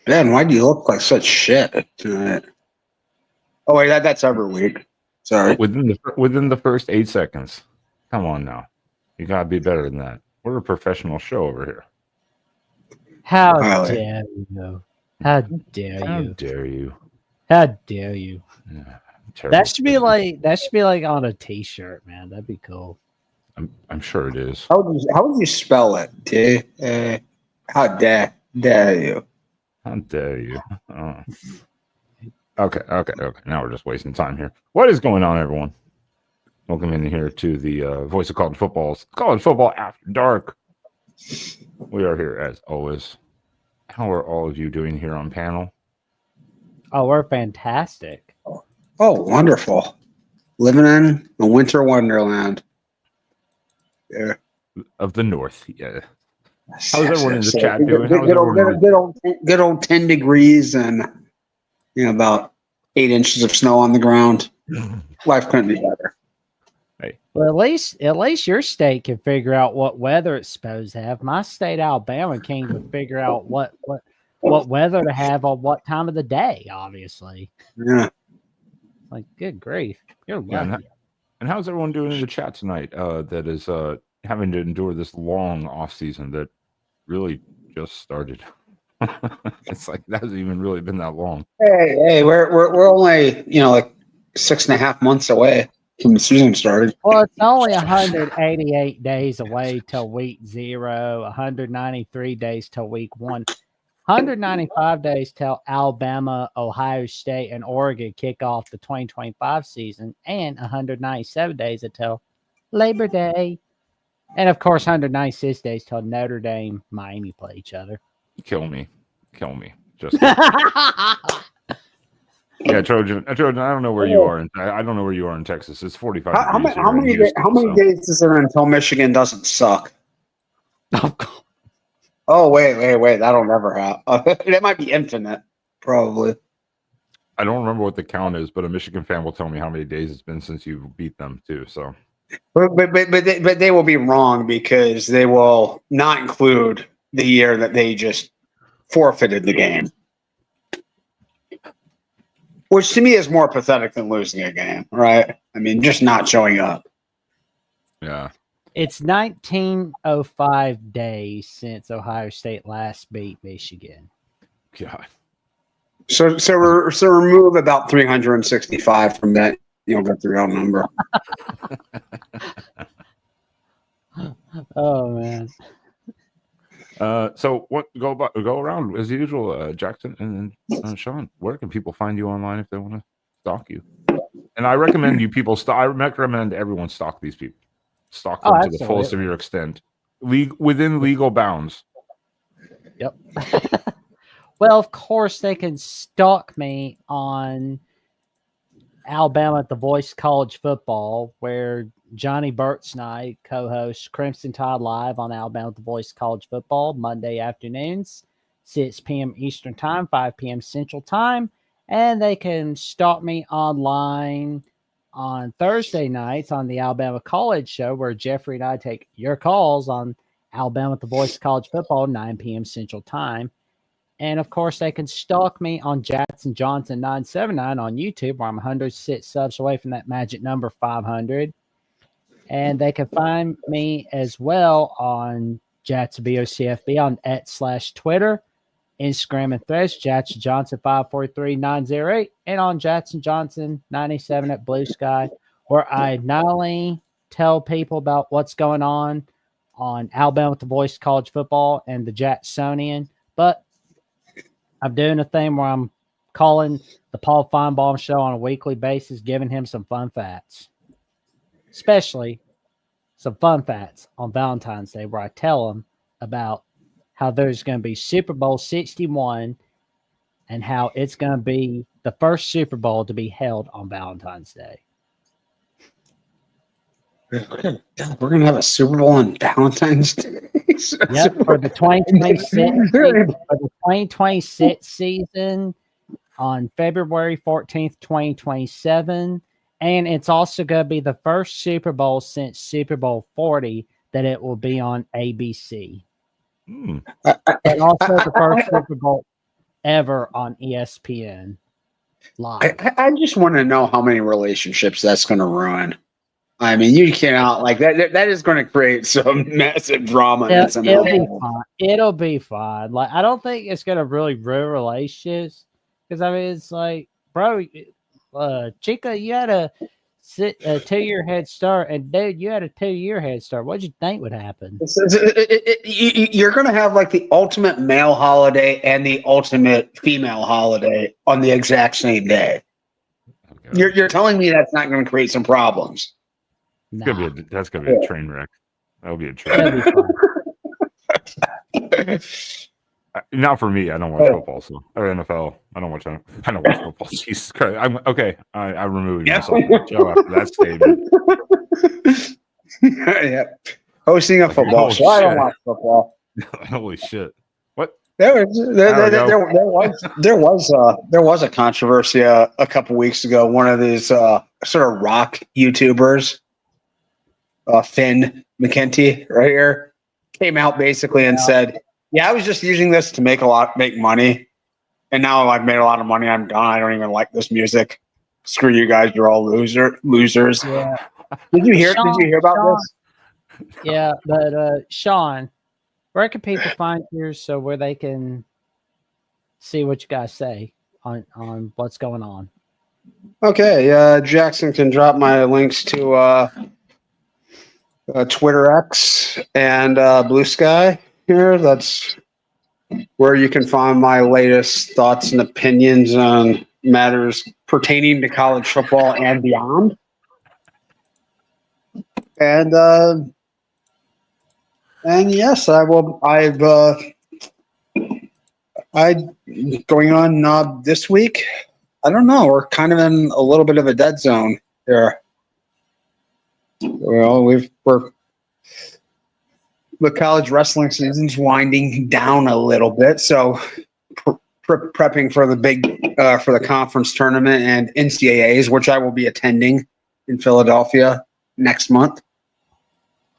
Ben, why do you look like such shit tonight? Oh wait, that's every week. Sorry. Within the first 8 seconds. Come on now. You gotta be better than that. We're a professional show over here. How Highly. dare you? How dare How you? dare you? How dare you? Yeah, terrible. That should be like on a T-shirt, man. That'd be cool. I'm sure it is. How would you spell it? How dare you? How dare you? Oh. Okay. Now we're just wasting time here. What is going on, everyone? Welcome in here to the Voice of College Football After Dark. We are here as always. How are all of you doing here on panel? Oh, we're fantastic. Oh, wonderful! Living in a winter wonderland. Yeah. Of the North, yeah. How's everyone in the chat doing? Good old 10 degrees and about 8 inches of snow on the ground. Life couldn't be better. Hey. Well, at least your state can figure out what weather it's supposed to have. My state, Alabama, can't even figure out what weather to have on what time of the day. Obviously, Yeah. like good grief, you're lucky. Yeah, and how's everyone doing in the chat tonight? That is having to endure this long off season that really just started. It's like that hasn't even really been that long. Hey, we're only like 6.5 months away from the season started. Well, it's only 188 days away till week 0, 193 days till week 1, 195 days till Alabama, Ohio State, and Oregon kick off the 2025 season, and 197 days until Labor Day. And, of course, 196 days till Notre Dame, Miami play each other. Kill me. Just yeah, Trojan. I don't know where you are. I don't know where you are in Texas. It's 45. How many days is it until Michigan doesn't suck? Oh, wait. That'll never happen. It might be infinite, probably. I don't remember what the count is, but a Michigan fan will tell me how many days it's been since you beat them too. So, but they will be wrong because they will not include the year that they just forfeited the game, which to me is more pathetic than losing a game, right? I mean, just not showing up. Yeah. It's 1905 days since Ohio State last beat Michigan. God. So remove about 365 from that. You'll get the real number. Oh man. So what? Go around as usual, Jackson and Sean. Where can people find you online if they want to stalk you? And I recommend you people. I recommend everyone stalk these people. Stalk them to the fullest of your extent, within legal bounds. Yep. Well, of course they can stalk me on Alabama at the Voice College Football, where Johnny Burt's and I co-host Crimson Tide Live on Alabama at the Voice College Football Monday afternoons, 6 p.m. Eastern Time, 5 p.m. Central Time. And they can stalk me online on Thursday nights on the Alabama College Show, where Jeffrey and I take your calls on Alabama at the Voice College Football, 9 p.m. Central Time. And, of course, they can stalk me on Jackson Johnson 979 on YouTube, where I'm 106 subs away from that magic number 500. And they can find me as well on Jackson BOCFB on /Twitter, Instagram and Threads, Jackson Johnson 543908, and on Jackson Johnson 97 at Blue Sky, where I not only tell people about what's going on Alabama with the Voice College Football and the Jacksonian, but I'm doing a thing where I'm calling the Paul Feinbaum Show on a weekly basis, giving him some fun facts, especially some fun facts on Valentine's Day, where I tell him about how there's going to be Super Bowl 61 and how it's going to be the first Super Bowl to be held on Valentine's Day. We're going to have a Super Bowl on Valentine's Day. Yep, for the 2026 season on February 14th, 2027. And it's also going to be the first Super Bowl since Super Bowl 40 that it will be on ABC. And also the first Super Bowl. ever on ESPN live. I just want to know how many relationships that's going to ruin. I mean, you cannot like that. That is going to create some massive drama. It'll be fine. It'll be fine. Like, I don't think it's gonna really ruin relationships because I mean, it's like, bro, Chica, you had a 2-year head start, and dude, you had a 2-year head start. What'd you think would happen? You're going to have like the ultimate male holiday and the ultimate female holiday on the exact same day. Okay. You're telling me that's not going to create some problems? Nah, That's gonna be a train wreck. That'll be a train it'll wreck. be fine. Not for me. I don't watch football, so or NFL. I don't watch football. Jesus Christ. I'm okay. I removed myself from the show after that statement. Yeah. Hosting a football show. I don't watch football. Holy shit! What? There was a controversy a couple weeks ago. One of these sort of rock YouTubers, Finn McKenty, right here, came out basically and said, "Yeah, I was just using this to make money, and now I've made a lot of money. I'm done. I don't even like this music. Screw you guys. You're all losers." Yeah. Did you hear about this? Yeah, but Sean, where can people find yours so where they can see what you guys say on what's going on? Okay, Jackson can drop my links to Twitter X and Blue Sky here. That's where you can find my latest thoughts and opinions on matters pertaining to college football and beyond. And yes, I will. I'm going on this week. I don't know. We're kind of in a little bit of a dead zone here. Well, the college wrestling season's winding down a little bit, so prepping for the conference tournament and NCAAs, which I will be attending in Philadelphia next month.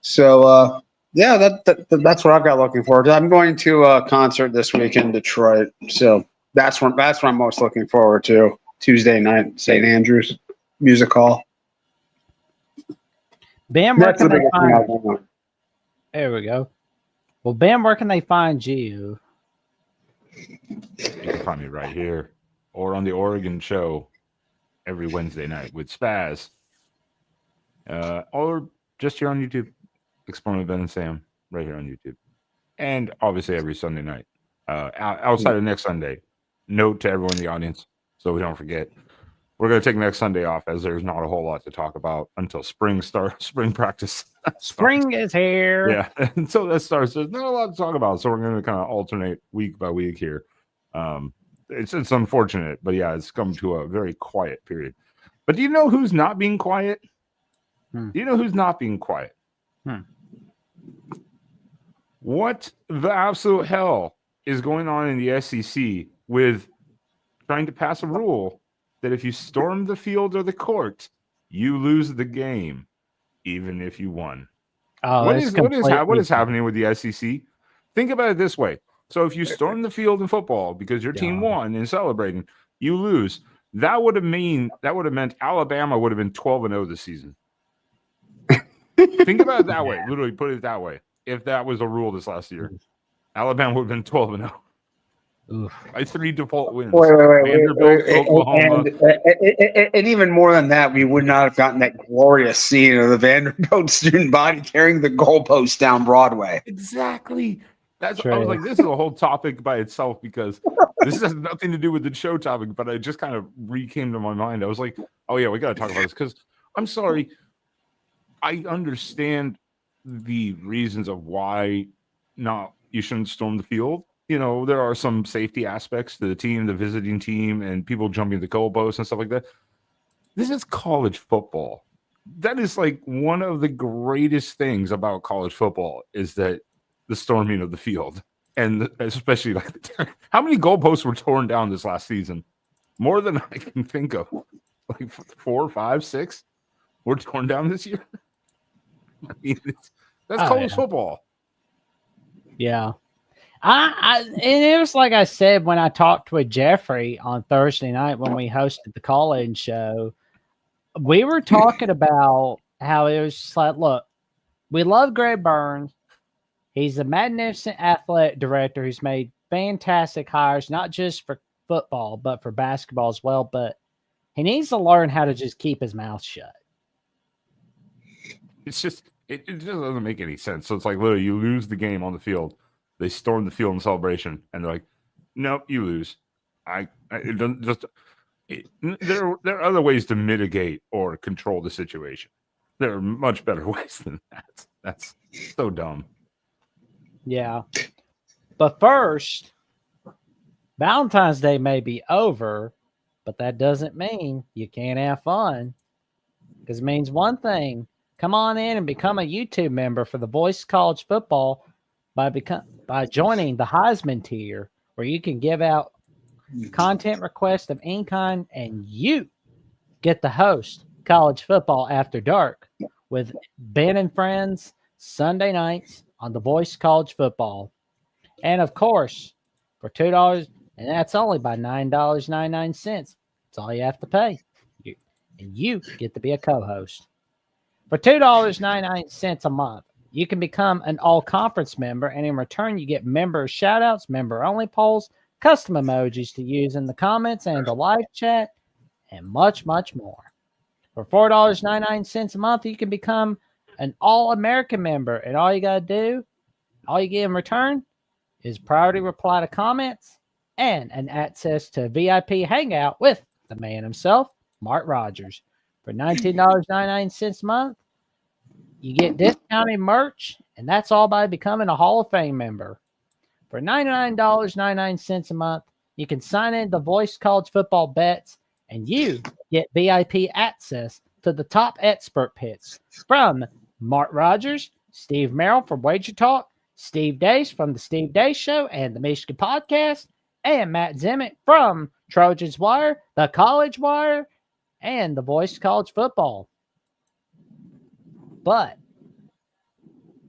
So yeah, that's what I've got looking forward to. I'm going to a concert this week in Detroit, so that's what I'm most looking forward to. Tuesday night, St. Andrews Music Hall. Bam, where That's can the they biggest thing find? I want. There we go. Well, Bam, where can they find you? You can find me right here or on the Oregon show every Wednesday night with Spaz. Or just here on YouTube. Exploring with Ben and Sam right here on YouTube. And obviously every Sunday night. Outside of next Sunday. Note to everyone in the audience so we don't forget. We're going to take next Sunday off as there's not a whole lot to talk about until spring practice. Spring is here. Yeah, until that starts, there's not a lot to talk about. So we're going to kind of alternate week by week here. It's unfortunate, but yeah, it's come to a very quiet period. But do you know who's not being quiet? Do you know who's not being quiet? What the absolute hell is going on in the SEC with trying to pass a rule that if you storm the field or the court, you lose the game, even if you won? Oh, What is happening with the SEC? Think about it this way. So if you storm the field in football because your team won and celebrating, you lose. That would have meant Alabama would have been 12-0 this season. Think about it that way. Literally put it that way. If that was a rule this last year, Alabama would have been 12-0. By 3 default wins. And even more than that, we would not have gotten that glorious scene of the Vanderbilt student body carrying the goalpost down Broadway. Exactly. I was True. like, this is a whole topic by itself because this has nothing to do with the show topic, but it just kind of came to my mind. I was like, oh yeah, we got to talk about this because I'm sorry. I understand the reasons of why you shouldn't storm the field. You know, there are some safety aspects to the team, the visiting team, and people jumping the goalposts and stuff like that. This is college football. That is like one of the greatest things about college football is that the storming of the field. And especially like how many goalposts were torn down this last season? More than I can think of. Like 4, 5, 6 were torn down this year. I mean, that's college football. Yeah. And it was like I said when I talked with Jeffrey on Thursday night when we hosted the call-in show. We were talking about how it was just like, look, we love Greg Burns. He's a magnificent athletic director who's made fantastic hires, not just for football, but for basketball as well. But he needs to learn how to just keep his mouth shut. It's just, it just doesn't make any sense. So it's like literally you lose the game on the field. They storm the field in celebration, and they're like, nope, you lose. It doesn't just. There are other ways to mitigate or control the situation. There are much better ways than that. That's so dumb. Yeah. But first, Valentine's Day may be over, but that doesn't mean you can't have fun. Because it means one thing. Come on in and become a YouTube member for the Voice of College Football by joining the Heisman tier, where you can give out content requests of any kind, and you get to host College Football After Dark with Ben and friends Sunday nights on the Voice of College Football. And of course, for $2, and that's only by $9.99. That's all you have to pay. And you get to be a co-host. For $2.99 a month, you can become an all-conference member, and in return, you get member shout-outs, member-only polls, custom emojis to use in the comments and the live chat, and much, much more. For $4.99 a month, you can become an all-American member, and all you get in return is priority reply to comments and an access to VIP hangout with the man himself, Mark Rogers. For $19.99 a month, you get discounted merch, and that's all by becoming a Hall of Fame member. For $99.99 a month, you can sign in to Voice College Football Bets, and you get VIP access to the top expert picks from Mark Rogers, Steve Merrill from Wager Talk, Steve Dace from the Steve Dace Show and the Michigan Podcast, and Matt Zemmett from Trojans Wire, the College Wire, and the Voice of College Football. But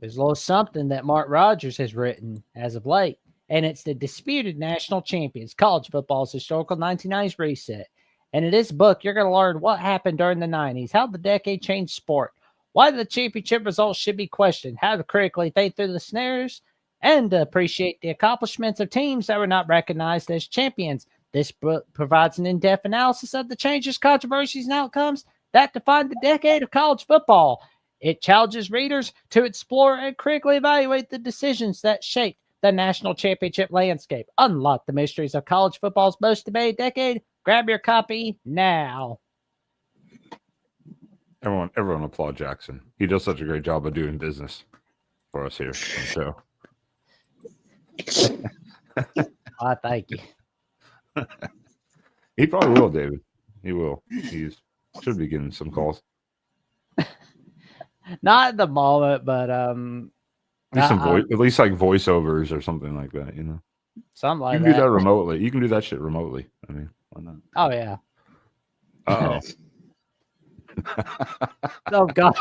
there's a little something that Mark Rogers has written as of late, and it's the Disputed National Champions, College Football's Historical 1990s Reset. And in this book, you're going to learn what happened during the 90s, how the decade changed sport, why the championship results should be questioned, how to critically think through the snares, and to appreciate the accomplishments of teams that were not recognized as champions. This book provides an in-depth analysis of the changes, controversies, and outcomes that defined the decade of college football. It challenges readers to explore and critically evaluate the decisions that shaped the national championship landscape. Unlock the mysteries of college football's most debated decade. Grab your copy now. Everyone applaud Jackson. He does such a great job of doing business for us here on the show. Thank you. He probably will, David. He will. He should be getting some calls. Not at the moment, but at least like voiceovers or something like that, you know. Something like that. You can do that remotely. You can do that shit remotely. I mean, why not? Oh yeah. Uh-oh. Oh God.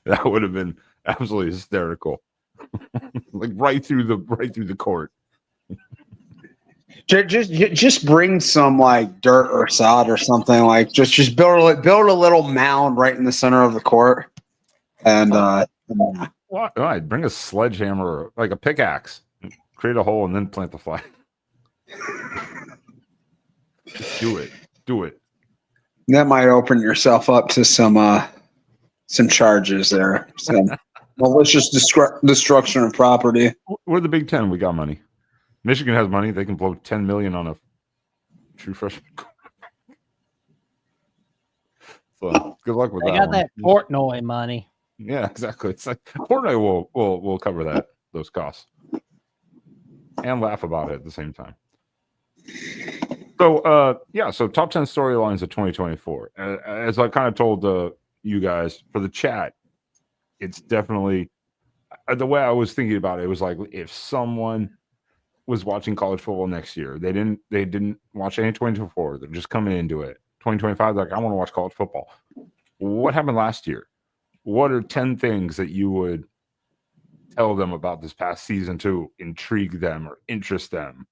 That would have been absolutely hysterical. Like right through the court. Just bring some like dirt or sod or something, like just build a little mound right in the center of the court, and what? Right, bring a sledgehammer, like a pickaxe, create a hole, and then plant the flag. Do it. That might open yourself up to some charges there. Some malicious destruction of property. We're the Big Ten. We got money. Michigan has money. They can blow $10 million on a true freshman. So good luck with that. They got that Portnoy money. Yeah, exactly. It's like Portnoy will cover those costs and laugh about it at the same time. So so top 10 storylines of 2024. As I kind of told you guys for the chat, it's definitely the way I was thinking about it. It was like if someone was watching college football next year, they didn't watch any 2024. They're just coming into it. 2025, like I want to watch college football. What happened last year? What are 10 things that you would tell them about this past season to intrigue them or interest them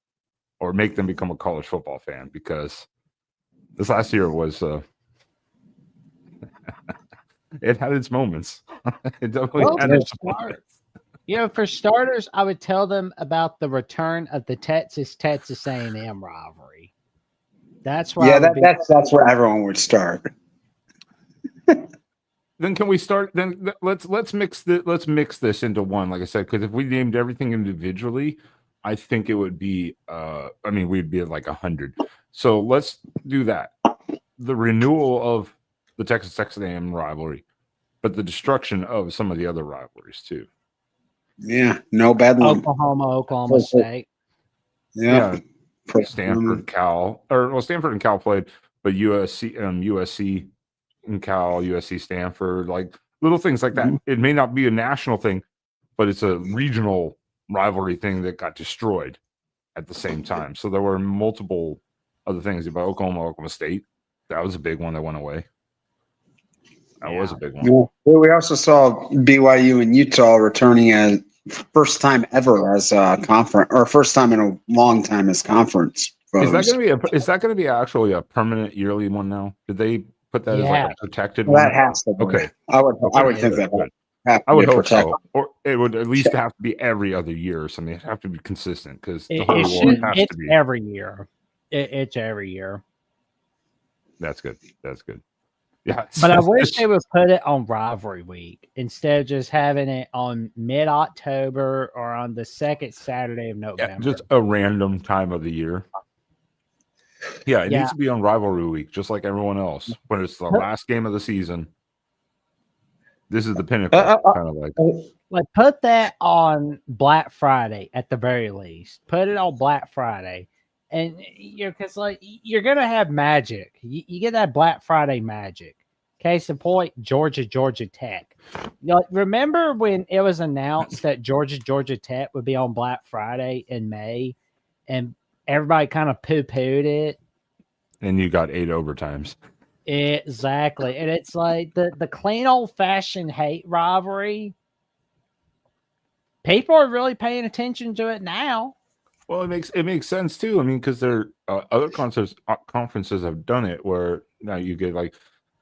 or make them become a college football fan, because this last year was it had its moments. It definitely had its moments. For starters, I would tell them about the return of the Texas A&M rivalry. That's where that's where everyone would start. Then can we start? Then let's mix this into one. Like I said, because if we named everything individually, I think it would be. We'd be at like 100. So let's do that. The renewal of the Texas A&M rivalry, but the destruction of some of the other rivalries too. Yeah, no bad one. Oklahoma State. Yeah. Stanford, Cal, Stanford and Cal played, but USC and Cal, USC, Stanford, like little things like that. Mm-hmm. It may not be a national thing, but it's a regional rivalry thing that got destroyed at the same time. So there were multiple other things about Oklahoma State. That was a big one that went away. That was a big one. Yeah. Well, we also saw BYU and Utah returning as first time ever as a conference, or first time in a long time as conference. Is that going to be actually a permanent yearly one now? Did they put that as like a protected one? That has to be. Okay. I would think that would. I would hope so. Or it would at least have to be every other year or something. It have to be consistent, because the whole war has to be every year. It's every year. That's good. Yeah, but I wish they would put it on Rivalry Week instead of just having it on mid-October or on the second Saturday of November. Yeah, just a random time of the year. Yeah, it needs to be on Rivalry Week, just like everyone else. When it's the last game of the season, this is the pinnacle. Kind of like put that on Black Friday at the very least. Put it on Black Friday. And because you're gonna have magic, you get that Black Friday magic. Case in point, Georgia Tech. Remember when it was announced that Georgia Tech would be on Black Friday in May, and everybody kind of poo-pooed it. And you got 8 overtimes. Exactly, and it's like the clean old-fashioned hate rivalry. People are really paying attention to it now. Well, it makes sense too. I mean, because there other conferences have done it where now you get like,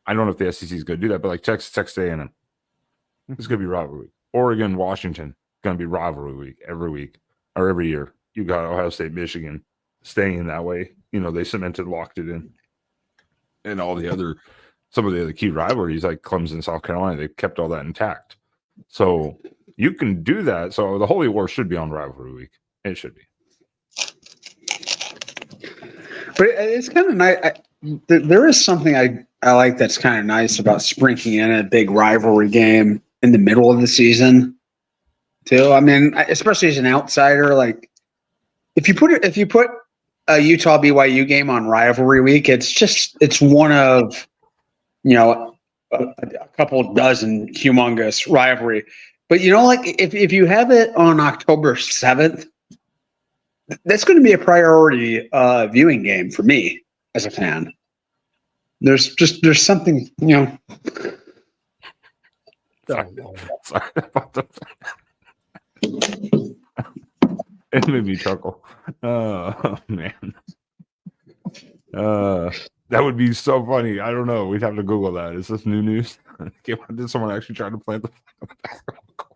I don't know if the SEC is going to do that, but like Texas A&M, it's going to be rivalry week. Oregon, Washington, going to be rivalry week every year. You got Ohio State, Michigan staying that way. They locked it in, and some of the other key rivalries like Clemson, South Carolina, they kept all that intact. So you can do that. So the Holy War should be on rivalry week. It should be. But it's kind of nice. There is something I like that's kind of nice about sprinkling in a big rivalry game in the middle of the season, too. I mean, especially as an outsider, like if you put a Utah BYU game on rivalry week, it's one of a couple dozen humongous rivalry. But if you have it on October 7th. That's going to be a priority viewing game for me as a fan. There's something, Sorry about that. It made me chuckle. Oh man, that would be so funny. I don't know. We'd have to Google that. Is this new news? Did someone actually try to plant the basketball court?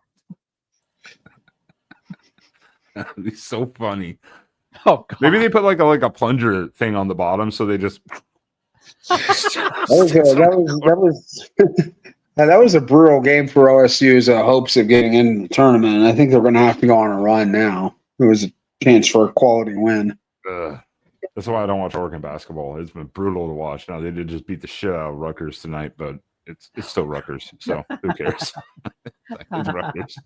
That would be so funny. Oh, God. Maybe they put like a plunger thing on the bottom, so they just. That was a brutal game for OSU's hopes of getting into the tournament. And I think they're going to have to go on a run now. It was a chance for a quality win. That's why I don't watch Oregon basketball. It's been brutal to watch. Now they did just beat the shit out of Rutgers tonight, but it's still Rutgers, so who cares? It's Rutgers.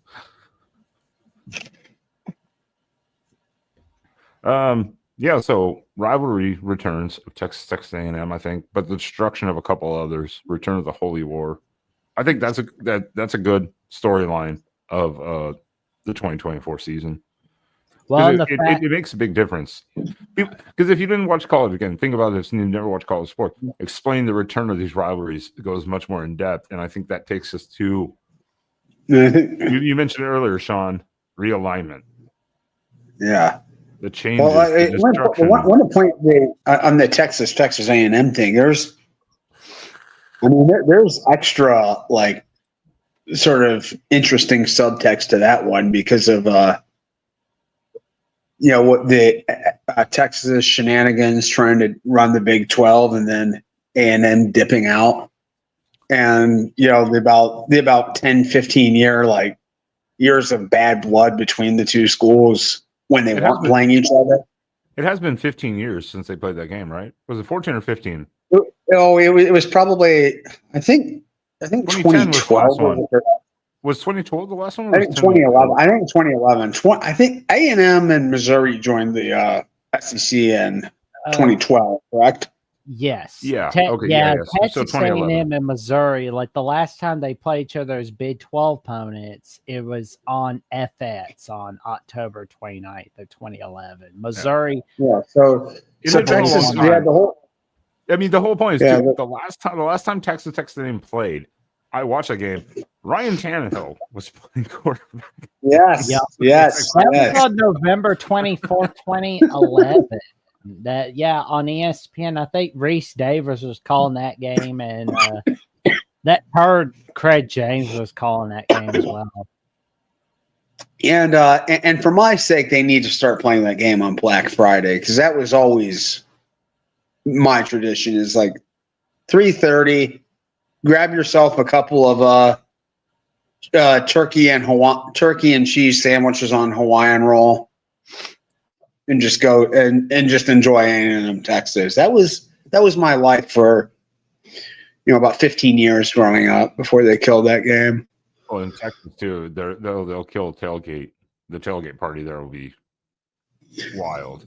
So rivalry returns of Texas A&M, I think, but the destruction of a couple others, return of the Holy War. I think that's a good storyline of the 2024 season. Well, it makes a big difference. Because if you didn't watch college, again, think about this, and you never watched college sport, explain the return of these rivalries. It goes much more in depth, and I think that takes us to You mentioned earlier, Sean, realignment. Yeah. The changes, Well, the destruction. one to point on the Texas A&M thing. There's extra like sort of interesting subtext to that one because of what the Texas shenanigans trying to run the Big 12 and then A&M dipping out, and the about 10-15 years of bad blood between the two schools when they weren't playing each other. It has been 15 years since they played that game, right? Was it 14 or 15? It was probably I think 2012 was 2012 the last one? Or I think 2011. I think 2011. I think A&M and Missouri joined the SEC in 2012. Correct? Yes. Yeah. Okay. Texas so A&M and Missouri, like the last time they played each other as Big 12 opponents, it was on FX on October 29th of 2011. Missouri. Yeah. So Texas, the whole. I mean, the whole point is the last time Texas A&M played, I watched that game. Ryan Tannehill was playing quarterback. Yes. Yep. Yes. That was on November 24th, 2011. On ESPN, I think Reese Davis was calling that game, and that heard Craig James was calling that game as well. And for my sake, they need to start playing that game on Black Friday, because that was always my tradition. Is like 3:30. Grab yourself a couple of turkey and cheese sandwiches on Hawaiian roll, and just go and just enjoy A&M Texas. That was my life for about 15 years growing up before they killed that game. Well, in Texas too, they'll kill tailgate. The tailgate party there will be wild.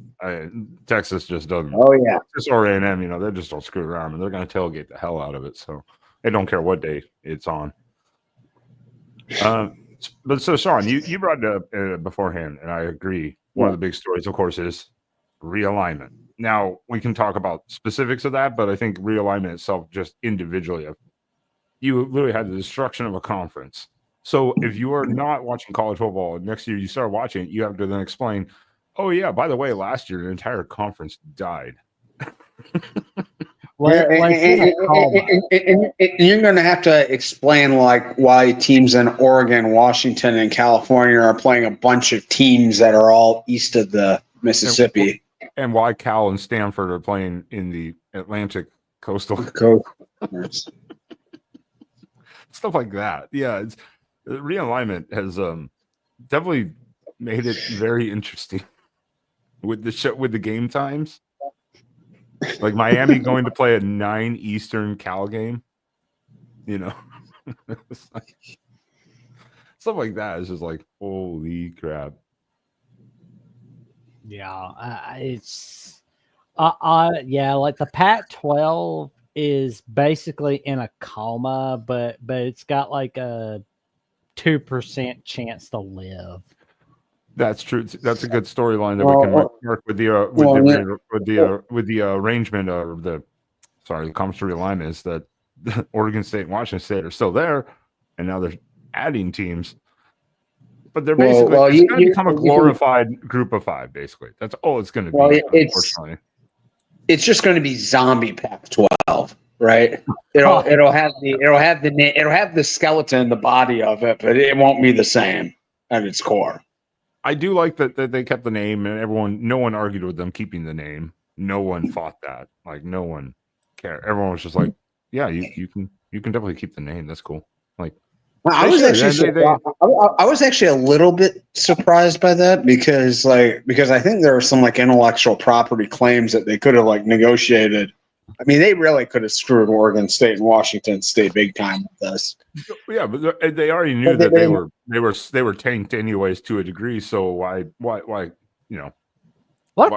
Texas just doesn't. Oh yeah. Texas or A&M, they just don't screw around, and they're going to tailgate the hell out of it. So they don't care what day it's on. But so Sean, you brought it up beforehand, and I agree. One of the big stories, of course, is realignment. Now, we can talk about specifics of that, but I think realignment itself, just individually, you literally had the destruction of a conference. So if you are not watching college football, next year you start watching it, you have to then explain, oh, yeah, by the way, last year, an entire conference died. And you're going to have to explain why teams in Oregon, Washington, and California are playing a bunch of teams that are all east of the Mississippi, and why Cal and Stanford are playing in the Atlantic coastal coast. Stuff like that. Yeah, realignment has definitely made it very interesting with the game times. Like Miami going to play a 9 Eastern Cal game, stuff like that is just like, holy crap. Yeah, it's like the Pac-12 is basically in a coma, but it's got like a 2% chance to live. That's true. That's a good storyline that we can work with the arrangement of the conference realignment is that Oregon State and Washington State are still there, and now they're adding teams. But they're basically it's going to become a glorified group of 5. Basically, that's all it's going to be. Unfortunately, it's just going to be zombie Pac-12, right? It'll have the skeleton, the body of it, but it won't be the same at its core. I do like that they kept the name, and no one argued with them keeping the name. No one fought that. Like, no one cared. Everyone was just like, yeah, you can definitely keep the name. That's cool. Like, I was actually a little bit surprised by that because I think there are some intellectual property claims that they could have negotiated. I mean, they really could have screwed Oregon State and Washington State big time with this. Yeah, but they already knew that they were tanked anyways to a degree. So why? What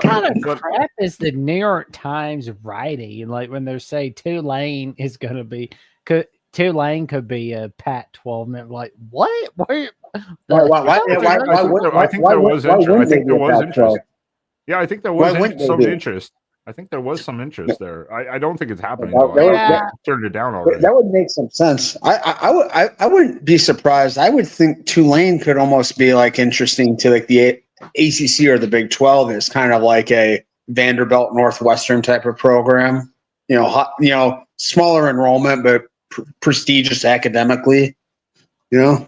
kind of crap is the New York Times writing? Like when they say Tulane is going to be Tulane could be a Pac-12. Like what? I think there was interest. Yeah, I think there was some interest. I think there was some interest there. I don't think it's happening. That- Though. that I turned it down already. That would make some sense. I wouldn't be surprised. I would think Tulane could almost be like interesting to like the ACC or the Big 12 is kind of like a Vanderbilt Northwestern type of program. Smaller enrollment but prestigious academically. Oh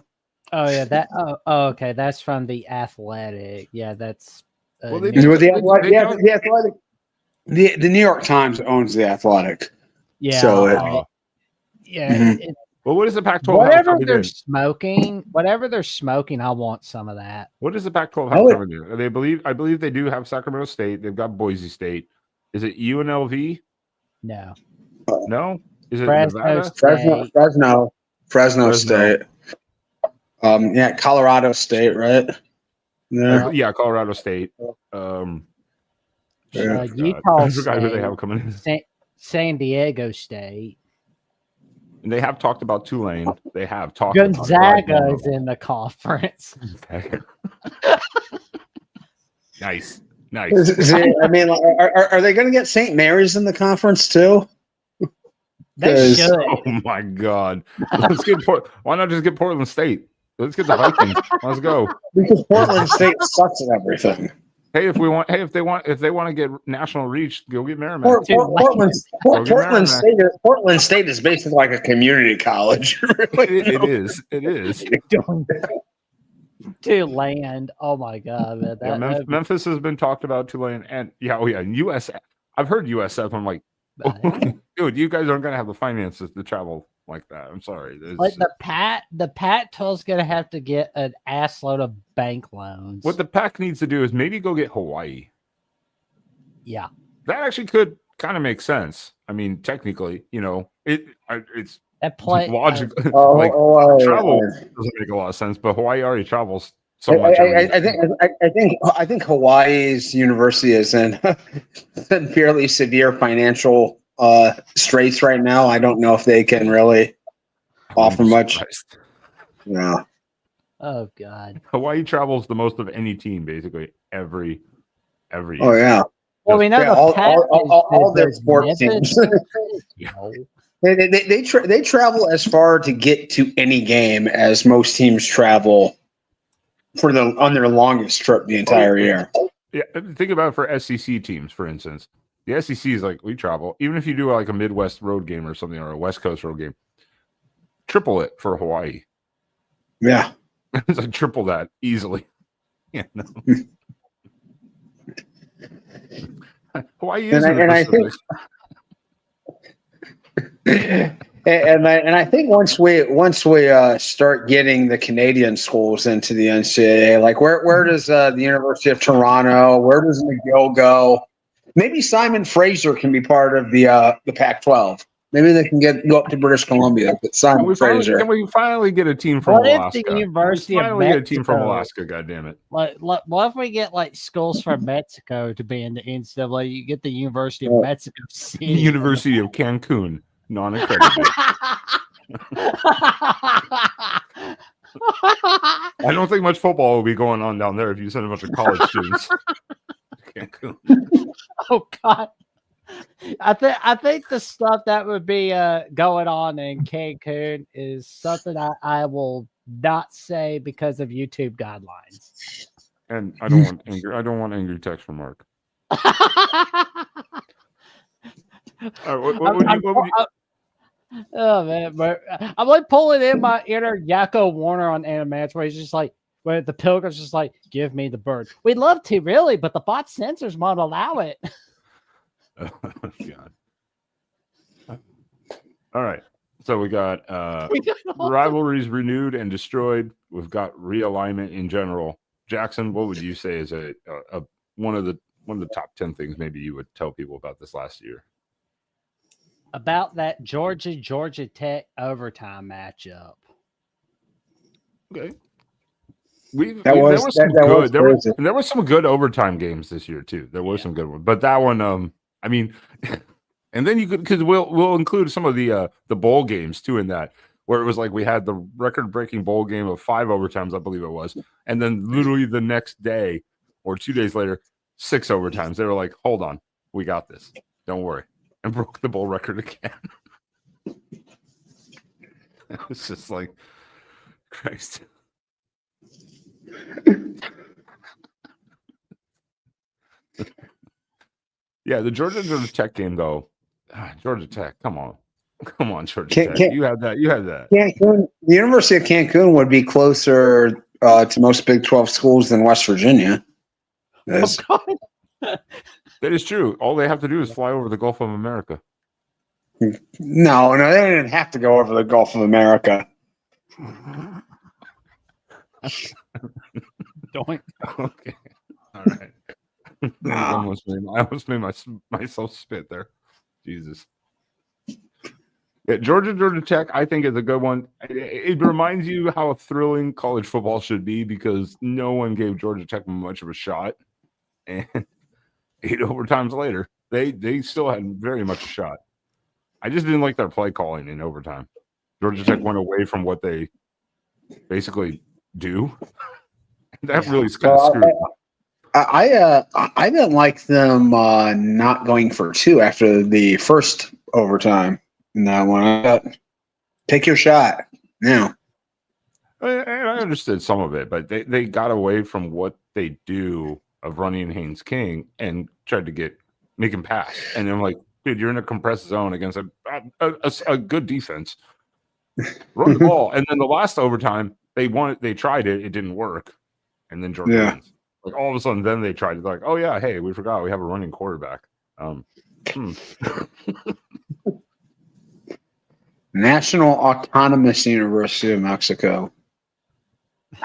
yeah, that. Oh, okay. That's from the Athletic. Yeah, that's. Well, they The don't- Athletic. The New York Times owns the Athletic. Yeah. So yeah. Mhm. Well, what is the Pac-12? Whatever have they're coming smoking, I want some of that. What does the Pac-12 I have would- coming in? I believe they do have Sacramento State. They've got Boise State. Is it UNLV? No. No. Is it Fresno Nevada? State. Fresno State. Colorado State, right? Yeah. Yeah, Colorado State. Yeah. Utah I forgot who they State. have coming in. San Diego State. And they have talked about Tulane. They have talked Gonzaga is in the conference. Nice. I mean, are they going to get St. Mary's in the conference too? They 'Cause- should. Oh my God! Why not just get Portland State? Let's get the Vikings. Let's go. Because Portland State sucks at everything. Hey, if they want to get national reach, go get Merrimack. Portland State is basically like a community college. It is. Tulane. Oh my God, man. Yeah, Memphis has been talked about. Tulane and US. I've heard USF. I'm like, dude, you guys aren't gonna have the finances to travel like that. I'm sorry. Like the Pac-12's gonna have to get an assload of bank loans. What the Pac needs to do is maybe go get Hawaii. Yeah, that actually could kind of make sense. I mean, technically, it's that play logical. Travel doesn't make a lot of sense, but Hawaii already travels so much. I think Hawaii's university is in fairly severe financial straits right now. I don't know if they can really offer much. Yeah. Oh God. Hawaii travels the most of any team, basically every year. Oh yeah. Well, we know all their sports teams. They travel as far to get to any game as most teams travel on their longest trip the entire year. Yeah, think about it for SEC teams, for instance. The SEC is like, we travel. Even if you do like a Midwest road game or something, or a West Coast road game, triple it for Hawaii. Yeah. It's like triple that easily. Yeah, no. Hawaii is I think and I think once we start getting the Canadian schools into the NCAA, like where does the University of Toronto, where does McGill go? Maybe Simon Fraser can be part of the Pac-12. Maybe they can go up to British Columbia. But Simon Fraser. Can we finally get a team from Alaska? If the University of Mexico, get a team from Alaska? God damn it! What if we get like schools from Mexico to be in the NCAA? You get the University of Mexico City, University of Cancun, non-accredited. I don't think much football will be going on down there if you send a bunch of college students. Cancun. Oh God. I think the stuff that would be going on in Cancun is something I will not say because of YouTube guidelines. And I don't want angry text from Mark. Oh man, but I'm like pulling in my inner Yakko Warner on Animats where he's just like, where the Pilgrim's just like, give me the bird. We'd love to, really, but the bot censors won't allow it. Oh, God. All right. So we got rivalries renewed and destroyed. We've got realignment in general. Jackson, what would you say is a one of the top 10 things maybe you would tell people about this last year? About that Georgia Tech overtime matchup. Okay. There were some good overtime games this year too. There were some good ones, but that one, I mean, and then you could, because we'll include some of the bowl games too in that, where it was like we had the record-breaking bowl game of 5 overtimes, I believe it was, and then literally the next day or 2 days later, 6 overtimes. They were like, hold on, We got this. Don't worry. And broke the bowl record again. It was just like, Christ. Yeah, the Georgia Tech game, though. Georgia Tech, come on. Come on, Georgia Tech. You had that. Cancun, the University of Cancun would be closer to most Big 12 schools than West Virginia. Oh, God. That is true. All they have to do is fly over the Gulf of America. No, they didn't have to go over the Gulf of America. Doink. Okay. All right. No. I almost made myself spit there. Jesus. Yeah, Georgia Tech, I think, is a good one. It reminds you how thrilling college football should be because no one gave Georgia Tech much of a shot. And 8 overtimes later, they still had very much a shot. I just didn't like their play calling in overtime. Georgia Tech went away from what they basically do. That really kind of screwed up. I didn't like them not going for 2 after the first overtime in that one. Take your shot now. And I understood some of it, but they got away from what they do of running Haynes King and tried to make him pass. And I'm like, dude, you're in a compressed zone against a good defense. Run the ball. And then the last overtime, they tried it. It didn't work. And then Georgia wins. Like all of a sudden, then they tried to like, oh yeah, hey, we forgot we have a running quarterback. National Autonomous University of Mexico.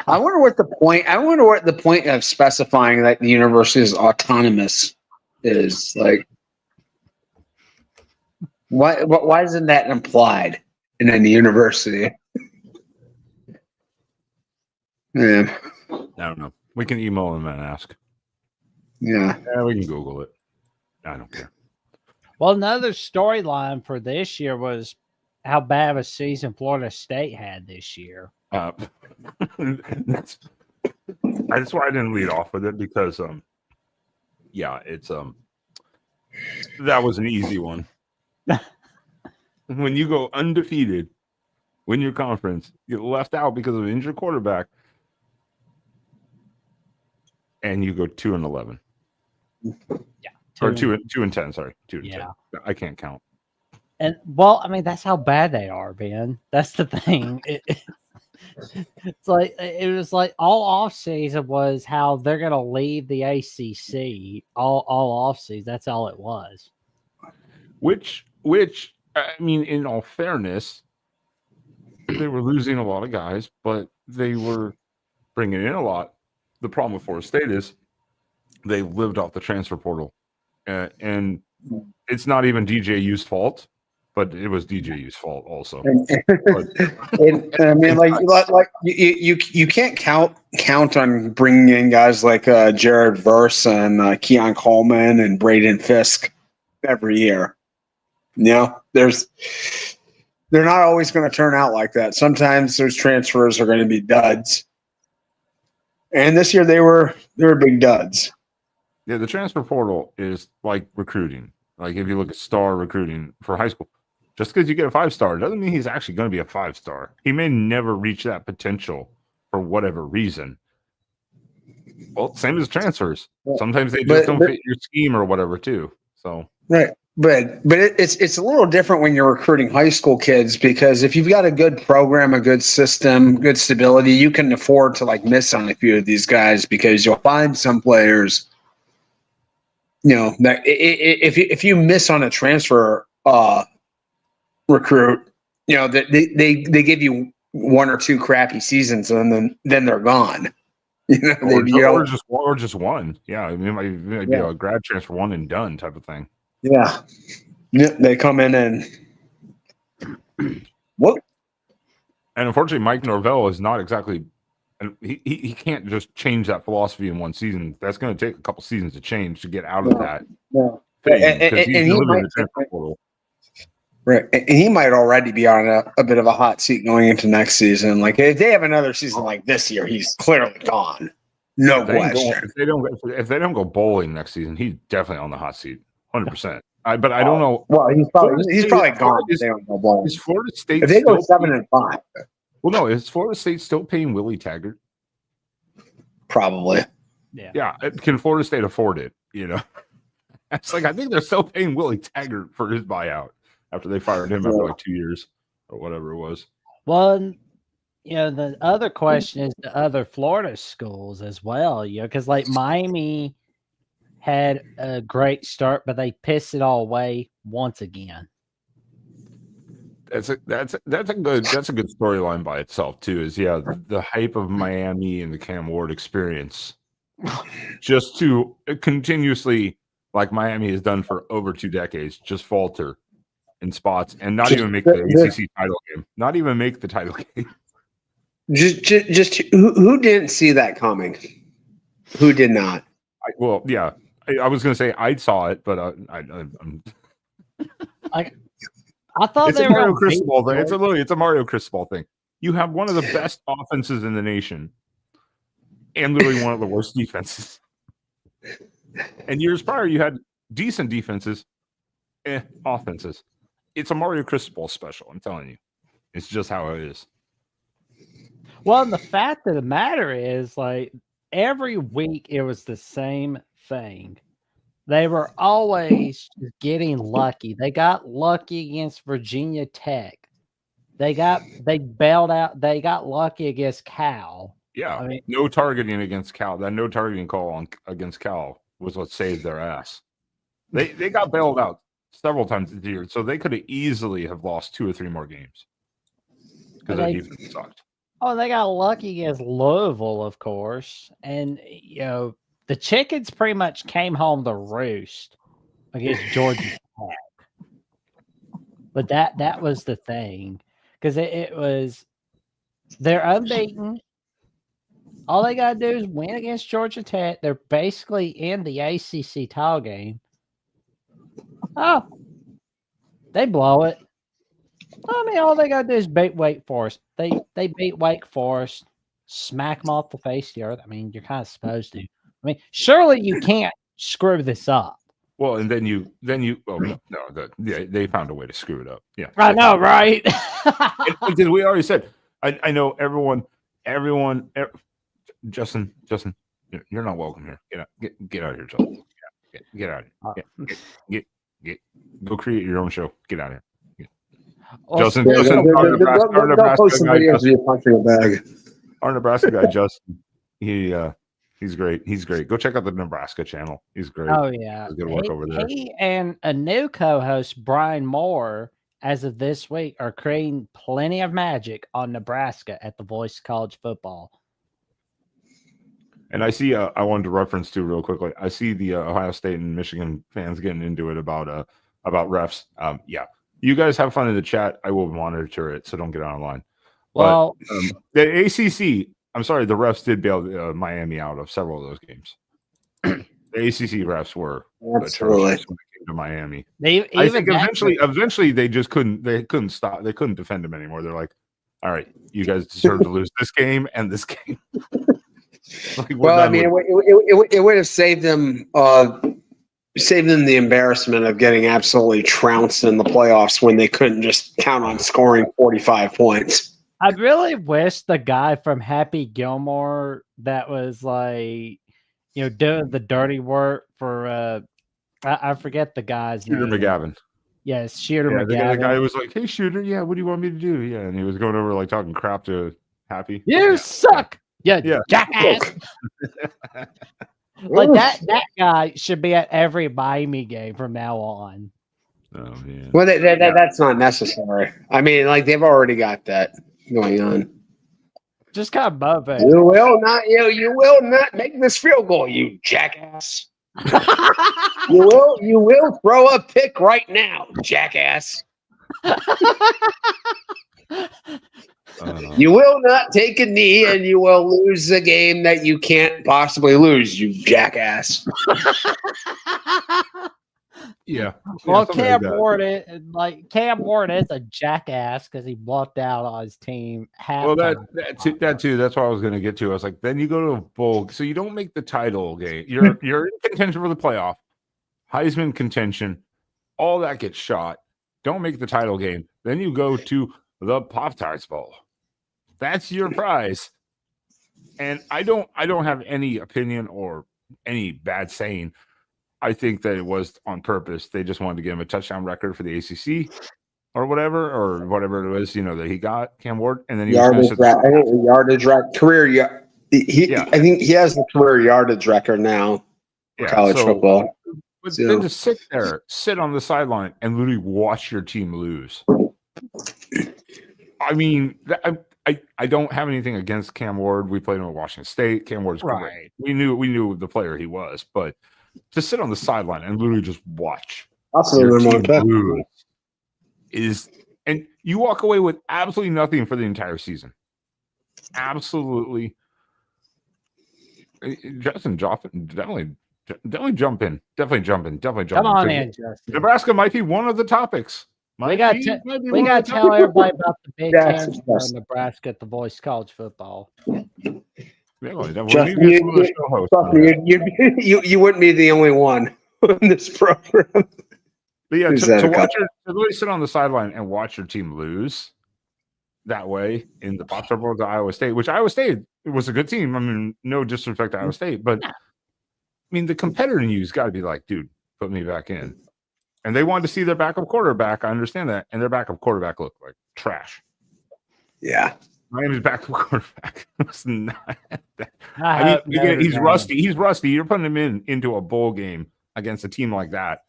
I wonder what the point of specifying that the university is autonomous is. Like, why isn't that implied in any university? Yeah. I don't know. We can email them and ask. Yeah, we can Google it. I don't care. Well, another storyline for this year was how bad of a season Florida State had this year. That's why I didn't lead off with it because, it's that was an easy one. When you go undefeated, win your conference, get left out because of an injured quarterback, and you go 2-11. Yeah, or 2-10. Sorry, 2-10. I can't count. And well, I mean, that's how bad they are, Ben. That's the thing. It's like it was like all off season was how they're gonna leave the ACC all off season. That's all it was. Which I mean, in all fairness, they were losing a lot of guys, but they were bringing in a lot. The problem with Florida State is they lived off the transfer portal, and it's not even DJU's fault, but it was DJU's fault also. And I mean, like you can't count on bringing in guys like Jared Verse and Keon Coleman and Braden Fisk every year. You know, they're not always going to turn out like that. Sometimes those transfers are going to be duds. And this year they were big duds. Yeah, the transfer portal is like recruiting. Like if you look at star recruiting for high school, just because you get a 5-star doesn't mean he's actually going to be a 5-star. He may never reach that potential for whatever reason. Well, same as transfers. Sometimes they just don't fit your scheme or whatever too. So right. But it's a little different when you're recruiting high school kids because if you've got a good program, a good system, good stability, you can afford to like miss on a few of these guys because you'll find some players, you know, that if you miss on a transfer recruit, you know, that they give you 1 or 2 crappy seasons and then they're gone. You know, or just one. Yeah, I mean, it might be a grad transfer 1 and done type of thing. Yeah, they come in and what? And unfortunately, Mike Norvell is not exactly, and he can't just change that philosophy in one season. That's going to take a couple seasons to change to get out of that. Yeah, and he might already be on a bit of a hot seat going into next season. Like if they have another season like this year, he's clearly gone. No question. If they don't go bowling next season, he's definitely on the hot seat. 100%. But I don't know. Well, he's probably gone. Is, They don't know ball. is Florida State If they go still 7-5, well, no, is Florida State still paying Willie Taggart? probably. Yeah. Can Florida State afford it? You know, it's like I think they're still paying Willie Taggart for his buyout after they fired him after like 2 years or whatever it was. Well, the other question is the other Florida schools as well. Because like Miami had a great start, but they pissed it all away once again. That's a good storyline by itself too. Is the hype of Miami and the Cam Ward experience, just to continuously, like Miami has done for over 2 decades, just falter in spots and not even make the ACC title game. Not even make the title game. Just who didn't see that coming? Who did not? I was going to say I saw it, but I'm. I thought It's a Mario Cristobal thing. It's a Mario Cristobal thing. You have one of the best offenses in the nation, and literally one of the worst defenses. And years prior, you had decent defenses, offenses. It's a Mario Cristobal special. I'm telling you, it's just how it is. Well, the fact of the matter is, like, every week it was the same thing. They were always getting lucky. They got lucky against Virginia Tech. They bailed out. They got lucky against Cal. Yeah, I mean, no targeting against Cal. That no targeting call against Cal was what saved their ass. They got bailed out several times this year, so they could have easily have lost 2 or 3 more games because their defense sucked. Oh, they got lucky against Louisville, of course, and the chickens pretty much came home to roost against Georgia Tech. But that was the thing, because it was they're unbeaten. All they got to do is win against Georgia Tech. They're basically in the ACC title game. Oh, they blow it. I mean, all they got to do is beat Wake Forest. They beat Wake Forest, smack them off the face of the earth. I mean, you're kind of supposed to. I mean, surely you can't screw this up. Well, and then you they found a way to screw it up. Yeah, I know, right? Because we already said, I know everyone. Justin, you're not welcome here. Get out of here, Justin. Get out of here. Get go create your own show. Get out of here. Justin, our Nebraska guy, Justin. He's great. He's great. Go check out the Nebraska channel. He's great. Oh yeah, good work over there. He and a new co-host, Brian Moore, as of this week, are creating plenty of magic on Nebraska at the Voice of College Football. And I see, I wanted to reference to real quickly. I see the Ohio State and Michigan fans getting into it about refs. Yeah, you guys have fun in the chat. I will monitor it, so don't get online. Well, but, the ACC. I'm sorry, the refs did bail Miami out of several of those games. The ACC refs were atrocious when it came to Miami. I think eventually they just couldn't. They couldn't stop. They couldn't defend them anymore. They're like, "All right, you guys deserve to lose this game and this game." Well, I mean, it would have saved them the embarrassment of getting absolutely trounced in the playoffs when they couldn't just count on scoring 45 points. I really wish the guy from Happy Gilmore that was like, doing the dirty work for I forget the guy's Shooter name. McGavin. Yes, Shooter McGavin. The guy was like, "Hey, Shooter, yeah, what do you want me to do?" Yeah, and he was going over like talking crap to Happy. You suck. Yeah, jackass. Like that guy should be at every Miami game from now on. Oh man. Well, that's not necessary. I mean, like they've already got that going on. Just kind of motivate. You will not make this field goal, you jackass. you will throw a pick right now, jackass. You will not take a knee, and you will lose the game that you can't possibly lose, you jackass. Yeah. Well, Cam Ward is a jackass because he blocked out on his team. Well, that too. That's what I was going to get to. I was like, then you go to a bowl, so you don't make the title game. You're in contention for the playoff, Heisman contention, all that gets shot. Don't make the title game. Then you go to the Pop-Tarts Bowl. That's your prize. And I don't have any opinion or any bad saying. I think that it was on purpose. They just wanted to give him a touchdown record for the ACC or whatever it was, that he got, Cam Ward, and then he was yardage record, career. I think he has the career yardage record now for college football. But then just sit on the sideline and literally watch your team lose. I mean, I don't have anything against Cam Ward. We played him at Washington State. Cam Ward's great. We knew the player he was, but to sit on the sideline and literally just watch your team lose and you walk away with absolutely nothing for the entire season. Absolutely. Justin Joffin, definitely jump in. Definitely jump in. Come on in, Justin. Nebraska might be one of the topics. We got to tell everybody about the big games for Nebraska at the Voice College Football. Justin, you wouldn't be the only one in this program. But yeah, to really sit on the sideline and watch your team lose that way in the Pop-Tart Bowl to Iowa State, which Iowa State was a good team. I mean, no disrespect to Iowa State, but I mean, the competitor in you's got to be like, dude, put me back in. And they wanted to see their backup quarterback. I understand that. And their backup quarterback looked like trash. Yeah. Miami's backup quarterback was not. I mean, he's rusty. He's rusty. You're putting him into a bowl game against a team like that.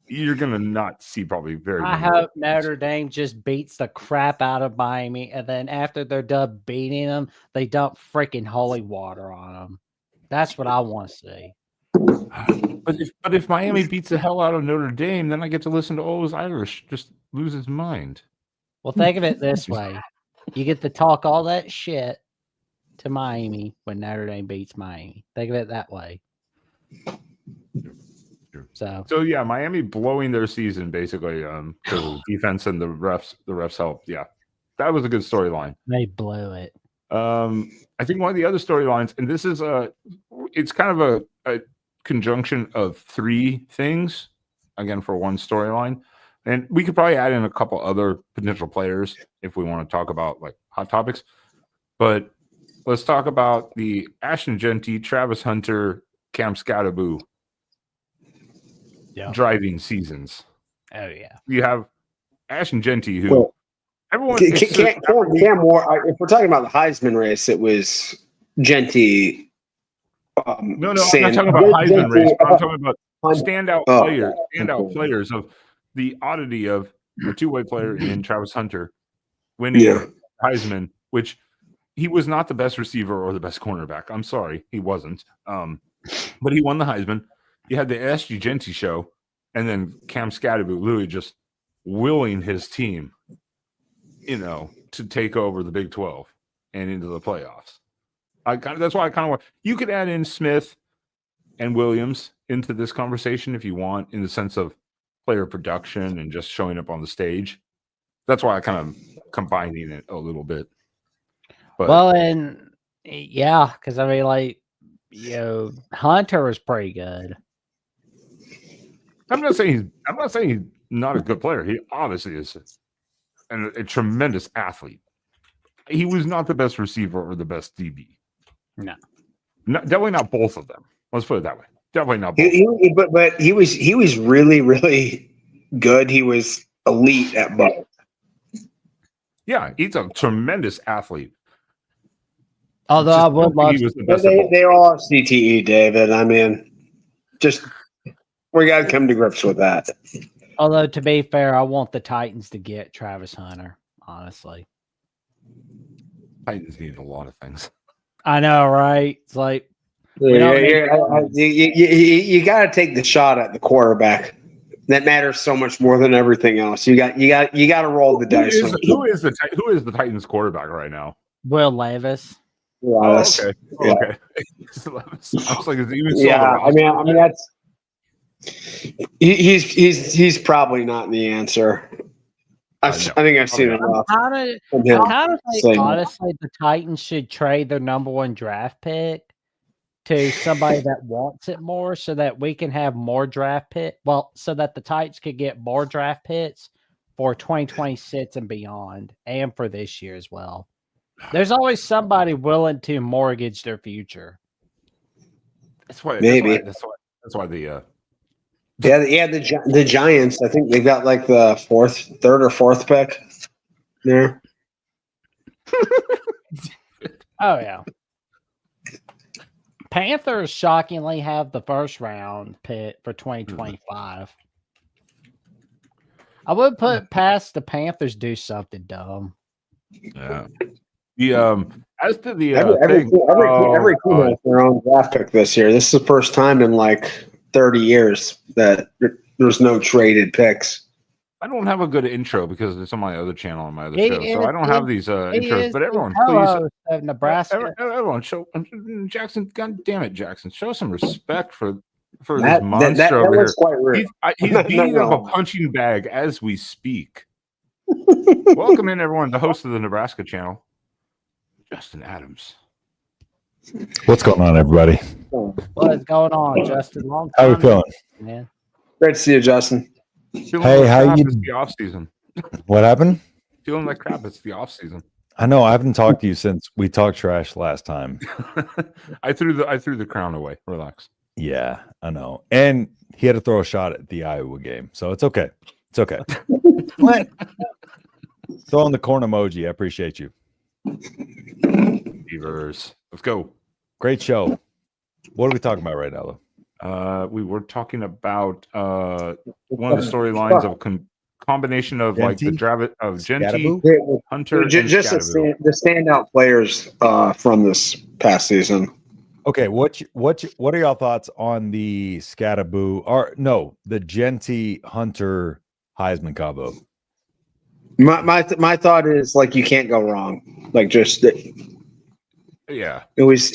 You're going to not see probably very I hope Notre Dame just beats the crap out of Miami. And then after they're done beating them, they dump freaking holy water on them. That's what I want to see. But if Miami beats the hell out of Notre Dame, then I get to listen to O's Irish just lose his mind. Well, think of it this way. You get to talk all that shit to Miami when Notre Dame beats Miami. Think of it that way. So yeah, Miami blowing their season basically because of defense and the refs helped. Yeah, that was a good storyline. They blew it. I think one of the other storylines, and this is it's kind of a conjunction of three things again for one storyline, and we could probably add in a couple other potential players if we want to talk about like hot topics. But let's talk about the Ashton Genty, Travis Hunter, Cam Scatteraboo driving seasons. Oh yeah, you have Ashton Genty who. Everyone Cam Ward. If we're talking about the Heisman race, it was Genty. No, I'm not talking about Heisman race. I'm talking about standout players of the oddity of a two-way player in Travis Hunter winning Heisman, which he was not the best receiver or the best cornerback. I'm sorry, he wasn't. But he won the Heisman. You had the SG Genty show, and then Cam Scatteraboo literally just willing his team, to take over the Big 12 and into the playoffs. That's why I kind of want. You could add in Smith and Williams into this conversation if you want, in the sense of player production and just showing up on the stage. That's why I kind of combining it a little bit. But, because I mean, Hunter was pretty good. I'm not saying he's not a good player. He obviously is. And a tremendous athlete. He was not the best receiver or the best DB. No, definitely not both of them. Let's put it that way. Definitely not both. But he was really, really good. He was elite at both. Yeah, he's a tremendous athlete. Although I would love they all have CTE, David. I mean, we got to come to grips with that. Although, to be fair, I want the Titans to get Travis Hunter, honestly. Titans need a lot of things. I know, right? It's like you got to take the shot at the quarterback. That matters so much more than everything else. You got to roll the dice. Who is the Titans quarterback right now? Will Levis. Oh, okay. Yeah. Okay. I was like, is it even I mean that's. He's probably not the answer. I think I've seen enough. I kind of think honestly the Titans should trade their number one draft pick to somebody that wants it more so that we can have more draft pick. Well, so that the Titans could get more draft picks for 2026 and beyond, and for this year as well. There's always somebody willing to mortgage their future. That's why. Maybe. That's why the. The Giants. I think they got like the third or fourth pick there. Oh yeah. Panthers shockingly have the first round pick for 2025. I would put past the Panthers do something dumb. Yeah. The as to the every thing, team has their own draft pick this year. This is the first time in like 30 years that there's no traded picks. I don't have a good intro because it's on my other channel on my other show, so I don't have these intros. But everyone, please, Nebraska. Everyone, show Jackson. God damn it, Jackson! Show some respect for this monster over here. Quite rude. He's beating up a punching bag as we speak. Welcome in, everyone. The host of the Nebraska channel, Justin Adams. What's going on, everybody? What is going on, Justin? Long How time, we feeling? man. Great to see you, Justin. Feeling How crap, you? it's the off season. What happened? Feeling like crap. It's the off season. I know I haven't talked to you since we talked trash last time. I threw the crown away. Relax. Yeah, I know. And he had to throw a shot at the Iowa game, so it's okay. It's okay. What? Throw in the corn emoji. I appreciate you. Beavers. Let's go. Great show. What are we talking about right now, though? We were talking about one of the storylines of combination of like the draft of Genty, Hunter, and just the standout players from this past season. Okay, what are y'all thoughts on the Scattaboo or no, the Genty Hunter Heisman combo? My thought is like you can't go wrong. Like just yeah, it was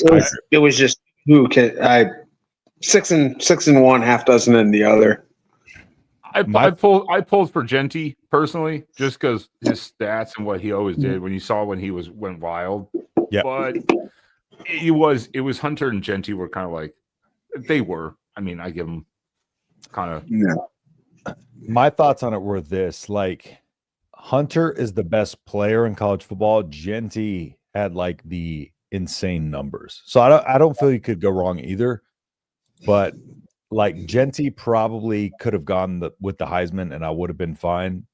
just who can I 6 and 1, half dozen in the other. I pulled for Genty personally, just because his stats and what he always did. When you saw when he went wild, yeah. But it was Hunter and Genty were kind of like they were. I mean, I give them kind of. Yeah. My thoughts on it were this: like Hunter is the best player in college football. Genty had like the insane numbers, so I don't feel you could go wrong either. But like Genty probably could have gone with the Heisman, and I would have been fine.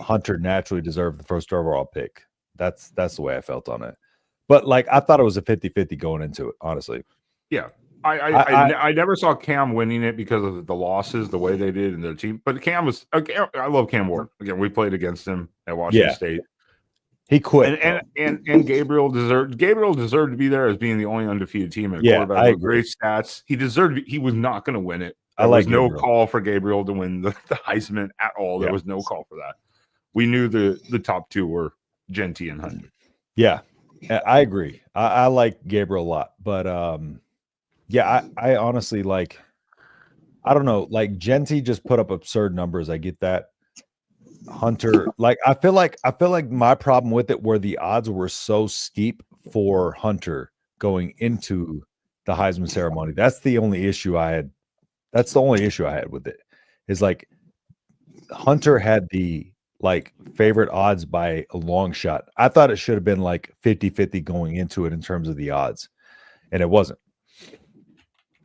Hunter naturally deserved the first overall pick. That's the way I felt on it. But like I thought it was a 50-50 going into it, honestly. Yeah. I never saw Cam winning it because of the losses, the way they did in their team. But Cam was I love Cam Ward. Again, we played against him at Washington State. He quit, and Gabriel deserved to be there as being the only undefeated team at quarterback. I agree. Great stats. He was not going to win it. There was no call for Gabriel to win the Heisman at all. There was no call for that. We knew the top two were Genty and Hunter. Yeah, I agree. I like Gabriel a lot, but I honestly like. I don't know. Like Genty just put up absurd numbers. I get that. Hunter, like I feel like my problem with it were the odds were so steep for Hunter going into the Heisman ceremony. That's the only issue I had. That's the only issue I had with it. Is like Hunter had the like favorite odds by a long shot. I thought it should have been like 50-50 going into it in terms of the odds, and it wasn't.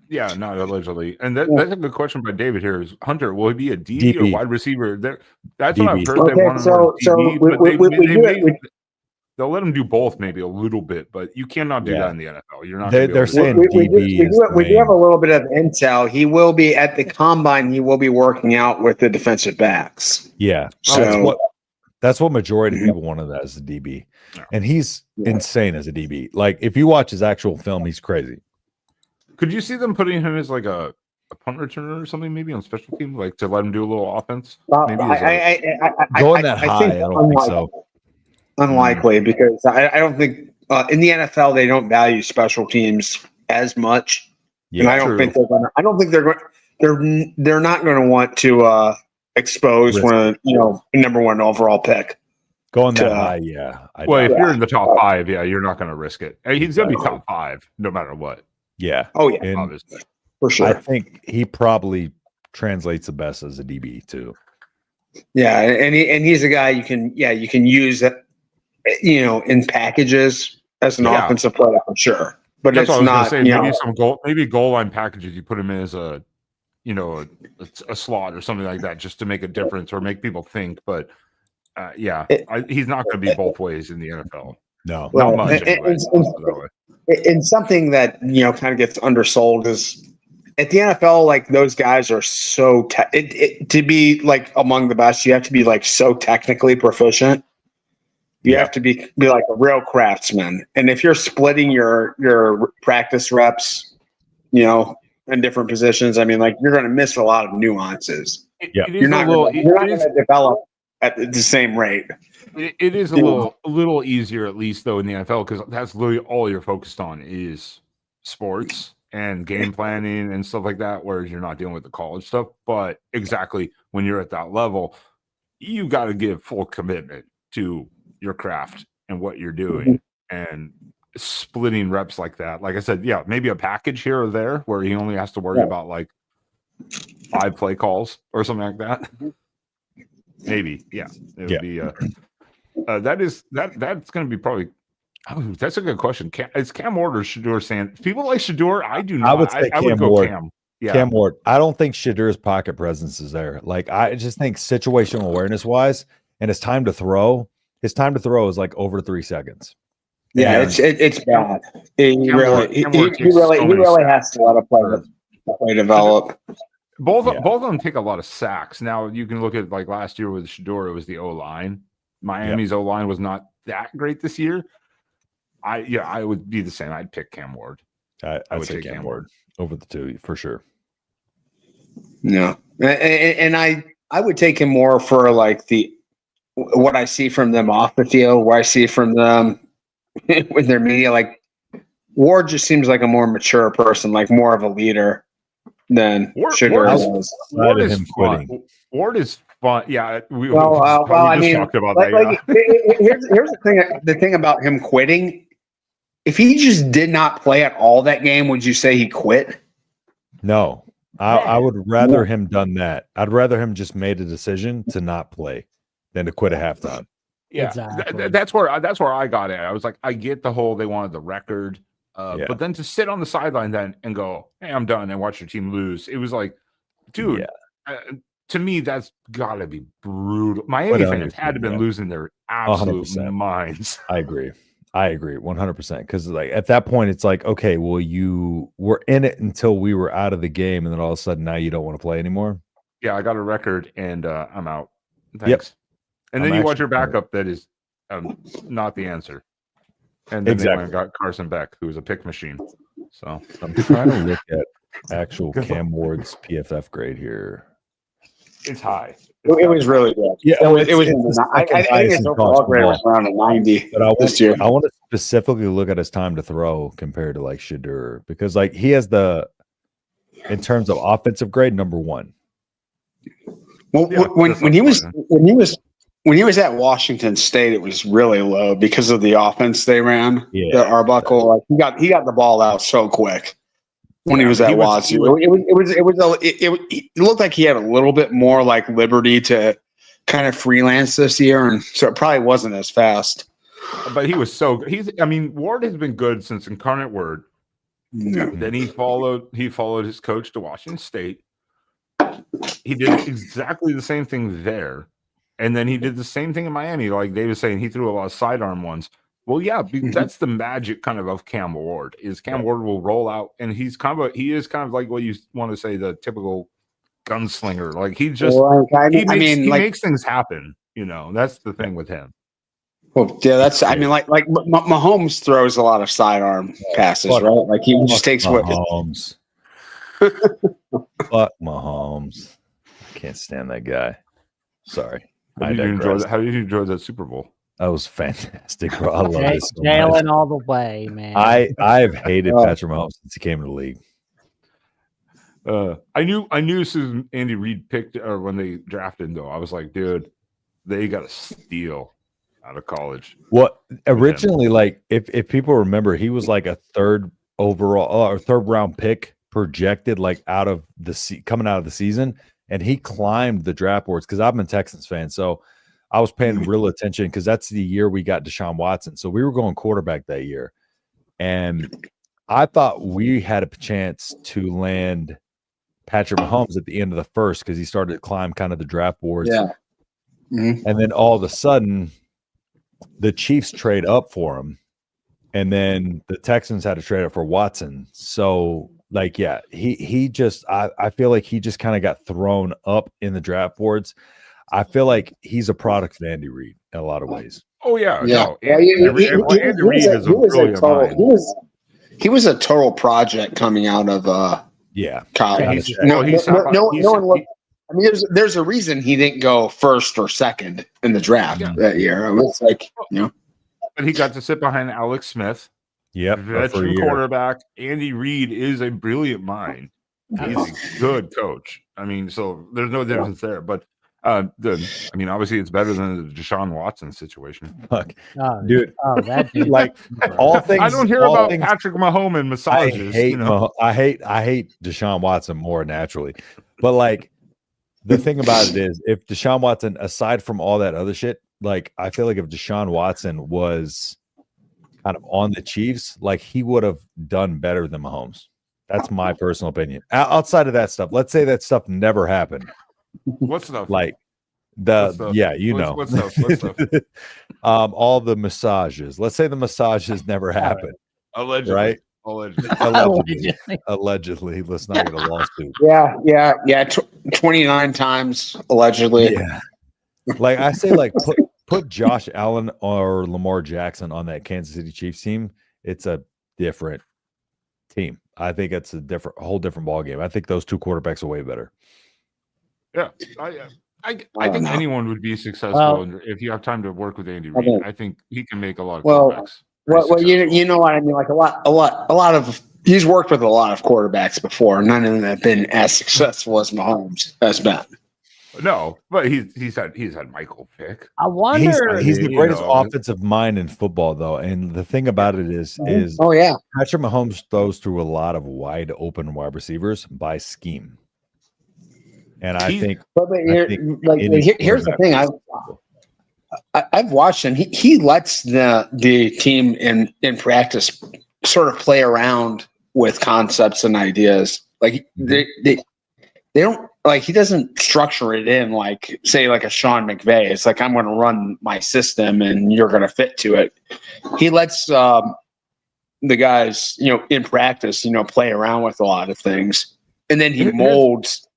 Yeah, not allegedly. And that's a good question by David here. Is Hunter, will he be a DB or wide receiver? That's what I've heard. Okay, they want him DB, they'll let him do both maybe a little bit, but you cannot do that in the NFL. You're not. They're saying we do have a little bit of intel. He will be at the combine. He will be working out with the defensive backs. Yeah, so that's what majority of people wanted as a DB, and he's insane as a DB. Like if you watch his actual film, he's crazy. Could you see them putting him as like a punt returner or something, maybe on special team, like to let him do a little offense? Maybe going that high, I don't think so. Unlikely, because I don't think in the NFL they don't value special teams as much, and I don't think they're going to. I don't think they're not going to want to expose number one overall pick. Going that high, yeah. If you're in the top 5, you're not going to risk it. He's going to be top 5 no matter what. Yeah. Oh yeah, And obviously. for sure. I think he probably translates the best as a DB too. Yeah, and he's a guy you can use in packages as an offensive player for sure. But That's it's what I was not going to say. Maybe goal line packages. You put him in as a slot or something like that, just to make a difference or make people think. But he's not going to be both ways in the NFL. No, not much. Anyway, and something that kind of gets undersold is at the NFL, like those guys are so to be like among the best, you have to be like so technically proficient. You have to be like a real craftsman. And if you're splitting your practice reps, in different positions, I mean, like you're going to miss a lot of nuances. You're not going to develop at the same rate. It is a little easier, at least though, in the NFL, because that's literally all you're focused on is sports and game planning and stuff like that, whereas you're not dealing with the college stuff. But exactly when you're at that level, you got to give full commitment to your craft and what you're doing, and splitting reps like that. Like I said, maybe a package here or there where he only has to worry about like 5 play calls or something like that. Maybe, it would be. That's going to be probably. Oh, that's a good question. Is Cam Ward or Shedeur Sanders? People like Shedeur. I do not. I would say I would go Ward. Cam. Yeah. Cam Ward. I don't think Shedur's pocket presence is there. Like I just think situational awareness wise, and his time to throw. His time to throw is like over 3 seconds. Yeah, it's bad. He really has to let a play develop. Both of them take a lot of sacks. Now you can look at like last year with Shedeur, it was the O-line. Miami's O-line was not that great this year. I would be the same. I'd pick Cam Ward. I would say Cam Ward over the two for sure. Yeah, and I would take him more for like what I see from them off the field, what I see from them with their media. Like Ward just seems like a more mature person, like more of a leader than Shedeur was. Ward is fun. Ward is fun. Yeah, we just talked about that. Here's the thing about him quitting. If he just did not play at all that game, would you say he quit? No, I would rather him done that. I'd rather him just made a decision to not play than to quit at halftime. Yeah, exactly. That's where I got at. I was like, I get the whole they wanted the record, but then to sit on the sideline then and go, "Hey, I'm done," and watch your team lose. It was like, dude. To me, that's got to be brutal. Miami fans had to have been losing their absolute 100%. Minds. I agree 100%, because like at that point it's like, okay, well, you were in it until we were out of the game, and then all of a sudden now you don't want to play anymore. I got a record and I'm out. Thanks. Yep. And then you watch your backup that is not the answer, and then they went and got Carson Beck, who's a pick machine. So I'm trying to look at actual Cam Ward's PFF grade here. It's high. It was really good. Yeah, it was. I think his overall grade was around a 90 this year. I want to specifically look at his time to throw compared to like Shedeur, because like he has in terms of offensive grade, number 1. Well, when he was at Washington State, it was really low because of the offense they ran. The Arbuckle, like he got the ball out so quick. When he was at Wazoo, it looked like he had a little bit more like liberty to kind of freelance this year, and so it probably wasn't as fast. But he was so good. Ward has been good since Incarnate Word. Yeah. Then he followed his coach to Washington State. He did exactly the same thing there, and then he did the same thing in Miami. Like Dave was saying, he threw a lot of sidearm ones. Well, yeah, that's the magic kind of Cam Ward. Is Cam Ward will roll out, and he is kind of like what you want to say, the typical gunslinger. Like he just he makes things happen. That's the thing with him. Well, yeah, that's. I mean, like Mahomes throws a lot of sidearm passes, right? Like he just takes Mahomes. Fuck Mahomes. I can't stand that guy. Sorry. How did you enjoy that Super Bowl? That was fantastic, bro. I love it so much. All the way, man. I've hated Patrick Mahomes since he came to the league. I knew as soon as Andy Reid picked, or when they drafted him, though, I was like, dude, they got a steal out of college. Well, originally, like if people remember, he was like a third overall or third round pick projected, like coming out of the season, and he climbed the draft boards because I'm a Texans fan, so I was paying real attention because that's the year we got Deshaun Watson, so we were going quarterback that year, and I thought we had a chance to land Patrick Mahomes at the end of the first because he started to climb kind of the draft boards. Yeah. Mm-hmm. And then all of a sudden, the Chiefs trade up for him. And then the Texans had to trade up for Watson. So, like, yeah, he just I feel like he just kind of got thrown up in the draft boards. I feel like he's a product of Andy Reid in a lot of ways. Oh, yeah. Yeah. No, Andy Reid is a brilliant mind. He was a total project coming out of college. No one looked. I mean, there's a reason he didn't go first or second in the draft that year. It was like, But he got to sit behind Alex Smith. Yep, Veteran quarterback. Andy Reid is a brilliant mind. He's a good coach. I mean, so there's no difference there. But obviously it's better than the Deshaun Watson situation. Fuck. Dude. Oh, that dude. Like all things. I don't hear about Patrick Mahomes and massages. I hate Deshaun Watson more naturally. But like the thing about it is if Deshaun Watson, aside from all that other shit, like I feel like if Deshaun Watson was kind of on the Chiefs, like he would have done better than Mahomes. That's my personal opinion. Outside of that stuff, let's say that stuff never happened. What stuff? Like What stuff? All the massages. Let's say the massages never happened. Allegedly, right? Allegedly. Let's not get a lawsuit. Yeah. 29 times allegedly. Yeah. Like I say, like put Josh Allen or Lamar Jackson on that Kansas City Chiefs team. It's a different team. I think it's a whole different ball game. I think those two quarterbacks are way better. Yeah, I think anyone would be successful if you have time to work with Andy Reid. I think he can make a lot of quarterbacks. Well, you know what I mean. Like a lot of he's worked with a lot of quarterbacks before. None of them have been as successful as Mahomes has been. No, but he's had Michael Vick. I wonder. He's the greatest offensive mind in football, though. And the thing about it is Patrick Mahomes throws through a lot of wide open wide receivers by scheme. And I think here's the thing. I've watched him. He lets the team in practice sort of play around with concepts and ideas. Like they don't like he doesn't structure it in like say like a Sean McVay. It's like I'm going to run my system and you're going to fit to it. He lets the guys in practice play around with a lot of things, and then he molds.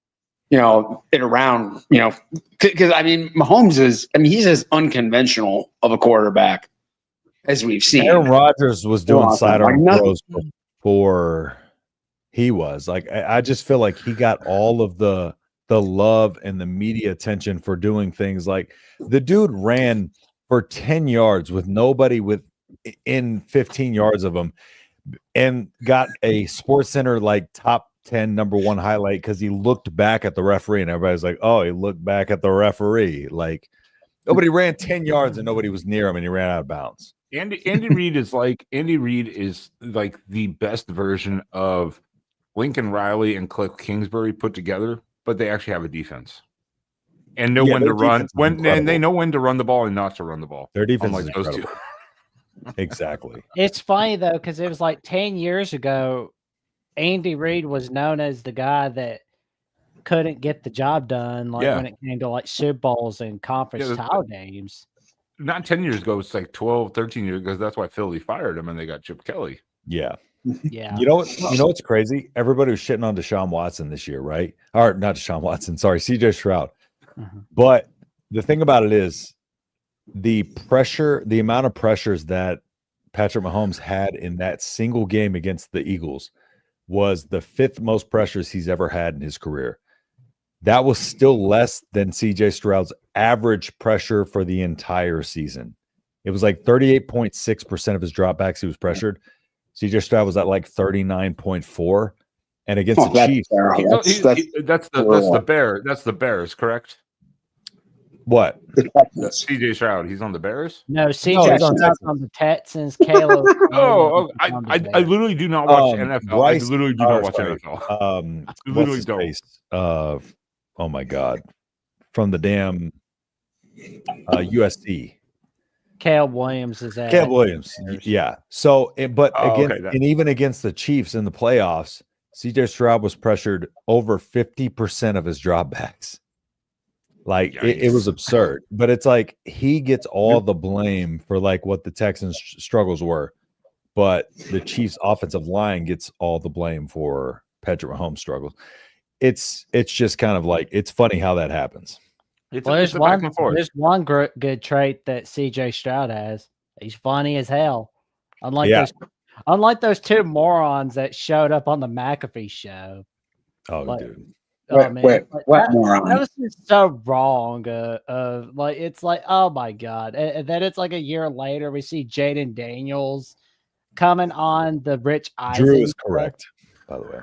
It around, because Mahomes he's as unconventional of a quarterback as we've seen. Aaron Rodgers was doing sidearm throws before he was. Like, I just feel like he got all of the love and the media attention for doing things like the dude ran for 10 yards with nobody within 15 yards of him and got a SportsCenter like top 10 number one highlight because he looked back at the referee and everybody's like, oh, he looked back at the referee. Like nobody ran 10 yards and nobody was near him and he ran out of bounds. Andy Reid is like the best version of Lincoln Riley and Cliff Kingsbury put together, but they actually have a defense and know when to run and they know when to run the ball and not to run the ball. Their defense is those two. Exactly. It's funny though, because it was like 10 years ago. Andy Reid was known as the guy that couldn't get the job done, when it came to like Super Bowls and conference title games. Not 10 years ago, it's like 12, 13 years ago. That's why Philly fired him and they got Chip Kelly. Yeah. Yeah. You know what's crazy? Everybody was shitting on Deshaun Watson this year, right? Or not Deshaun Watson, sorry, CJ Stroud. Mm-hmm. But the thing about it is the amount of pressures that Patrick Mahomes had in that single game against the Eagles was the 5th most pressures he's ever had in his career. That was still less than CJ Stroud's average pressure for the entire season. It was like 38.6% of his dropbacks he was pressured. CJ Stroud was at like 39.4. And against the Chiefs. That's the Bears, correct? What? The Texans. CJ Stroud, he's on the Bears. No, he's CJ on Stroud's on the Texans. Caleb. Oh, I I literally do not watch NFL. Bryce, I literally do not watch sorry. NFL. What's literally his don't. face? Oh my God, from the damn USC. Caleb Williams is at. Caleb Williams, yeah. So, but okay, even against the Chiefs in the playoffs, CJ Stroud was pressured over 50% of his dropbacks. Like it was absurd. But it's like he gets all the blame for like what the Texans' struggles were, but the Chiefs' offensive line gets all the blame for Patrick Mahomes' struggles. It's just kind of like it's funny how that happens. There's one good trait that CJ Stroud has. He's funny as hell. Unlike those two morons that showed up on the McAfee show. Oh, dude. Wait, what moron? That was just so wrong. It's like, oh my God. And then it's like a year later, we see Jaden Daniels coming on the Rich Eisen. Drew is correct, by the way.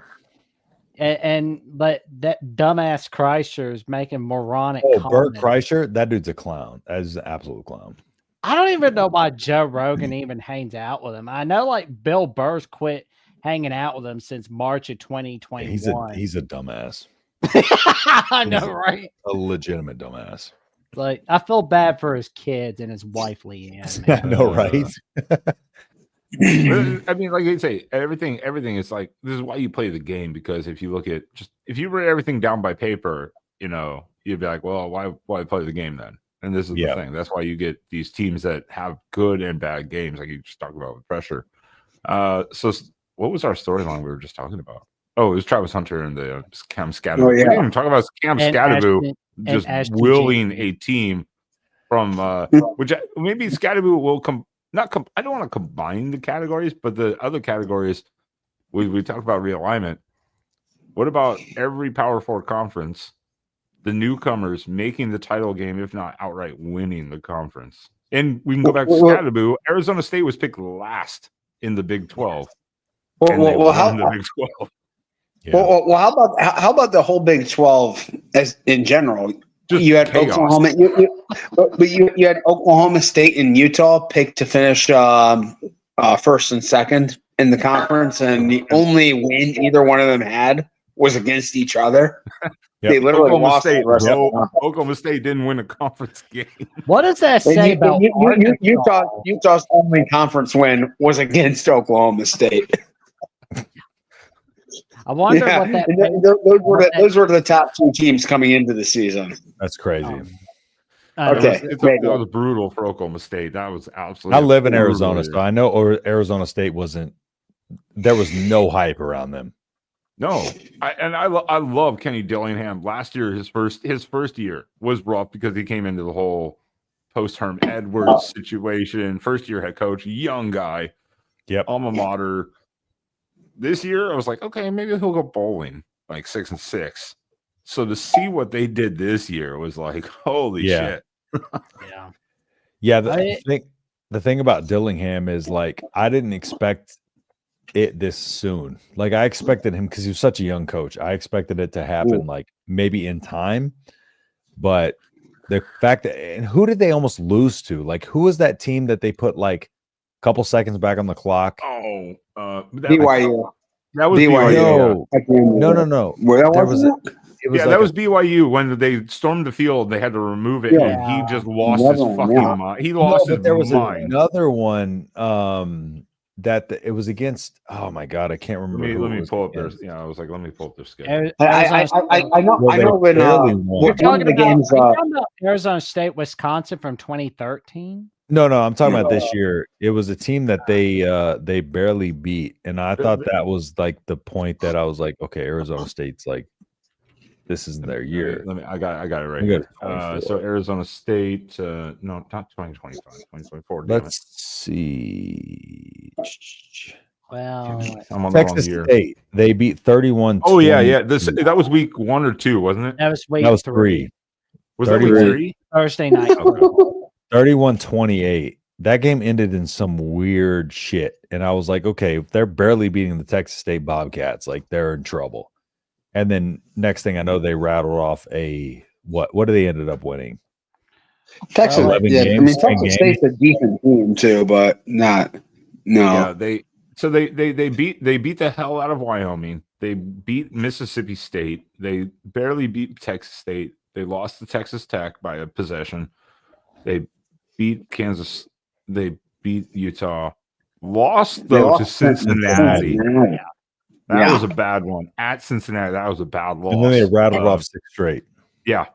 But that dumbass Kreischer is making moronic comments. Bert Kreischer, that dude's a clown. That is an absolute clown. I don't even know why Joe Rogan even hangs out with him. I know like Bill Burr's quit hanging out with him since March of 2021. He's a dumbass. I know, right? A legitimate dumbass. Like, I feel bad for his kids and his wife, Leanne. I know, right? I mean, like they say, everything is like, this is why you play the game, because if you look at if you write everything down by paper, you'd be like, well, why play the game then? And this is the thing. That's why you get these teams that have good and bad games, like you just talked about with pressure. So what was our storyline we were just talking about? Oh, it was Travis Hunter and the Cam Scadaboo. Oh, yeah. We didn't even talk about Cam Scadaboo just willing a team from which maybe Scadaboo will come. I don't want to combine the categories, but the other categories we talked about realignment. What about every Power Four conference? The newcomers making the title game, if not outright winning the conference. And we can go back to Scadaboo. Arizona State was picked last in the Big 12. Well, how the Big 12. Yeah. Well, how about the whole Big 12 as in general? Just you had chaos. Oklahoma, you had Oklahoma State and Utah picked to finish first and second in the conference, and the only win either one of them had was against each other. Yep. They literally lost. Oklahoma State didn't win a conference game. What does that say about Utah's only conference win was against Oklahoma State. I wonder what that. Those were the top two teams coming into the season. That's crazy. Okay, that was brutal for Oklahoma State. That was absolutely. I live in Arizona, so I know Arizona State wasn't. There was no hype around them. No, I love Kenny Dillingham. Last year, his first year was rough because he came into the whole post-Herm Edwards situation. First year head coach, young guy, alma mater. This year, I was like, okay, maybe he'll go bowling like 6-6. So to see what they did this year was like, holy shit. Yeah. The thing about Dillingham is like I didn't expect it this soon. Like I expected him because he was such a young coach. I expected it to happen like maybe in time, but the fact that and who did they almost lose to? Like who was that team that they put like a couple seconds back on the clock? BYU. That was BYU. No. Where was it? That was BYU when they stormed the field. They had to remove it, and he just lost his fucking mind. He lost his mind. There was another one that it was against. Oh my god, I can't remember. Let me pull up their. Yeah, I was like, let me pull up their schedule. I know when you're talking about Arizona State, Wisconsin from 2013. No, I'm talking about this year. It was a team that they barely beat, and I thought that was like the point that I was like, okay, Arizona State's like, this isn't their year. I got it right here. So Arizona State, no, not 2025, 2024. Let's see. Well, I'm on Texas the wrong year. State, they beat 31. Oh yeah. That was week 1 or 2, wasn't it? That was week 3. Was that week 3? Thursday night. 31-28. That game ended in some weird shit. And I was like, okay, if they're barely beating the Texas State Bobcats, like they're in trouble. And then next thing I know, they rattled off what do they ended up winning? Texas, 11 yeah, I games, mean 10 Texas games. State's a decent team too, but not. No, Yeah, they beat the hell out of Wyoming. They beat Mississippi State. They barely beat Texas State. They lost to Texas Tech by a possession. They beat Kansas. They beat Utah. Lost They though lost to Cincinnati. Cincinnati. That Yeah. was a bad one at Cincinnati. That was a bad loss. And then they rattled off 6 straight. Yeah,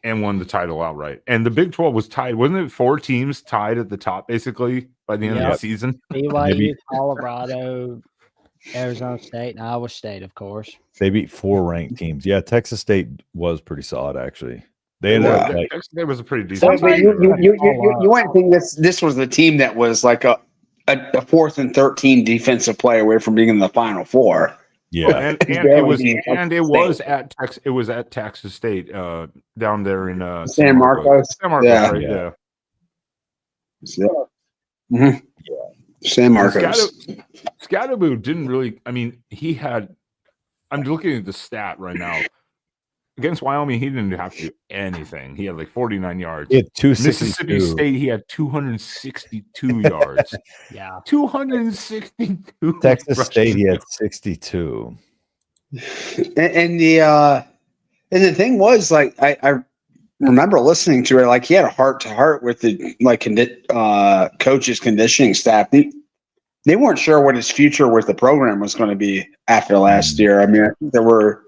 and won the title outright. And the Big 12 was tied. Wasn't it 4 teams tied at the top basically by the end of the season? BYU, Colorado, Arizona State, and Iowa State, of course. They beat 4 ranked teams. Yeah, Texas State was pretty solid actually. They ended up like Texas State was a pretty decent. So, you wouldn't think this was the team that was like a 4th and 13 defensive play away from being in the Final Four. yeah. and it was at Texas State down there in San Marcos. San Marcos, Yeah. right? Yeah. Yeah. Mm-hmm. San Marcos. Scatterboo didn't really. I mean, he had. I'm looking at the stat right now. Against Wyoming, he didn't have to do anything. He had like 49 yards. He had 262. Mississippi State, he had 262 yards. Yeah. 262. Texas State, he had 62. And the thing was, like, I remember listening to it, like he had a heart to heart with the coach's conditioning staff. They weren't sure what his future with the program was going to be after last year. I mean, I think there were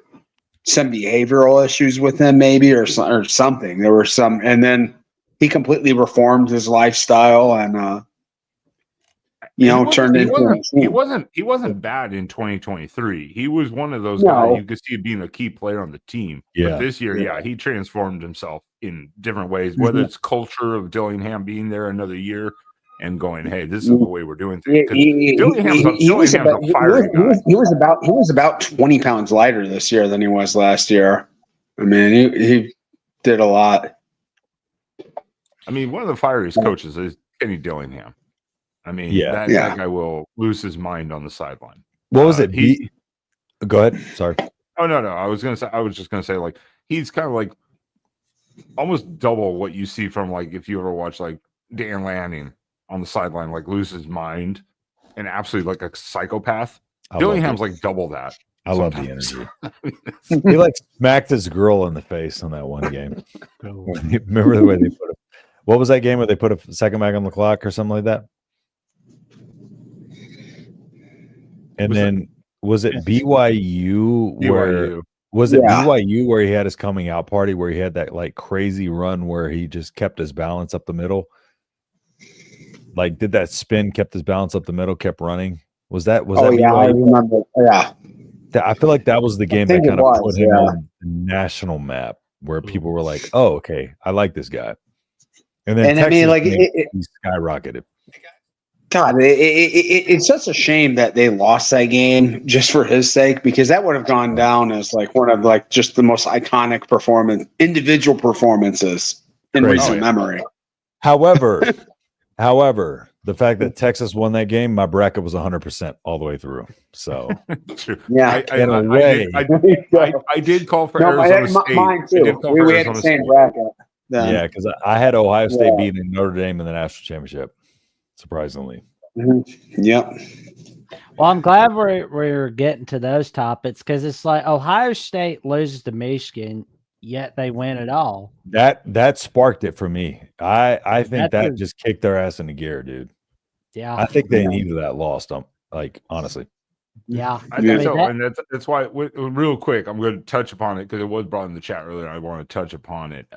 some behavioral issues with him, maybe, or something. There were some, and then he completely reformed his lifestyle and turned into. He wasn't bad in 2023. He was one of those guys you could see being a key player on the team. Yeah. But this year, he transformed himself in different ways. Whether it's culture of Dillingham being there another year and going, hey, this is the way we're doing things. He was about 20 pounds lighter this year than he was last year. I mean, he did a lot. I mean, one of the fieriest coaches is Kenny Dillingham. I mean, that guy will lose his mind on the sideline. What was it? Go ahead. Sorry. Oh no. I was just gonna say, like, he's kind of like almost double what you see from, like, if you ever watch like Dan Lanning on the sideline, like, lose his mind and absolutely like a psychopath. Dillingham's like double that. I love the energy. He like smacked his girl in the face on that one game. Remember the way they put it? What was that game where they put a second back on the clock or something like that? And was it BYU where was it BYU where he had his coming out party where he had that like crazy run where he just kept his balance up the middle? Like did that spin, kept his balance up the middle, kept running? Was that BYU? I remember. Yeah. I feel like that was the game that kind of put him on the national map where people were like, "Oh, okay, I like this guy." And then Texas, I mean, like he skyrocketed. God, it's such a shame that they lost that game just for his sake, because that would have gone down as like one of like just the most iconic individual performances in recent memory. However, the fact that Texas won that game, my bracket was 100% all the way through. So yeah, I did call for Arizona State. Mine too. We had the same bracket. Yeah, because I had Ohio State beating Notre Dame in the national championship. Surprisingly. Mm-hmm. Yep. Well, I'm glad we're getting to those topics because it's like Ohio State loses to Michigan, yet they win it all. That sparked it for me. I think that just kicked their ass into gear, dude. Yeah. I think they needed that loss. Like honestly. Yeah. I think so. And that's why real quick, I'm going to touch upon it because it was brought in the chat earlier. I want to touch upon it.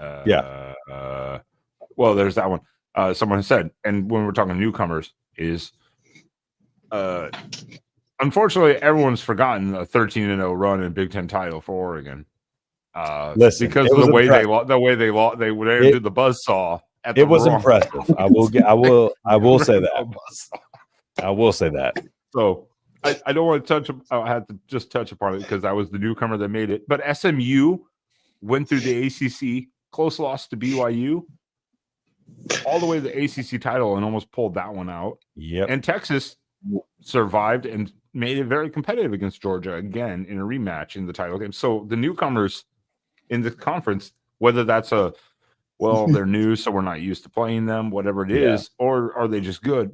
Well, there's that one. Someone said, and when we're talking newcomers, is unfortunately everyone's forgotten a 13-0 run in Big Ten title for Oregon. Listen, because of the way they did the buzzsaw. It was impressive. I will say that. I will say that. So I don't want to touch. I had to just touch upon it because that was the newcomer that made it. But SMU went through the ACC, close loss to BYU. All the way to the ACC title and almost pulled that one out. Yep. And Texas survived and made it very competitive against Georgia again in a rematch in the title game. So the newcomers in the conference, whether that's a well, they're new, so we're not used to playing them, whatever it is, or are they just good?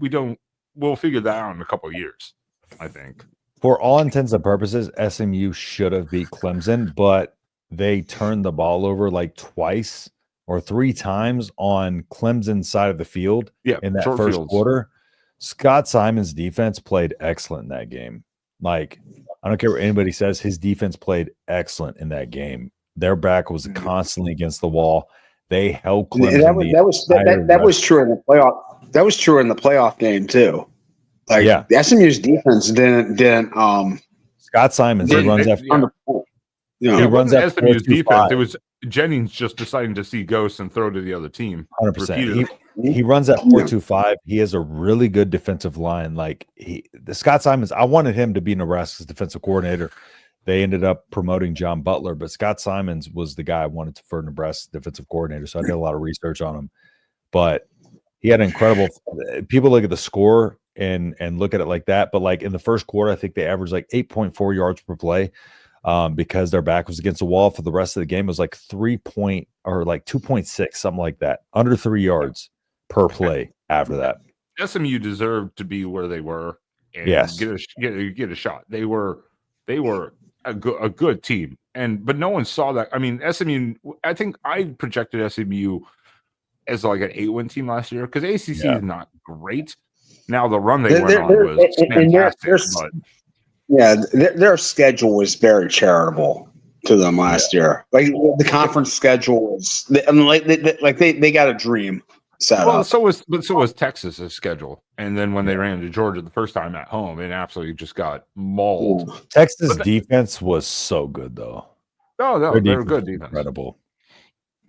We'll figure that out in a couple of years, I think. For all intents and purposes, SMU should have beat Clemson, but they turned the ball over like twice or 3 times on Clemson's side of the field in that first quarter. Scott Simon's defense played excellent in that game. Like, I don't care what anybody says, his defense played excellent in that game. Their back was constantly against the wall. They held Clemson. That was true in the playoff. That was true in the playoff game too. Like the SMU's defense didn't Scott Simons, he runs that. He runs that SMU's defense. It was Jennings just deciding to see ghosts and throw to the other team. 100%. He runs that 4-2-5. He has a really good defensive line. Like the Scott Simons, I wanted him to be Nebraska's defensive coordinator. They ended up promoting John Butler, but Scott Simons was the guy I wanted for Nebraska's defensive coordinator. So I did a lot of research on him. But he had incredible. People look at the score and look at it like that, but like in the first quarter, I think they averaged like 8.4 yards per play because their back was against the wall. For the rest of the game, it was like 2.6, something like that, under 3 yards per play. After that, SMU deserved to be where they were and get a shot. They were a good team, but no one saw that. I mean, SMU. I think I projected SMU as like an 8-win team last year because ACC is not great. Now the run they went on was fantastic. Their schedule was very charitable to them last year. Like the conference schedule was, they got a dream set up. So was Texas's schedule, and then when they ran to Georgia the first time at home, it absolutely just got mauled. Texas defense was so good though. No, they were good defense. Incredible.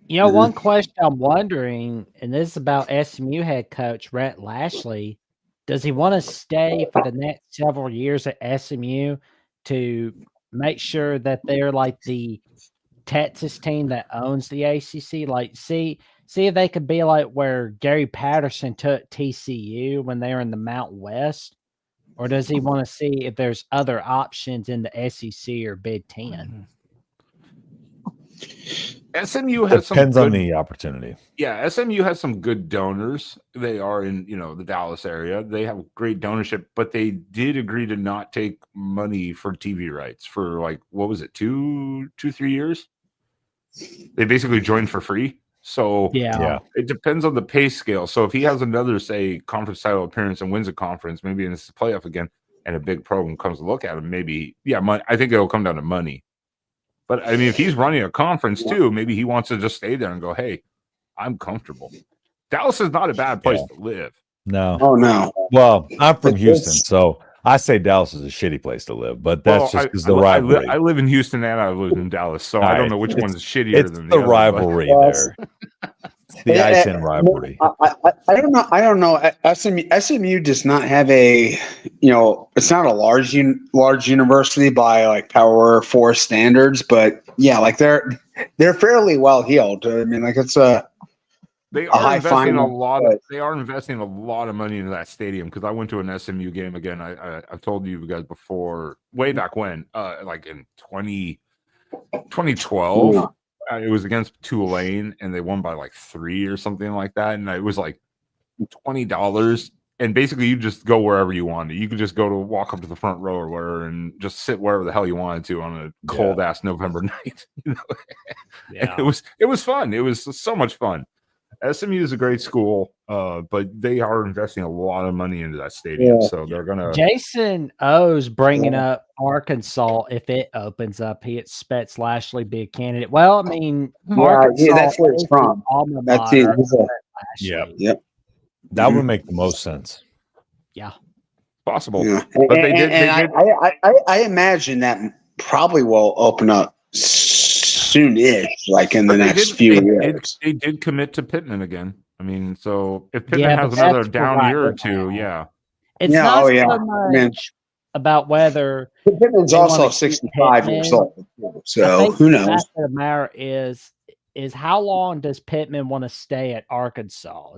You know, one question I'm wondering, and this is about SMU head coach Rhett Lashley. Does he want to stay for the next several years at SMU to make sure that they're like the Texas team that owns the ACC? Like, see if they could be like where Gary Patterson took TCU when they were in the Mountain West, or does he want to see if there's other options in the SEC or Big Ten? SMU has depends on the opportunity. Yeah, SMU has some good donors. They are in the Dallas area. They have great donorship, but they did agree to not take money for TV rights for like what was it, 3 years? They basically joined for free. So it depends on the pay scale. So if he has another say conference title appearance and wins a conference, maybe in this playoff again, and a big program comes to look at him, maybe I think it'll come down to money. But I mean, if he's running a conference too, maybe he wants to just stay there and go, hey, I'm comfortable. Dallas is not a bad place to live. No. Oh, no. Well, I'm from Houston, so I say Dallas is a shitty place to live, but that's just because the rivalry. I live in Houston and I live in Dallas, so I don't know which one's shittier than the rivalry there. It's the I-10 rivalry. I don't know. SMU does not have a, it's not a large university by like Power 4 standards, but like they're fairly well heeled. I mean, like they are investing a lot of money into that stadium because I went to an SMU game again. I've told you guys before, way back when, like in 2012. It was against Tulane, and they won by like 3 or something like that. And it was like $20. And basically, you just go wherever you wanted. You could just walk up to the front row or wherever and just sit wherever the hell you wanted to on a cold ass November night. And it was fun. It was so much fun. SMU is a great school, but they are investing a lot of money into that stadium. So they're gonna. Jason O's bringing up Arkansas if it opens up. He expects Lashley be a candidate. Well, I mean, Arkansas, that's where it's from. That's it. Yep. That would make the most sense. Yeah, possible. Yeah. But they did. I imagine that probably will open up soon-ish, like in the next few years. They did commit to Pittman again. I mean, so if Pittman has another down year or two, it's not so much about whether Pittman's also 65 years old. So who knows? The fact of the matter is how long does Pittman want to stay at Arkansas?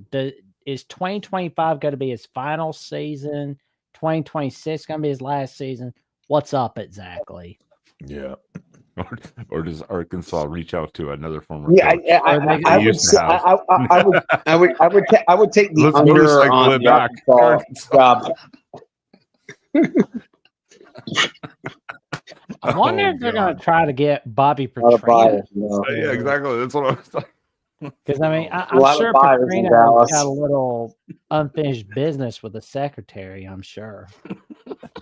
Is 2025 going to be his final season? 2026 going to be his last season? What's up exactly? Yeah. or does Arkansas reach out to another former Yeah, coach? I would used to say, have. I would take the Let's under motorcycle on it the back. Arkansas job. I wonder if they're going God. to try to get Bobby A lot of Petrino. buyers, you know. Yeah, exactly. That's what I was like. Because, I mean, A I'm lot of sure buyers in Petrino's Dallas. got a little unfinished business with the secretary, I'm sure.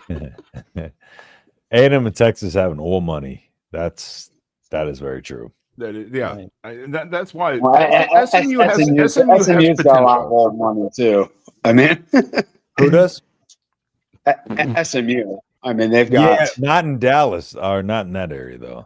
A&M and Texas having oil money. That is very true. That is, yeah, Right. that's why Well, SMU has SMU's got a lot potential. more money too. I mean, Who does? SMU. I mean, they've Yeah, got. not in Dallas or not in that area though.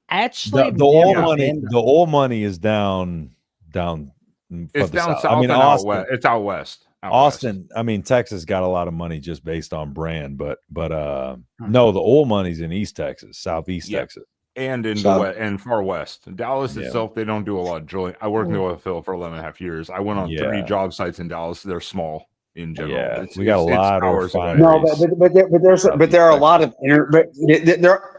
Actually, The oil never money. been to- The oil money is down. It's further down south. I mean, and Austin. out west. It's out west. Austin, I mean, Texas got a lot of money just based on brand, but no, the oil money's in East Texas, Southeast Yeah. Texas. And in So- the west and far west. Dallas Yeah. itself, they don't do a lot of drilling. I worked in the oil field for 11 and a half years. I went on 3 Yeah. job sites in Dallas. They're small in general. Yeah, we got a lot of hours away. refineries. No, but there are a lot of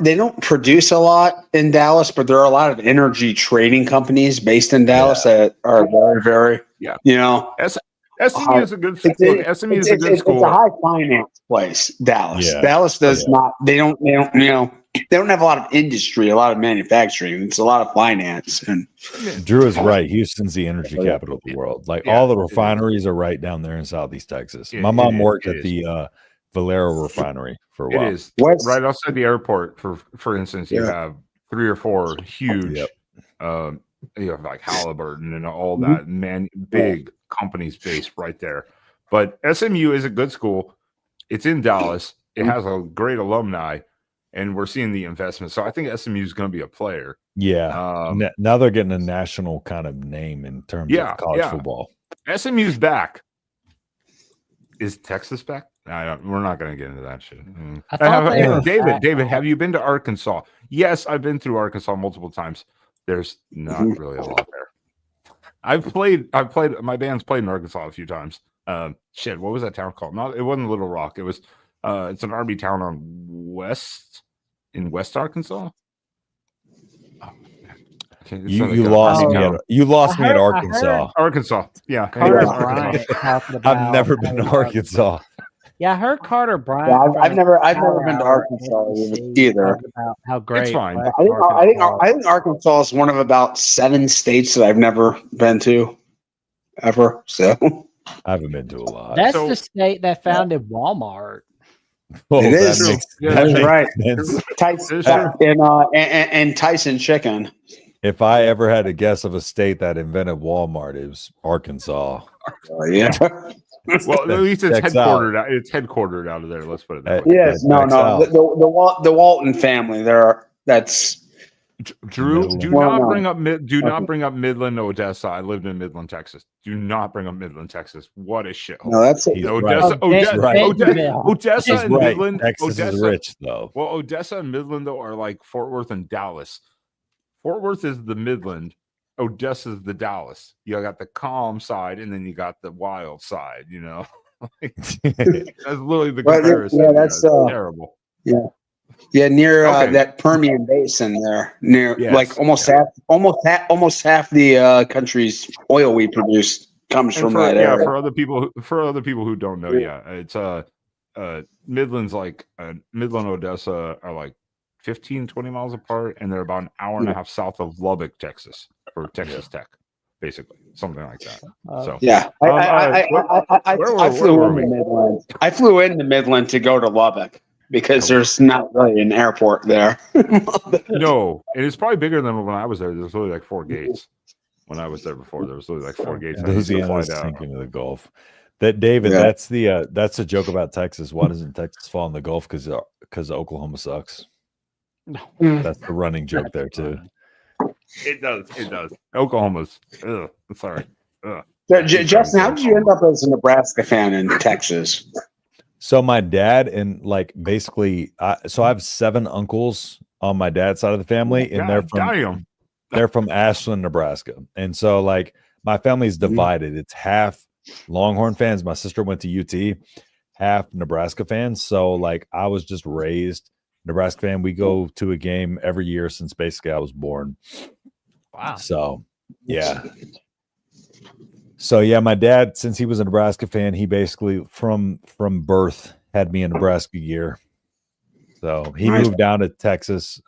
they don't produce a lot in Dallas, but there are a lot of energy trading companies based in Dallas that are very, very, Yeah. you know, SMU is a good school. SMU is a good it's school. a high finance place. Dallas, Yeah. Dallas does not. They don't. You know, they don't have a lot of industry, a lot of manufacturing. It's a lot of finance and. Drew is right. Houston's the energy capital of the world. Like Yeah, all the it is. refineries are right down there in Southeast Texas. It- My mom it is, worked it at the Valero refinery for a It while. is What's- right outside the airport. For instance, you Yeah. have 3 or 4 huge, Yep. you have like Halliburton and all Mhm. that big companies based right there. But SMU is a good school. It's in Dallas. It has a great alumni, and we're seeing the investment. So I think SMU is going to be a player. Yeah. Now they're getting a national kind of name in terms of college football. SMU's back. Is Texas back? We're not going to get into that shit. I thought they were back. David, have you been to Arkansas? Yes, I've been through Arkansas multiple times. There's not really a lot there. I've played. My band's played in Arkansas a few times. Shit, what was that town called? It wasn't Little Rock. It was. It's an Army town in West Arkansas. You lost me. You lost me at I Arkansas. Arkansas. Yeah. Carter anyways, Bryant Arkansas. talking about I've never been to Arkansas. Yeah, I heard Carter Bryant. Yeah, I've from never been to Colorado Arkansas SEC either. talking about how great. fine. West I think Arkansas Arkansas is one of about 7 states that I've never been to, ever. So I haven't been to a lot. That's So- the state that founded Walmart. Oh, it that is. makes- Yeah, that that's makes right. sense. Tyson It's true. and Tyson chicken. If I ever had a guess of a state that invented Walmart, it was Arkansas. Yeah. Well, at least it's Checks headquartered. It's headquartered out of there. Let's put it that way. Yes. No. checks No. out. The Walton family. That's. Drew, Midland. do Well, not no. bring up Midland, Odessa. I lived in Midland, Texas. Do not bring up Midland, Texas. What a shithole. No. That's it. He's Odessa, Oh, Odessa, right. Odessa He's and right. Midland. Texas Odessa, is rich, though. Well, Odessa and Midland though are like Fort Worth and Dallas. Fort Worth is the Midland. Odessa is the Dallas. You got the calm side, and then you got the wild side. You know, that's literally the Well, yeah, comparison. yeah, that's, It's terrible. Yeah, near Okay. that Permian Basin there, near Yes, like almost half the country's oil we produce comes And from for, that yeah, area. for other people who don't know, it's Midland's like Midland, Odessa are like 15, 20 miles apart, and they're about an hour and a half south of Lubbock, Texas, for Texas Tech, basically, something like that. So Yeah, I where flew were into we? Midland. I flew into Midland to go to Lubbock because there's not really an airport there. no, and it's probably bigger than when I was there. There's only like 4 gates. When I was there before, there was only like 4 gates. I used to fly Louisiana's down. sinking to the Gulf. That David, Yeah. that's a joke about Texas. Why doesn't Texas fall in the Gulf? Because Oklahoma sucks. That's the running joke there too. It does. Oklahoma's. Sorry. Justin, how did you end up as a Nebraska fan in Texas? So my dad and like basically, so I have 7 uncles on my dad's side of the family, and they're from Ashland, Nebraska. And so like my family's divided. It's half Longhorn fans. My sister went to UT, half Nebraska fans. So like I was just raised Nebraska fan. We go to a game every year since basically I was born. Wow. So, yeah. So, yeah, my dad, since he was a Nebraska fan, he basically from birth had me in Nebraska gear. So he moved down to Texas.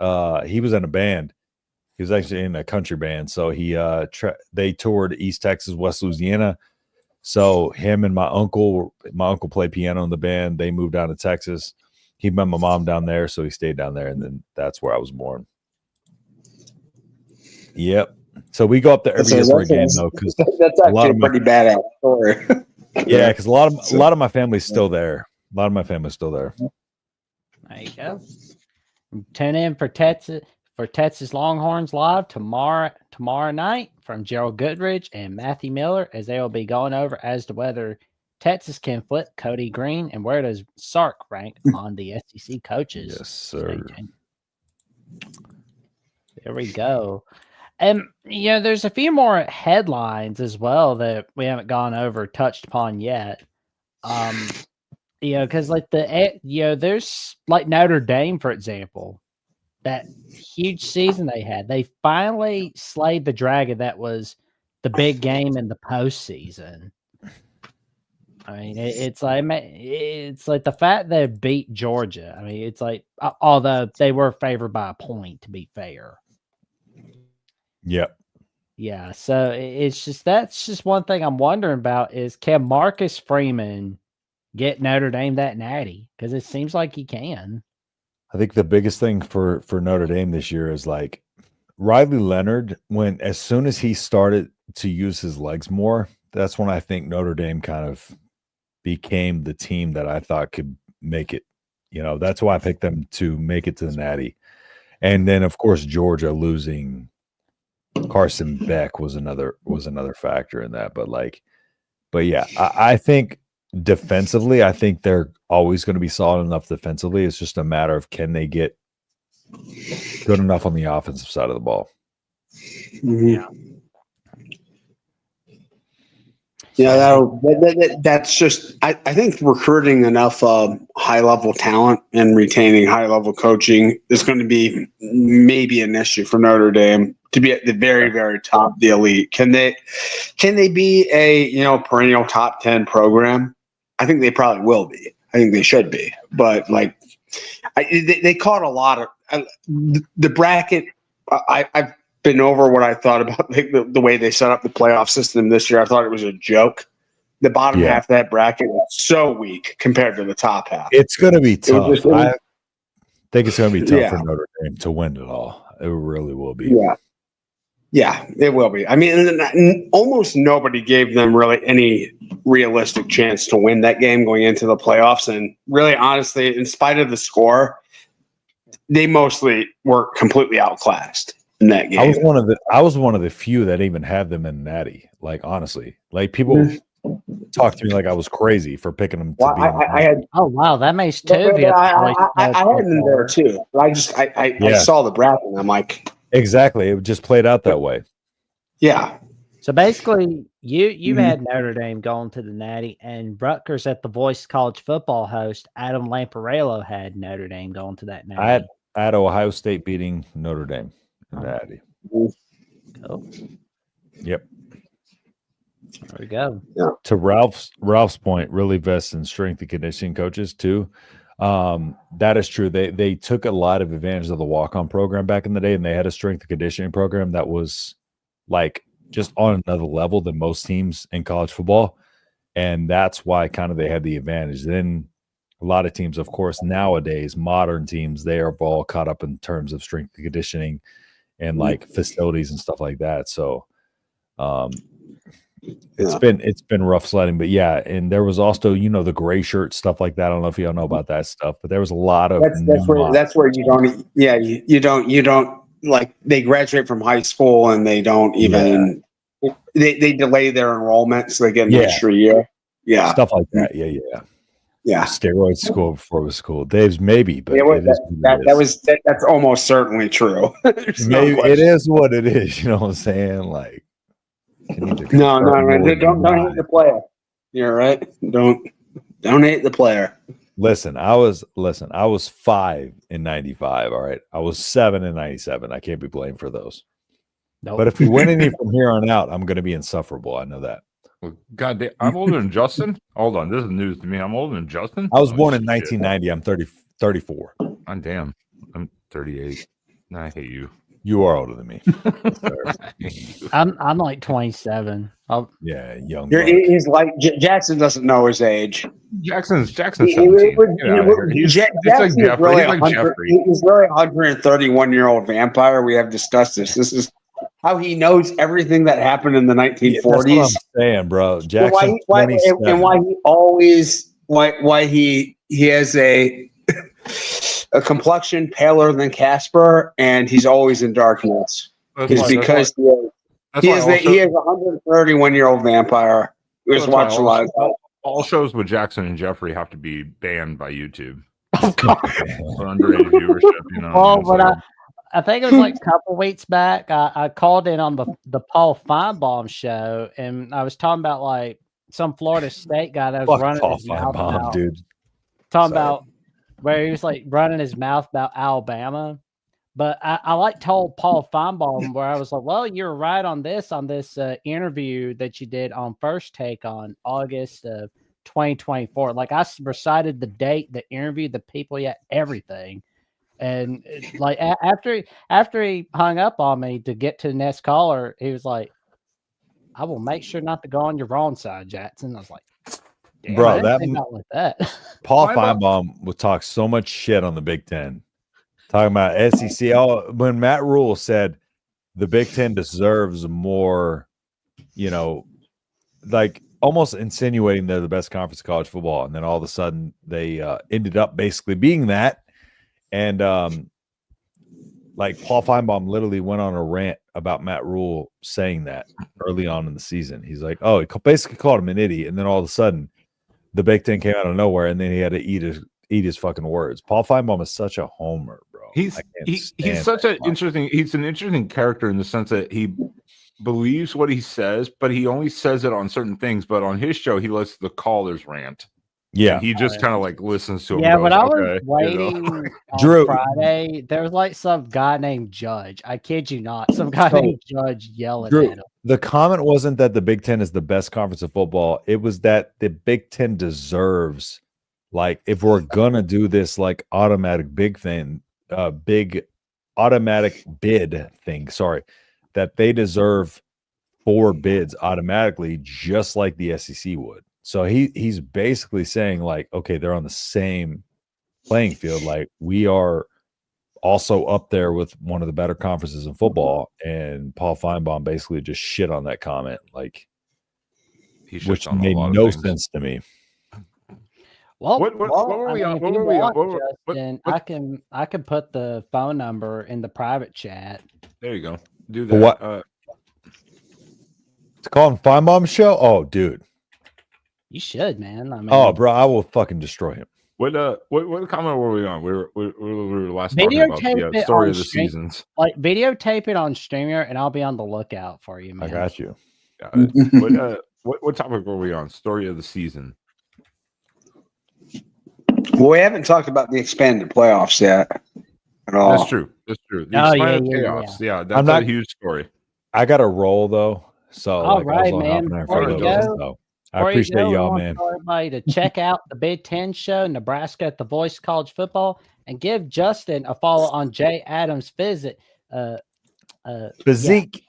He was in a band. He was actually in a country band. So they toured East Texas, West Louisiana. So him and my uncle played piano in the band. They moved down to Texas. He met my mom down there, so he stayed down there, and then that's where I was born. Yep. So we go up there every year for a game, though, because that's actually a pretty badass story. Yeah, because a lot of my family's still there. A lot of my family's still there. There you go. Tune in for Texas Longhorns live tomorrow night from Gerald Goodrich and Matthew Miller, as they will be going over as to whether Texas can flip Cody Green and where does Sark rank on the SEC coaches. Yes, sir. There we go. And there's a few more headlines as well that we haven't gone over, touched upon yet. Because there's like Notre Dame, for example, that huge season they had. They finally slayed the dragon that was the big game in the postseason. I mean, it's like the fact they beat Georgia. I mean, it's like, although they were favored by a point, to be fair. Yep. Yeah. So that's just one thing I'm wondering about is, can Marcus Freeman get Notre Dame that natty? Because it seems like he can. I think the biggest thing for Notre Dame this year is like Riley Leonard, as soon as he started to use his legs more, that's when I think Notre Dame kind of became the team that I thought could make it. That's why I picked them to make it to the natty. And then of course Georgia losing Carson Beck was another factor in that. But yeah, I think defensively, I think they're always going to be solid enough defensively. It's just a matter of, can they get good enough on the offensive side of the ball? Yeah. Yeah, that's just. I think recruiting enough high level talent and retaining high level coaching is going to be maybe an issue for Notre Dame to be at the very, very top of the elite. Can they be a perennial top 10 program? I think they probably will be. I think they should be. But they caught a lot of the bracket. I've been over what I thought about the way they set up the playoff system this year. I thought it was a joke. The bottom half of that bracket is so weak compared to the top half. It's going to be tough. I think it's going to be tough for Notre Dame to win it all. It really will be. Yeah, it will be. I mean, almost nobody gave them really any realistic chance to win that game going into the playoffs. And really, honestly, in spite of the score, they mostly were completely outclassed in that game. I was one of the few that even had them in natty. Like, honestly, like people talk to me like I was crazy for picking them. I had. Oh wow, that makes two. I had them there too. I saw the bracket and I'm like, exactly. It just played out that way. Yeah. So basically, you had Notre Dame going to the natty, and Rutgers at the Voice College Football host Adam Lamparello had Notre Dame going to that natty. I had Ohio State beating Notre Dame in the natty. Cool. Yep. There we go. Yeah. To Ralph's point, really vest in strength and conditioning coaches too. That is true. They took a lot of advantage of the walk-on program back in the day, and they had a strength and conditioning program that was like just on another level than most teams in college football. And that's why kind of they had the advantage. Then a lot of teams, of course, nowadays, modern teams, they are all caught up in terms of strength and conditioning and like facilities and stuff like that. So it's been rough sledding, but yeah. And there was also, the gray shirt stuff like that. I don't know if y'all know about that stuff, but there was a lot of that's where you don't. Yeah, you don't like, they graduate from high school and they don't even they delay their enrollment so they get an extra year. Yeah, stuff like that. Yeah. Steroid school before it was cool. Dave's maybe, but that's almost certainly true. Maybe it is what it is. You know what I'm saying? Like, no, don't hate the player. You're right. Don't hate the player. Listen, I was 5 in 95. All right. I was 7 in 97. I can't be blamed for those. Nope. But if we win any from here on out, I'm going to be insufferable. I know that. Well, God damn, I'm older than Justin. Hold on, this is news to me. I'm older than Justin. I was born in shit. 1990. I'm 34. God damn, I'm 38. I hate you. You are older than me. I hate you. I'm like 27. Yeah, young. He's like Jackson doesn't know his age. Jackson's He- 17. he would- Get out of here. He's Jackson like is Jeffrey. really He's like 100 Jeffrey. He's really a 131-year-old vampire. We have discussed this. This is how he knows everything that happened in the That's 1940s. what I'm saying, bro. And Jackson, why 27. he always why he has a complexion paler than Casper, and he's always in darkness. That's Is why- because that's he why is all he is a 131-year-old vampire who has That's why watched a lot of all shows with Jackson and Jeffrey have to be banned by YouTube Oh, God. for underage viewership. You know, Well, it's but like- I think it was like a couple weeks back. I called in on the Paul Feinbaum show, and I was talking about like some Florida State guy that was Fuck running Paul his mouth Feinbaum, about, dude. talking Sorry. about where he was like running his mouth about Alabama. But I like told Paul Feinbaum where I was like, well, you're right on this interview that you did on First Take on August of 2024. Like I recited the date, the interview, the people, yeah, everything. And like after he hung up on me to get to the next caller, he was like, I will make sure not to go on your wrong side, Jackson. I was like, damn, Bro, I didn't that- think about it like that. Paul Feinbaum- Feinbaum would talk so much shit on the Big Ten, talking about SEC. Oh, when Matt Rule said the Big Ten deserves more, you know, like almost insinuating they're the best conference in college football, and then all of a sudden they ended up basically being that. And like Paul Feinbaum literally went on a rant about Matt Rule saying that early on in the season. He's like, oh, he basically called him an idiot, and then all of a sudden the Big Ten came out of nowhere, and then he had to eat his fucking words. Paul Feinbaum is such a homer, bro. He's I can't he's stand such that an interesting character in the sense that he believes what he says, but he only says it on certain things. But on his show, he lets the callers rant. Yeah, And he just kind of like listens to him. Yeah, and when goes, I was "Okay," you know? waiting on Drew. Friday, there was like some guy named Judge. I kid you not. Some guy So, named Judge yelling Drew, at him. the comment wasn't that the Big Ten is the best conference of football. It was that the Big Ten deserves, like, if we're gonna do this like automatic big thing, big automatic bid thing, sorry, that they deserve 4 bids automatically, just like the SEC would. So he's basically saying, like, okay, they're on the same playing field. Like, we are also up there with one of the better conferences in football. And Paul Feinbaum basically just shit on that comment, like, He shits which on a made lot of no things. sense to me. Well, What were we on? if What you were we on? want, What were- what- Justin, what- I can put the phone number in the private chat. There you go. Do For that. what? To call him Feinbaum show? Oh, dude. You should, man. I mean, Oh, bro, I will fucking destroy him. What comment were we on? We were last talking about Videotape the it story on of the stream. seasons. like videotape it on StreamYard, and I'll be on the lookout for you, man. I got you. Got it. What topic were we on? Story of the season. Well, we haven't talked about the expanded playoffs yet at all. That's true. That's true. The Oh, yeah, expanded yeah, chaos. Yeah, I'm that's not- a huge story. I got a roll though. So All like, right, I was man. hopping there Before for a you little bit, go- so I Before you appreciate go, I y'all, want man. everybody to check out the Big Ten show, Nebraska at the Voice College Football, and give Justin a follow on Jay Adams' Physique. Physique.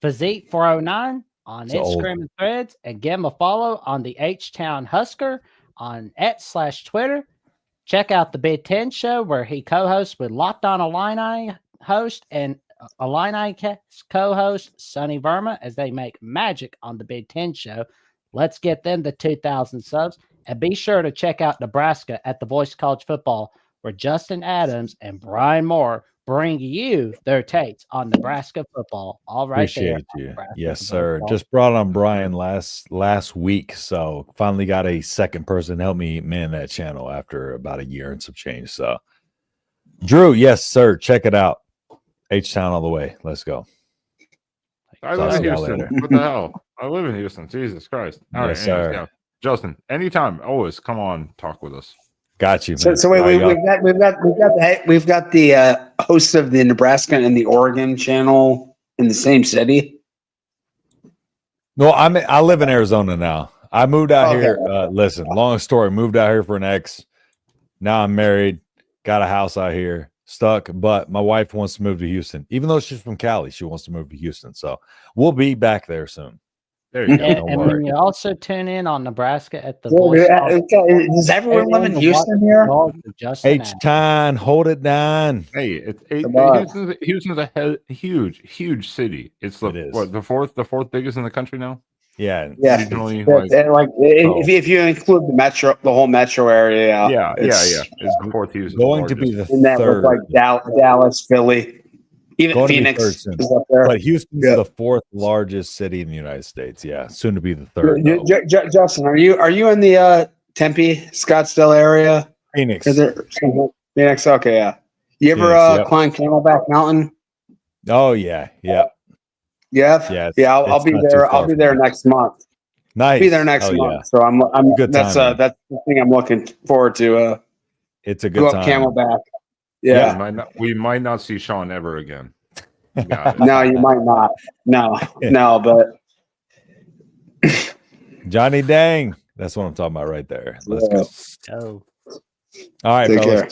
Physique 409 on It's old. Instagram and Threads, and give him a follow on the H-Town Husker on X/Twitter. Check out the Big Ten show where he co-hosts with Locked On Illini host and Illini co-host Sonny Verma as they make magic on the Big Ten show. Let's get them to 2,000 subs, and be sure to check out Nebraska at the Voice College Football, where Justin Adams and Brian Moore bring you their takes on Nebraska football. All right, Appreciate there. you. Nebraska Yes, football. sir. Just brought on Brian last week, so finally got a second person to help me man that channel after about a year and some change. So, Drew, yes, sir. Check it out. H-Town all the way. Let's go. I Talk live in to y'all Houston. later. What the hell? I live in Houston. Jesus Christ. All right. Yes, anyways, sir. yeah. Justin, anytime, always come on, talk with us. Got you, So, man. so wait, All right, we've got the hosts of the Nebraska and the Oregon channel in the same city. No, I live in Arizona now. I moved out Okay. here. Listen, long story. Moved out here for an ex. Now I'm married. Got a house out here. Stuck. But my wife wants to move to Houston. Even though she's from Cali, she wants to move to Houston. So we'll be back there soon. There you go. And, Don't and worry. when you also tune in on Nebraska at the Yeah, Voice, does everyone live in Houston here? H-Time, hold it down. Hey, Come on. Houston's a huge city. It's It is. the fourth biggest in the country now. Yeah. Yeah. Regionally, And like if you include the whole metro area, yeah. it's It's the fourth Houston. Going to be the in that with third. like Dallas, Philly, even Going to be Phoenix third soon. is up there. But Houston's Yeah. the fourth largest city in the United States. Yeah. Soon to be the third. though. Justin, are you in the Tempe, Scottsdale area? Phoenix. Is there Phoenix? Okay, yeah. You ever Phoenix, yep. climb Camelback Mountain? Oh, yeah. Yeah. Yeah, Yeah. I'll be not too there. far I'll be from there here. next month. Nice. Be there next Hell month. yeah. So I'm Good that's time, man. that's the thing I'm looking forward to. It's a Go good up time. Camelback. Yeah, Yeah. we might not see Sean ever again. Got it. No, you might not. No, but Johnny Dang. That's what I'm talking about right there. Let's go. Oh, All right, take fellas. care.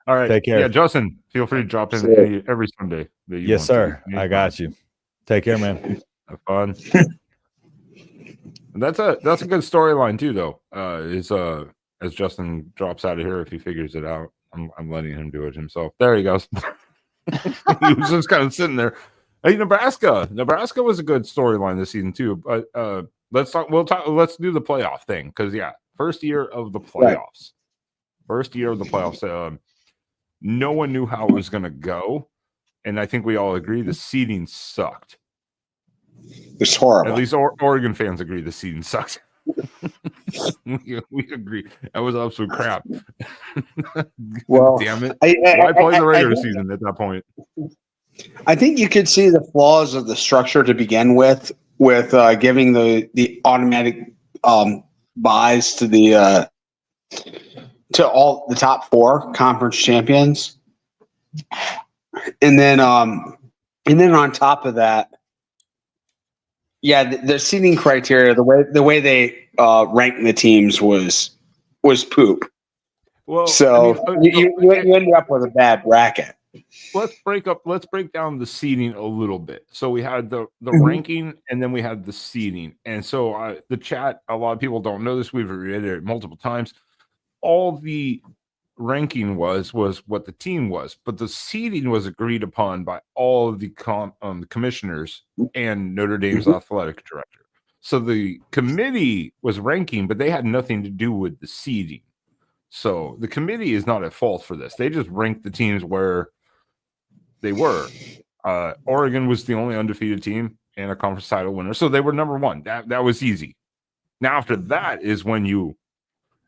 All right. Take care. Yeah, Justin, feel free to drop in See ya. every Sunday. That you Yes, want sir. to. I got you. Take care, man. Have fun. That's a good storyline too, though. As Justin drops out of here, if he figures it out, I'm letting him do it himself. There he goes. He was just kind of sitting there. Hey, Nebraska was a good storyline this season too. But let's talk. Let's do the playoff thing because first year of the playoffs. First year of the playoffs. No one knew how it was going to go, and I think we all agree the seeding sucked. It's horrible. At least Oregon fans agree the seeding sucked. we agree. That was absolute crap. Well, damn it. I Why play the regular think- season at that point? I think you could see the flaws of the structure to begin with giving the automatic buys to the to all the top four conference champions, and then on top of that, the seeding criteria, the way they ranked the teams was poop. Well, So you ended up with a bad bracket. let's break down the seeding a little bit. So we had the Mhm. ranking, and then we had the seeding. And so the chat, a lot of people don't know this. We've reiterated it multiple times. All the ranking was what the team was, but the seeding was agreed upon by all of the commissioners and Notre Dame's athletic director. So the committee was ranking, but they had nothing to do with the seeding. So the committee is not at fault for this. They just ranked the teams where they were. Oregon was the only undefeated team and a conference title winner, so they were number one. That was easy. Now after that is when you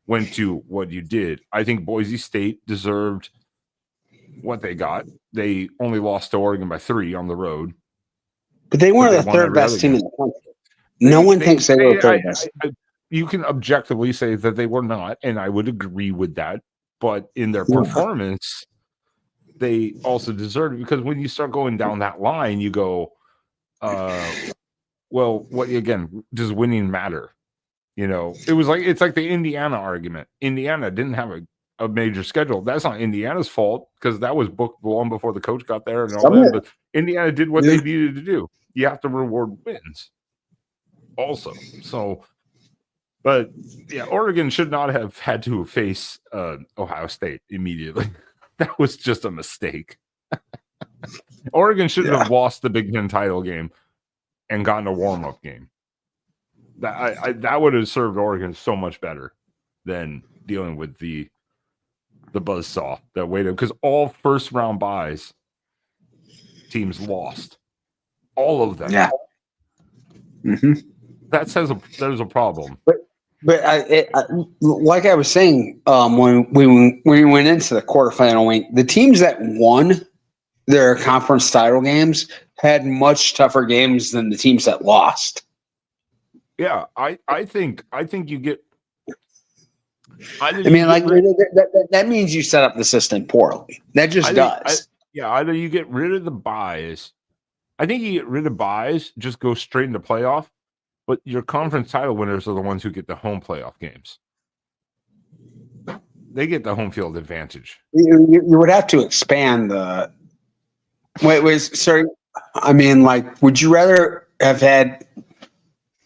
went to what you did. I think Boise State deserved what they got. They only lost to Oregon by 3 on the road. But they weren't But the they won third every best other team game. in the country. No one thinks they were the third best. You can objectively say that they were not, and I would agree with that. But in their performance, they also deserved it, because when you start going down that line, you go, well, what again? Does winning matter? You know, it's like the Indiana argument. Indiana didn't have a major schedule. That's not Indiana's fault, because that was booked long before the coach got there and all that. But Indiana did what they needed to do. You have to reward wins also. So, but yeah, Oregon should not have had to face Ohio State immediately. That was just a mistake. Oregon should have lost the Big Ten title game and gotten a warm-up game. That would have served Oregon so much better than dealing with the buzzsaw that waited, because all first round buys teams lost, all of them. Yeah. Mm-hmm. That says there's a problem. But like I was saying, when we went into the quarterfinal, the teams that won their conference title games had much tougher games than the teams that lost. Yeah, I think you get I mean, like that means you set up the system poorly. That just does. Either you get rid of the buys. I think you get rid of buys, just go straight into playoff. But your conference title winners are the ones who get the home playoff games. They get the home field advantage. You would have to expand the. Sorry. I mean, like, would you rather have had?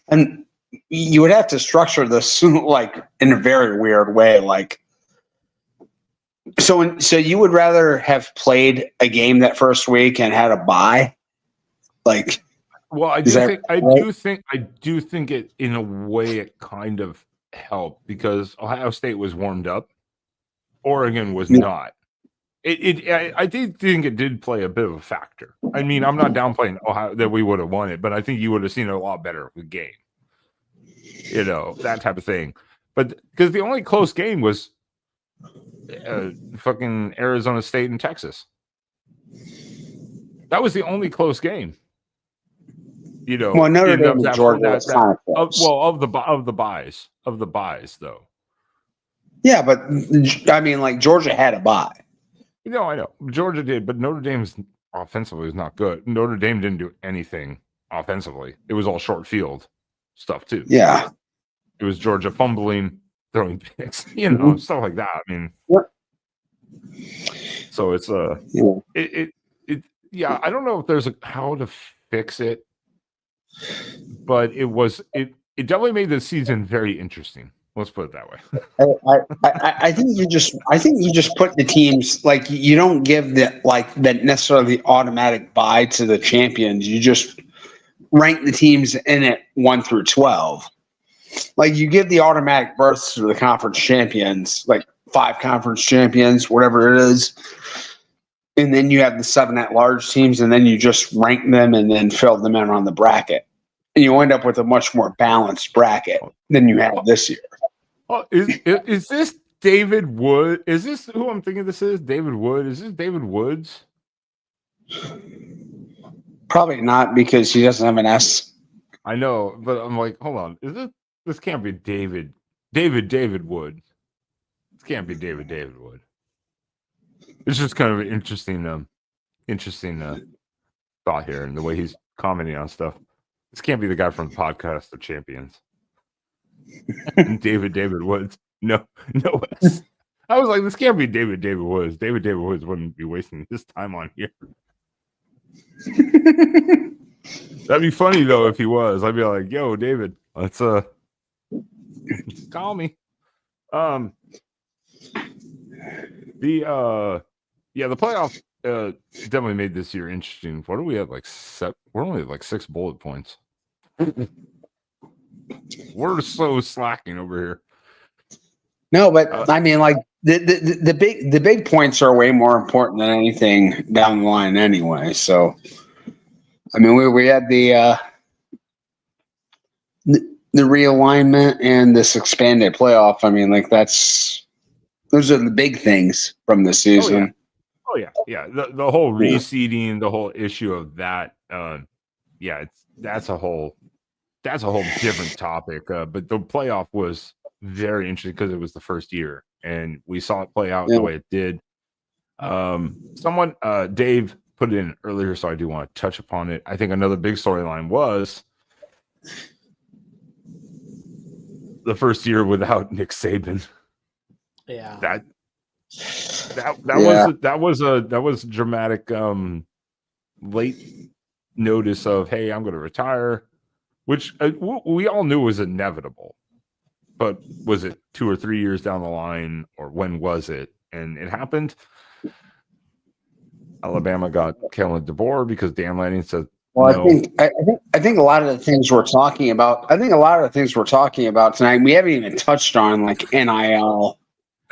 And you would have to structure this like in a very weird way, like. So you would rather have played a game that first week and had a bye, like. Well, I do think it in a way it kind of helped because Ohio State was warmed up. Oregon was not. I did think it did play a bit of a factor. I mean, I'm not downplaying Ohio that we would have won it, but I think you would have seen it a lot better of the game. You know, that type of thing. But because the only close game was fucking Arizona State and Texas. That was the only close game. You know, well, Notre Dame and Georgia of the buys though. Yeah, but I mean, like Georgia had a bye. You know, I know Georgia did, but Notre Dame's offensively is not good. Notre Dame didn't do anything offensively. It was all short field stuff too. Yeah, it was Georgia fumbling, throwing picks, you know, stuff like that. I mean, so it's yeah. I don't know if there's how to fix it, but it definitely made the season very interesting. Let's put it that way. I think you just put the teams like you don't give that necessarily the automatic bye to the champions. You just rank the teams in it 1 through 12. Like you give the automatic berths to the conference champions, like 5 conference champions, whatever it is, and then you have the 7 at-large teams, and then you just rank them and then fill them in on the bracket, and you end up with a much more balanced bracket than you had this year. Oh, is this David Wood? Is this who I'm thinking this is? David Wood? Is this David Woods? Probably not because he doesn't have an S. I know, but I'm like, hold on. This can't be David Wood. This can't be David Wood. It's just kind of an interesting thought here and the way he's commenting on stuff. This can't be the guy from the podcast of Champions. David Woods. No. I was like, this can't be David Woods. David Woods wouldn't be wasting his time on here. That'd be funny though if he was. I'd be like, yo, David, let's call me. The playoff definitely made this year interesting. What do we have? We're only at 6 bullet points. We're so slacking over here. No, but I mean, like the big points are way more important than anything down the line, anyway. So, I mean, we had the realignment and this expanded playoff. I mean, like those are the big things from the season. Oh yeah. The whole reseeding, the whole issue of that. That's a whole different topic. But the playoff was very interesting because it was the first year and we saw it play out the way it did. Someone, Dave, put it in earlier, so I do want to touch upon it. I think another big storyline was the first year without Nick Saban. Yeah, that was dramatic. Late notice of, hey, I'm going to retire, which we all knew was inevitable. But was it 2 or 3 years down the line, or when was it? And it happened. Alabama got Kellen DeBoer because Dan Lanning said, well, no. I think a lot of the things we're talking about. I think a lot of the things we're talking about tonight, we haven't even touched on, like NIL.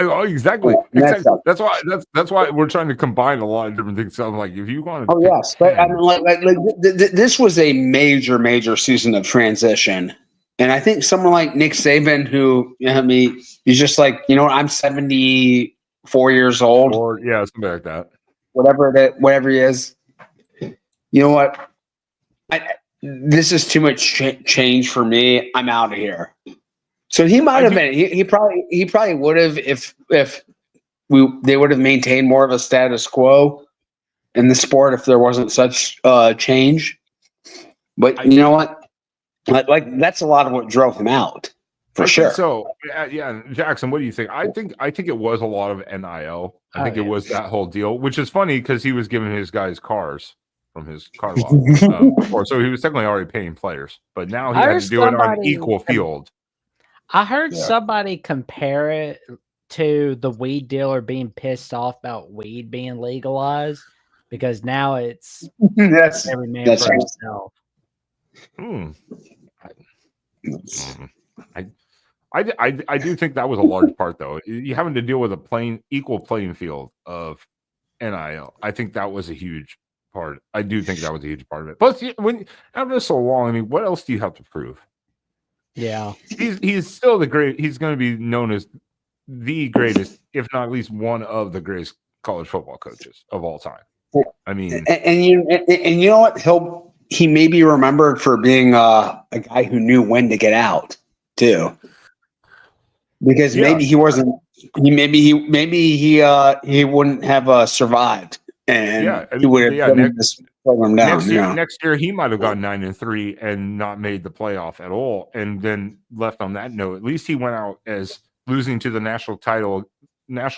Oh, exactly. That's why we're trying to combine a lot of different things. So I'm like, if you want to, yes, but I mean, this was a major season of transition, and I think someone like Nick Saban, who he's just like, I'm 74 years old, or something like that, whatever he is. You know what? This is too much change for me. I'm out of here. So he might have been. He probably would have if they would have maintained more of a status quo in the sport if there wasn't such change. But you know what? Like that's a lot of what drove him out, for sure. So yeah, Jackson, what do you think? I think it was a lot of NIL. I think it was that whole deal, which is funny because he was giving his guys cars from his car lot before, so he was technically already paying players. But now he had to do it on equal field. I heard somebody compare it to the weed dealer being pissed off about weed being legalized because now it's every man for himself. I do think that was a large part, though. You having to deal with a equal playing field of NIL. I think that was a huge part. I do think that was a huge part of it. Plus, when after so long, I mean, what else do you have to prove? Yeah, he's still the great. He's going to be known as the greatest, if not at least one of the greatest college football coaches of all time. I mean, and you know what? He may be remembered for being a guy who knew when to get out too, because maybe he wasn't. Maybe he wouldn't have survived, and he would have driven this program down. Next year, he might have gone 9-3 and not made the playoff at all, and then left on that note. At least he went out as losing to the national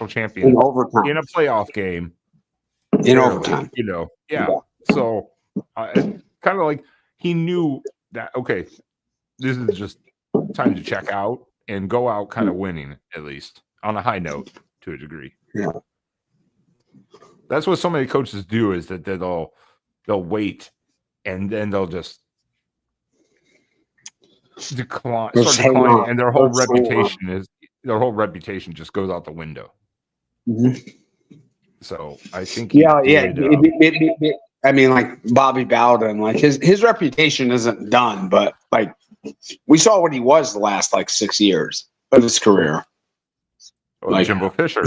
champion in overtime in a playoff game. In overtime, So kind of like he knew that this is just time to check out and go out kind of winning, at least on a high note to a degree. Yeah, that's what so many coaches do, is that they'll wait and then they'll just decline, and their whole reputation just goes out the window. Mm-hmm. So I think I mean, like Bobby Bowden, like his reputation isn't done, but like we saw what he was the last 6 years of his career. Jimbo Fisher.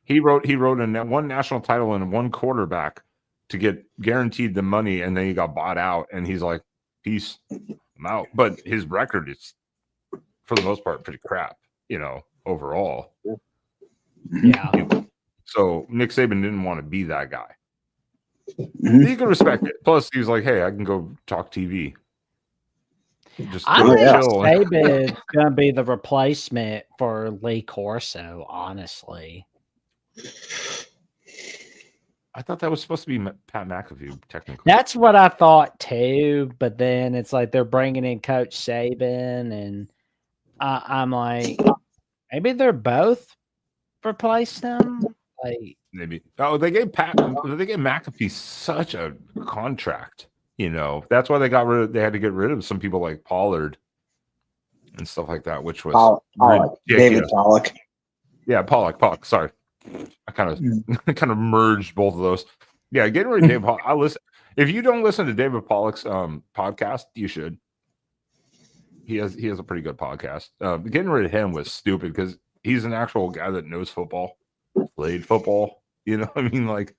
He wrote in one national title and one quarterback to get guaranteed the money, and then he got bought out, and he's like, peace, I'm out. But his record is, for the most part, pretty crap, overall. Yeah. So Nick Saban didn't want to be that guy. Mm-hmm. You can respect it. Plus, he was like, "Hey, I can go talk TV." Just I think chill. Saban's gonna be the replacement for Lee Corso. Honestly, I thought that was supposed to be Pat McAfee. Technically, that's what I thought too. But then it's like they're bringing in Coach Saban, and I'm like, maybe they're both replace them. Like maybe. Oh, they gave McAfee such a contract. That's why they had to get rid of some people like Pollard and stuff like that, which was David Pollock. Yeah, Pollock. Sorry, I kind of merged both of those. Yeah, getting rid of David Pollock. I listen. If you don't listen to David Pollock's podcast, you should. He has a pretty good podcast. Getting rid of him was stupid because he's an actual guy that knows football, played football. I mean, like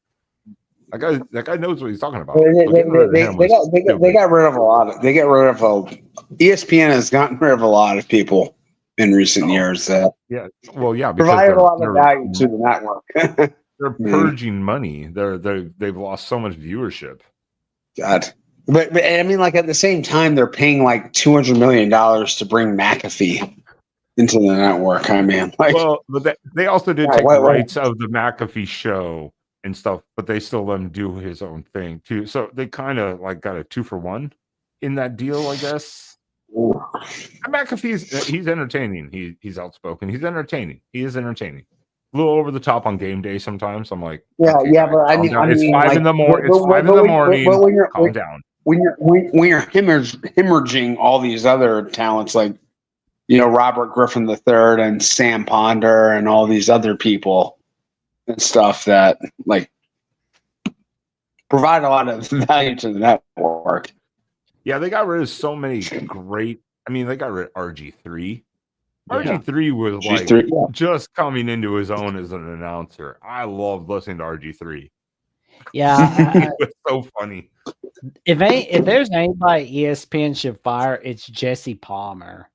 that guy knows what he's talking about. They got rid of a lot of. ESPN has gotten rid of a lot of people in recent years. Provided a lot of value to the network. They're purging money. They've lost so much viewership. God. But I mean, at the same time, they're paying $200 million to bring McAfee into the network. I mean, but they also did take the rights of the McAfee show and stuff, but they still let him do his own thing too. So they kind of got a 2-for-1 in that deal, I guess. He's entertaining. He's outspoken. He's entertaining. He is entertaining. A little over the top on game day sometimes. I'm like, but I mean, it's 5 in the morning. It's 5 in the morning. Calm down. When you're hemorrhaging all these other talents Robert Griffin III and Sam Ponder and all these other people and stuff that provide a lot of value to the network. Yeah, they got rid of so many great. I mean, they got rid of RG3. RG3 was just coming into his own as an announcer. I loved listening to RG3. Yeah, it was so funny. If there's anybody ESPN should fire, it's Jesse Palmer.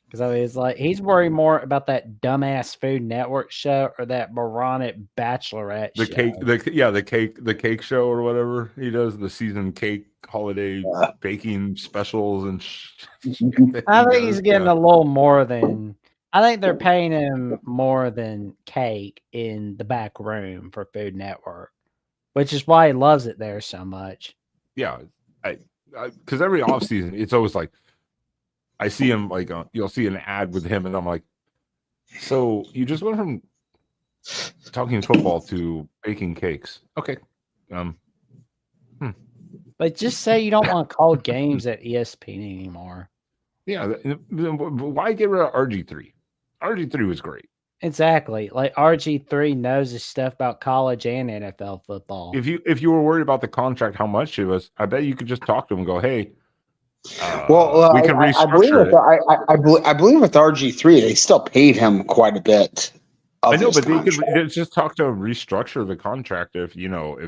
Because I mean, it's like he's worried more about that dumbass Food Network show or that moronic Bachelorette The show. the cake show or whatever he does, the season cake holiday baking specials and I think he's getting a little more than. I think they're paying him more than cake in the back room for Food Network, which is why he loves it there so much. Yeah, because every offseason it's always like I see him like you'll see an ad with him and I'm like, so you just went from talking football to baking cakes. Okay. But just say you don't want to call games at ESPN anymore. Yeah, why get rid of RG3? RG3 was great. Exactly. Like RG3 knows his stuff about college and NFL football. If you were worried about the contract, how much it was, I bet you could just talk to him and go, "Hey, we can restructure it." I believe with RG3, they still paid him quite a bit. I know, but they could just talk to him, restructure the contract. If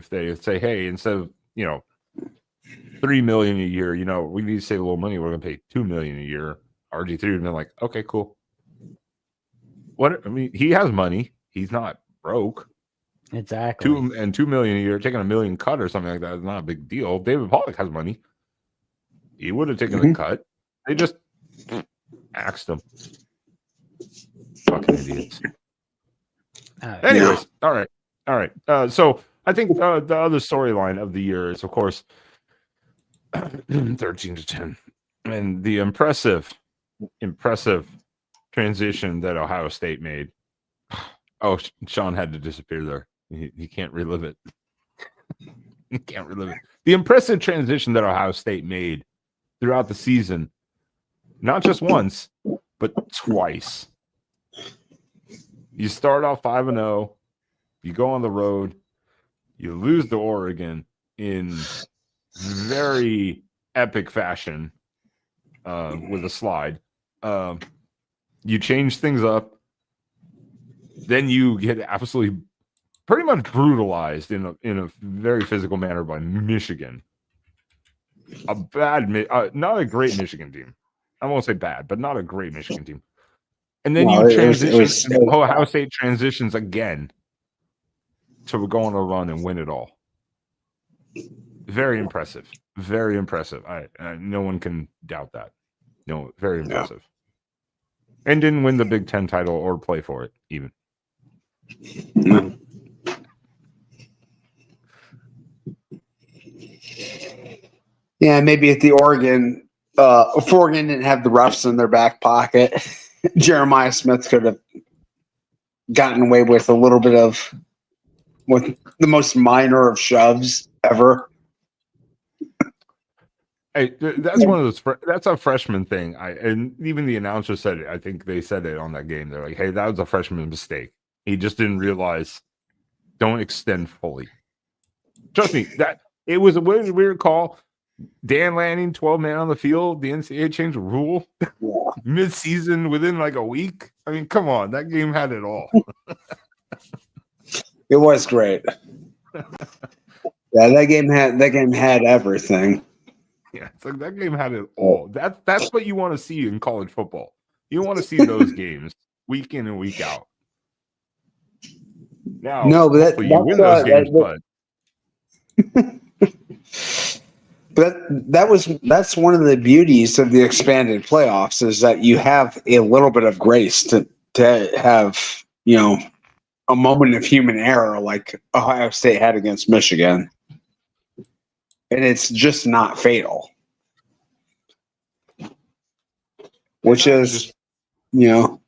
they say, "Hey, instead of $3 million a year, we need to save a little money. We're going to pay $2 million a year." RG3 would have been like, "Okay, cool." He has money. He's not broke. Exactly. $2 million a year, taking $1 million cut or something like that is not a big deal. David Pollock has money. He would have taken the cut. They just axed him. Fucking idiots. Anyways, all right. So I think the other storyline of the year is, of course, 13-10, and the impressive transition that Ohio State made. Oh, Sean had to disappear there. He can't relive it. He can't relive it. The impressive transition that Ohio State made throughout the season, not just once, but twice. You start off 5-0, you go on the road, you lose to Oregon in very epic fashion with a slide. You change things up. Then you get absolutely pretty much brutalized in a very physical manner by Michigan. A bad, not a great Michigan team. I won't say bad, but not a great Michigan team. And then you transition. Ohio State transitions again to go on a run and win it all. Very impressive. Very impressive. No one can doubt that. No, very impressive. Yeah. And didn't win the Big Ten title or play for it even. No. Yeah, maybe at the Oregon, if Oregon didn't have the refs in their back pocket, Jeremiah Smith could have gotten away with a little bit of with the most minor of shoves ever. Hey, that's one of those. That's a freshman thing. And even the announcer said it. I think they said it on that game. They're like, "Hey, that was a freshman mistake. He just didn't realize. Don't extend fully." Trust me, that it was a weird call. Dan Lanning, 12 man on the field. The NCAA changed the rule mid-season within like a week. I mean, come on, that game had it all. It was great. Yeah, that game had everything. Yeah, it's like that game had it all. That's what you want to see in college football. You want to see those games week in and week out. Now, no, but you win those games, that's one of the beauties of the expanded playoffs is that you have a little bit of grace to have a moment of human error like Ohio State had against Michigan, and it's just not fatal, which is Well,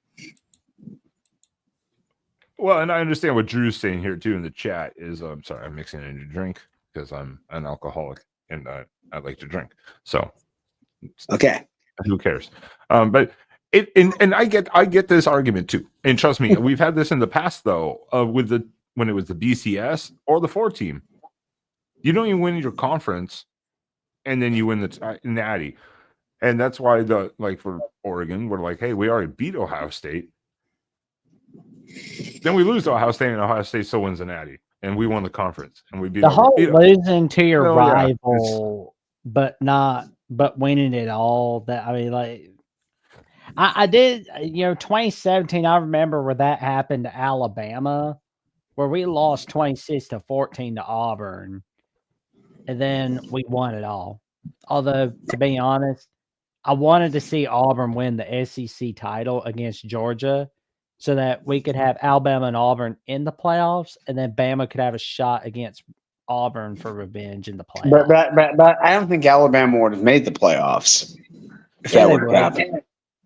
and I understand what Drew's saying here too in the chat is I'm sorry, I'm mixing in a drink because I'm an alcoholic and I like to drink. So okay, who cares? But and I get this argument too. And trust me, we've had this in the past though, when it was the BCS or the 4 team. You don't even win your conference, and then you win the natty, and that's why for Oregon, we're like, hey, we already beat Ohio State. Then we lose to Ohio State, and Ohio State still wins the natty, and we won the conference, and we beat the whole losing to your rival, but winning it all. That I did, 2017. I remember where that happened to Alabama, where we lost 26-14 to Auburn, and then we won it all. Although, to be honest, I wanted to see Auburn win the SEC title against Georgia, so that we could have Alabama and Auburn in the playoffs, and then Bama could have a shot against Auburn for revenge in the playoffs. But I don't think Alabama would have made the playoffs if Yeah, that they would have would. happened.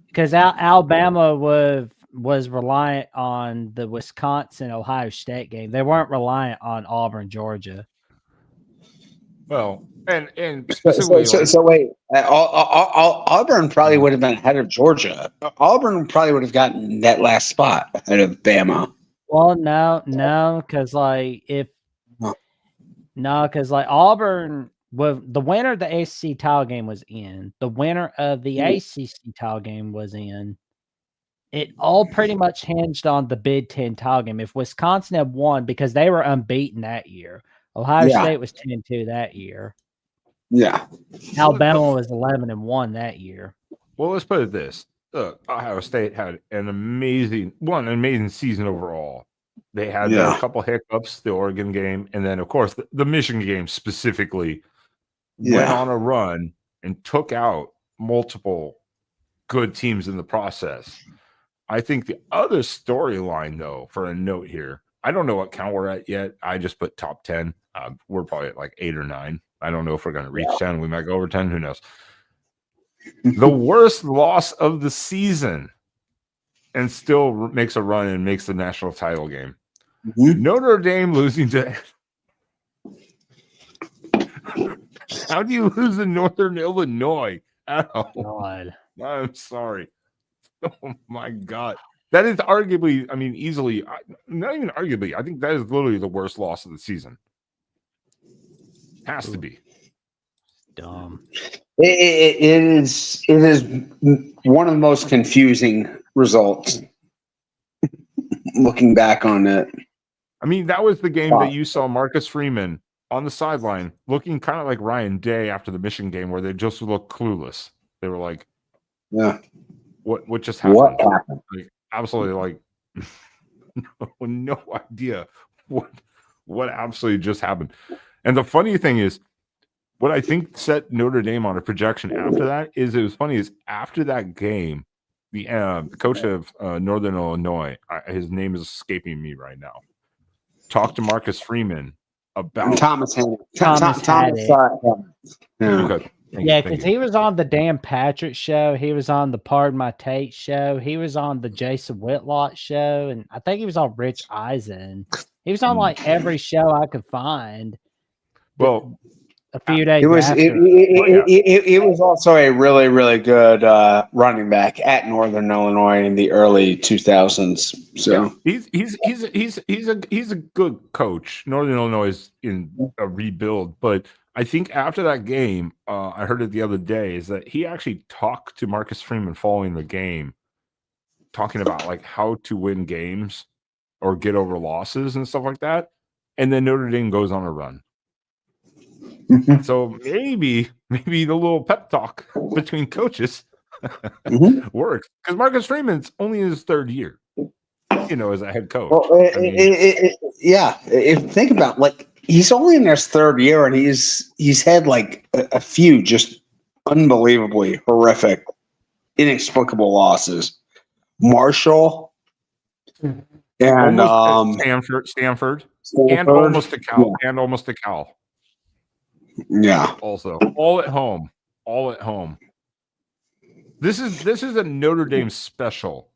Because Alabama was reliant on the Wisconsin Ohio State game. They weren't reliant on Auburn, Georgia. Well, and So, specifically, wait, Auburn probably would have been ahead of Georgia. Auburn probably would have gotten that last spot ahead of Bama. Well, no, because Auburn, the winner of the SEC title game was in. The winner of the ACC title game was in. It all pretty much hinged on the Big Ten title game. If Wisconsin had won, because they were unbeaten that year, Ohio State was 10-2 that year. Yeah. Alabama was 11-1 that year. Well, let's put it this: look, Ohio State had an amazing season overall. They had a couple hiccups, the Oregon game, and then of course the Michigan game specifically went on a run and took out multiple good teams in the process. I think the other storyline, though, for a note here, I don't know what count we're at yet. I just put top 10. We're probably at like 8 or 9. I don't know if we're going to reach 10. We might go over 10. Who knows? The worst loss of the season and still makes a run and makes the national title game. Mm-hmm. Notre Dame losing to... How do you lose in Northern Illinois? Oh, God. I'm sorry. Oh, my God. That is arguably, easily, not even arguably, I think that is literally the worst loss of the season. Has to be. Dumb. It is one of the most confusing results looking back on it. That was the game that you saw Marcus Freeman on the sideline looking kind of like Ryan Day after the Michigan game, where they just looked clueless. They were like, yeah. What just happened? What happened? Like, absolutely, like no idea what absolutely just happened. And the funny thing is, what I think set Notre Dame on a projection after that is, it was funny, is after that game, the coach of Northern Illinois, his name is escaping me right now, talked to Marcus Freeman about Thomas Hannon. Okay. Yeah, because he was on the Dan Patrick show. He was on the Pardon My Take show. He was on the Jason Whitlock show. And I think he was on Rich Eisen. He was on like every show I could find. Well, a few days after. It was also a really, really good running back at Northern Illinois in the early 2000s. So he's a good coach. Northern Illinois is in a rebuild, but I think after that game, I heard it the other day, is that he actually talked to Marcus Freeman following the game, talking about like how to win games or get over losses and stuff like that. And then Notre Dame goes on a run. So maybe the little pep talk between coaches works, because Marcus Freeman's only in his third year, as a head coach. Well, if think about, like, he's only in his third year, and he's had like a few just unbelievably horrific, inexplicable losses. Marshall and Stanford, and almost to Cal. Yeah. Also, all at home. This is a Notre Dame special.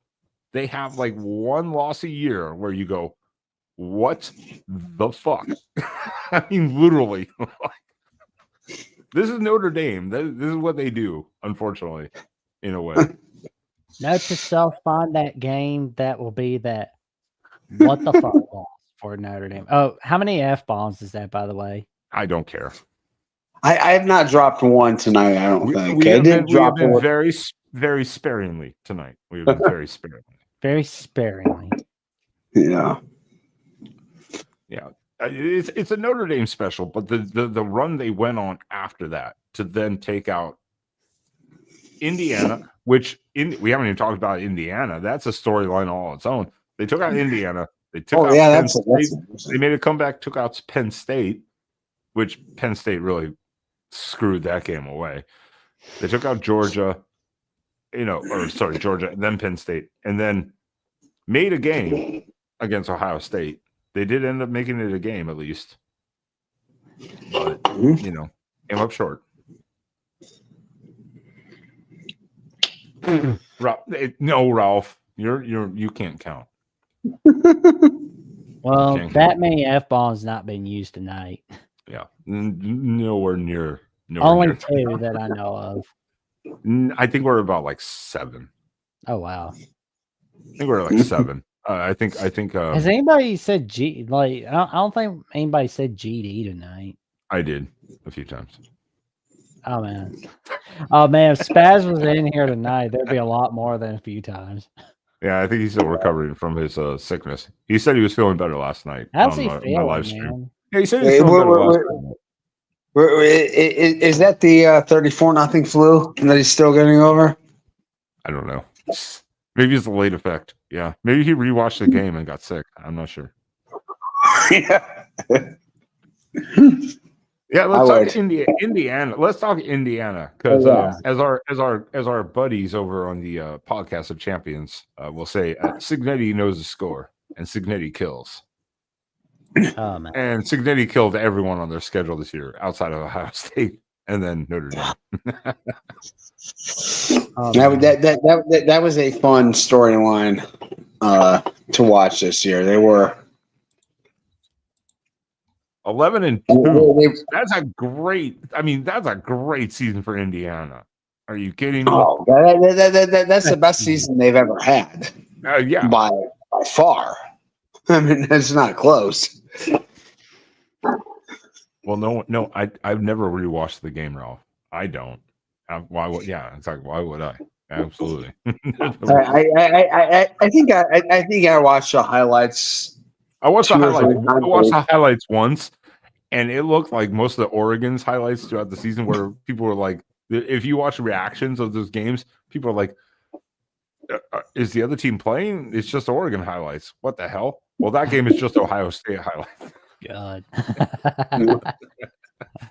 They have like one loss a year where you go, what the fuck? Literally. This is Notre Dame. This is what they do, unfortunately, in a way. Note to self, find that game that will be that what the fuck loss for Notre Dame. Oh, how many F-bombs is that, by the way? I don't care. I have not dropped one tonight, I don't think. We have been very, very sparingly tonight. We have been very sparingly. Very sparingly. Yeah. Yeah. It's a Notre Dame special, but the run they went on after that to then take out Indiana, which we haven't even talked about Indiana. That's a storyline all its own. They took out Indiana. They took out Penn State. They made a comeback, took out Penn State, which Penn State really screwed that game away. They took out Georgia, Georgia, and then Penn State, and then made a game against Ohio State. They did end up making it a game at least, but came up short. Ralph, you can't count. Well, that many F-bombs not been used tonight. Yeah, nowhere near. Only two that I know of. I think we're about like 7. Oh wow! I think we're like 7. I think. Has anybody said G? Like, I don't think anybody said GD tonight. I did a few times. Oh man! If Spaz was in here tonight, there'd be a lot more than a few times. Yeah, I think he's still recovering from his sickness. He said he was feeling better last night. How's he feeling, my live stream. man? Yeah, he said he was feeling better last night. Is that the 34-0 flu that he's still getting over? I don't know. Maybe it's a late effect. Yeah, maybe he rewatched the game and got sick. I'm not sure. Yeah. Yeah, let's talk Indiana. Let's talk Indiana because as our buddies over on the podcast of champions will say, Cignetti knows the score and Cignetti kills. Oh man! And Cignetti killed everyone on their schedule this year outside of Ohio State and then Notre Dame. That was a fun storyline to watch this year. They were 11-2. That's a great season for Indiana. Are you kidding me? Oh, that's the best season they've ever had. Yeah, by far. I mean, it's not close. Well, no, I've never rewatched the game, Ralph. I don't. Why would? Yeah, it's like, why would I? Absolutely. I think I watched the highlights. I watched the highlights once, and it looked like most of the Oregon's highlights throughout the season, where people were like, if you watch reactions of those games, people are like, "Is the other team playing? It's just Oregon highlights. What the hell?" Well, that game is just Ohio State highlights. God.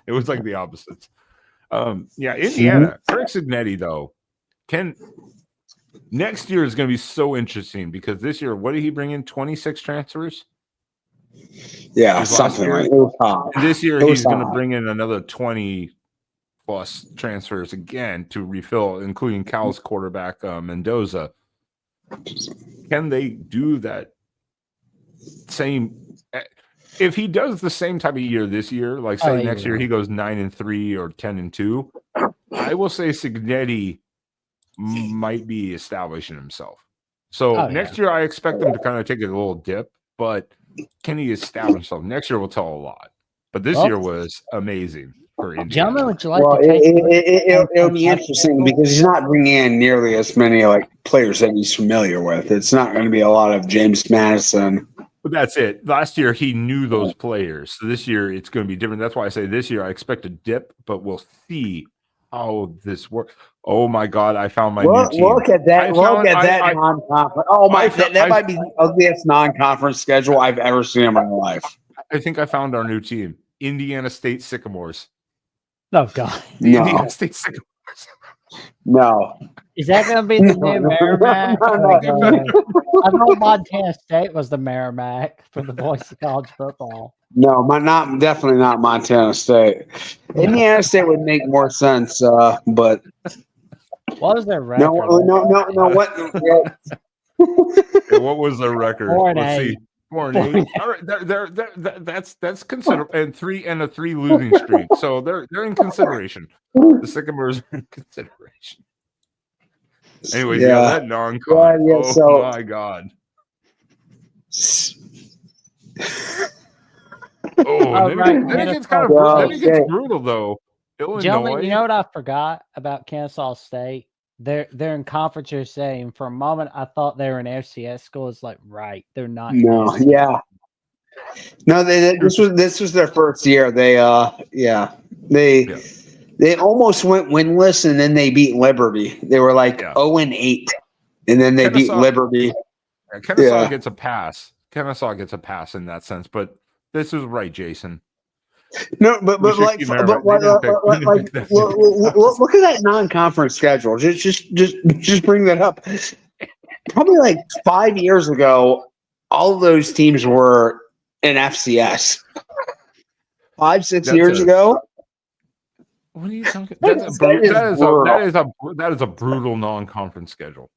It was like the opposites. Indiana. Craig Cignetti, though, next year is going to be so interesting because this year, what did he bring in? 26 transfers? Yeah, something like that. This year, he's going to bring in another 20 plus transfers again to refill, including Cal's quarterback, Mendoza. Can they do that same? If he does the same type of year this year, like say next year he goes 9-3 or 10-2, I will say Cignetti might be establishing himself. So next year I expect him to kind of take a little dip, but can he establish himself? Next year will tell a lot. But this year was amazing for Indiana. Gentlemen, would you like to take it'll be interesting because he's not bringing in nearly as many players that he's familiar with. It's not going to be a lot of James Madison. But that's it. Last year, he knew those players. So this year, it's going to be different. That's why I say this year, I expect a dip, but we'll see how this works. Oh, my God. I found my new team. Look at that. Non-conference. Oh, that might be the ugliest non-conference schedule I've ever seen in my life. I think I found our new team. Indiana State Sycamores. Oh, God. Indiana State Sycamores. No. Is that going to be the new Merrimack? I thought Montana State was the Merrimack for the voice of college football. No, definitely not Montana State. Indiana State would make more sense, but what was their record? No. What? What was their record? 4-8. See. 4-8. All right, that's considerable, and a 3 losing streak. So they're in consideration. The Sycamores are in consideration. Anyways, that non-con. My God. Then it gets kind of then it gets brutal though. Illinois. Gentlemen, you know what I forgot about Kennesaw State? They're in conference USA, and for a moment I thought they were an FCS school. It's like, right, they're not. No, yeah. No, this was their first year. They They almost went winless, and then they beat Liberty. They were like 0-8, and then they beat Liberty. Kennesaw gets a pass. Kennesaw gets a pass in that sense, but this is right, Jason. No, but look at that non-conference schedule. Just bring that up. Probably like 5 years ago, all of those teams were in FCS. 5-6 years ago. What are you talking? That is a brutal non-conference schedule.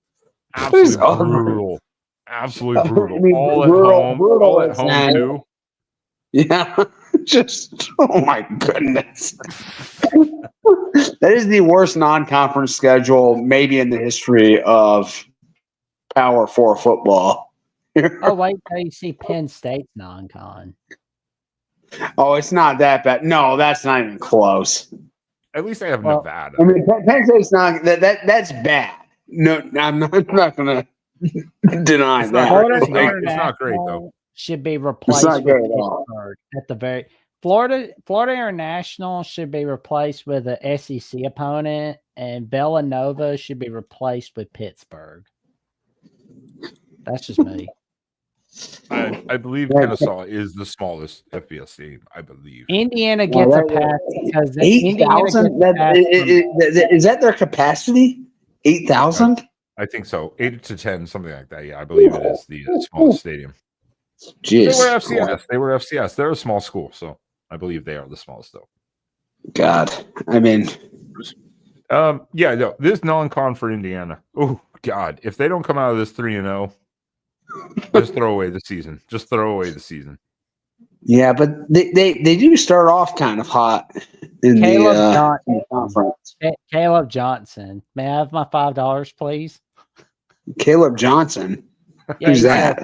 Absolutely brutal. Absolutely brutal. I mean, all at home too. Yeah. Just oh my goodness. That is the worst non-conference schedule maybe in the history of Power 4 football. Oh, wait till you see Penn State's non-con. Oh, it's not that bad. No, that's not even close. At least they have Nevada. I mean, Penn State's not that's bad. No, I'm not going to deny that. It's not great though. Should be replaced with Pittsburgh at the very. Florida International should be replaced with an SEC opponent, and Villanova should be replaced with Pittsburgh. That's just me. I believe Kennesaw is the smallest FBS team. I believe Indiana gets a pass because 8,000. Is that their capacity? 8,000. I think so. 8 to 10, something like that. Yeah, I believe it is the smallest stadium. Jeez. They were FCS. They're a small school, so I believe they are the smallest though. God, I mean, this non-con for Indiana. Oh God, if they don't come out of this 3-0, just throw away the season. Just throw away the season. Yeah, but they do start off kind of hot in the conference. Caleb Johnson. May I have my $5, please? Caleb Johnson. Who's that?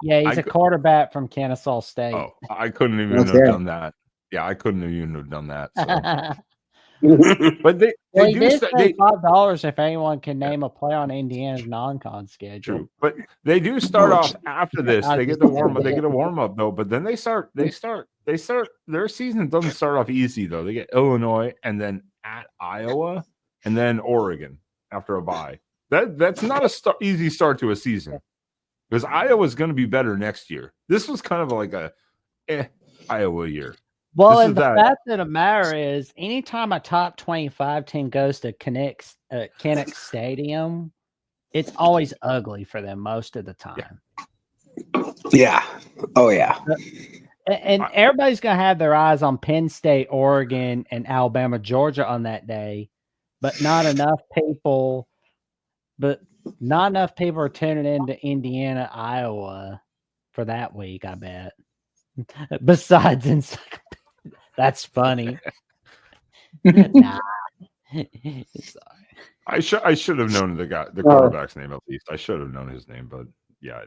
He's a quarterback from Kennesaw State. Oh, I couldn't even have done that. Yeah, I couldn't even have done that. So. But they do say $5 if anyone can name a play on Indiana's non-con schedule. True. But they do start off after this. They get the warm up. They get a warm up though. But then they start. Their season doesn't start off easy though. They get Illinois and then at Iowa and then Oregon after a bye. That's not a easy start to a season. Because Iowa's going to be better next year. This was kind of like a Iowa year. Well, and the fact of the matter is, anytime a top 25 team goes to Kinnick Stadium, it's always ugly for them most of the time. Yeah. Oh, yeah. And everybody's going to have their eyes on Penn State, Oregon, and Alabama, Georgia on that day, but not enough people are tuning into Indiana, Iowa for that week, I bet. Besides, that's funny. Nah. Sorry. I should have known the quarterback's name at least. I should have known his name, but yeah.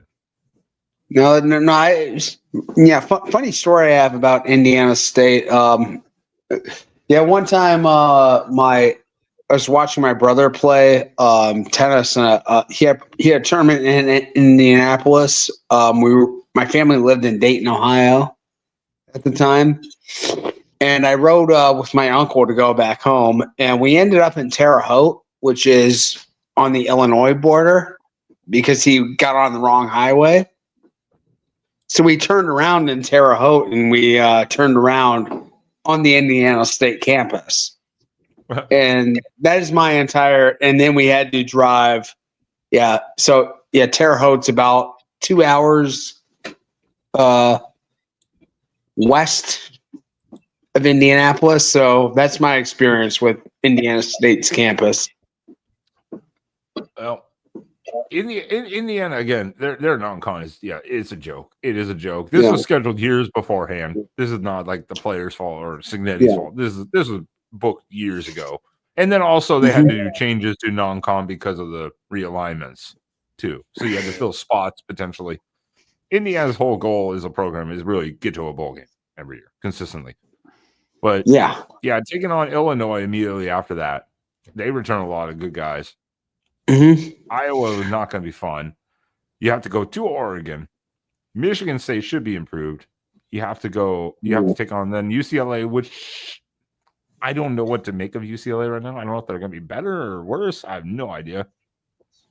No. Funny story I have about Indiana State. One time I was watching my brother play tennis, and he had a tournament in Indianapolis. My family lived in Dayton, Ohio, at the time, and I rode with my uncle to go back home, and we ended up in Terre Haute, which is on the Illinois border, because he got on the wrong highway. So we turned around in Terre Haute, and we turned around on the Indiana State campus. And that is my entire, and then we had to drive. Yeah. So Terre Haute's about 2 hours west of Indianapolis. So that's my experience with Indiana State's campus. Well, in Indiana, again, their non-con is, it's a joke. It is a joke. This was scheduled years beforehand. This is not like the players' fault or Signetti's fault. This was booked years ago. And then also they had to do changes to non-con because of the realignments too. So you had to fill spots potentially. Indiana's whole goal as a program is really get to a bowl game every year consistently. But taking on Illinois immediately after that, they return a lot of good guys. Iowa was not going to be fun. You have to go to Oregon. Michigan State should be improved. You have to take on then UCLA, which I don't know what to make of UCLA right now. I don't know if they're going to be better or worse. I have no idea.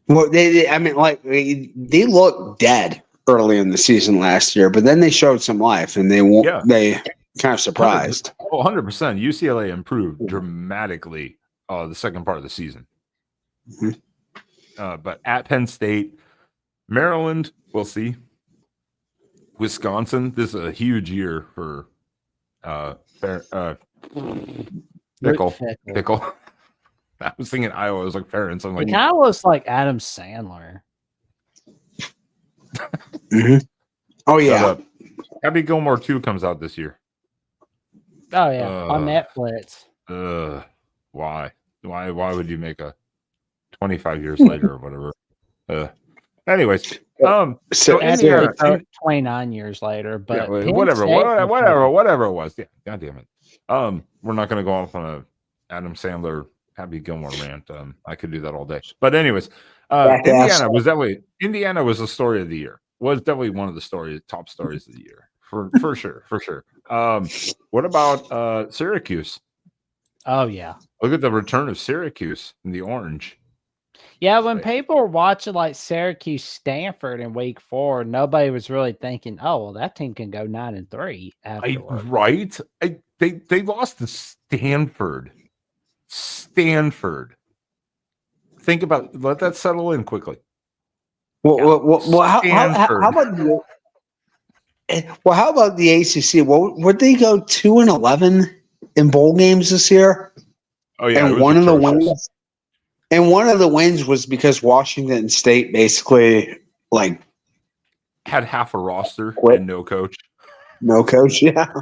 Well, I mean, like they looked dead early in the season last year, but then they showed some life, and they kind of surprised. 100%. UCLA improved dramatically the second part of the season. Mm-hmm. But at Penn State, Maryland, we'll see. Wisconsin, this is a huge year for Pickle. I was thinking Iowa was like Ferentz. I'm like, He kind of looks like Adam Sandler. Mm-hmm. Oh yeah, Happy Gilmore 2 comes out this year. Oh yeah, on Netflix. Why would you make a 25 years later or whatever? Anyways, so Indiana, 29 years later, but yeah, whatever it was. Yeah, God damn it. We're not going to go off on a Adam Sandler Happy Gilmore rant. I could do that all day. But anyways, Indiana was the story of the year. Was definitely one of the top stories of the year for sure. What about Syracuse? Oh yeah, look at the return of Syracuse in the orange. Yeah, when people were watching like Syracuse, Stanford in week 4, nobody was really thinking, "Oh, well, that team can go 9-3." Afterwards. Right? They lost to Stanford. Think about. Let that settle in quickly. How about the ACC? Would they go 2-11 in bowl games this year? Oh yeah, and one of the wins was because Washington State basically like had half a roster and no coach. No coach, yeah.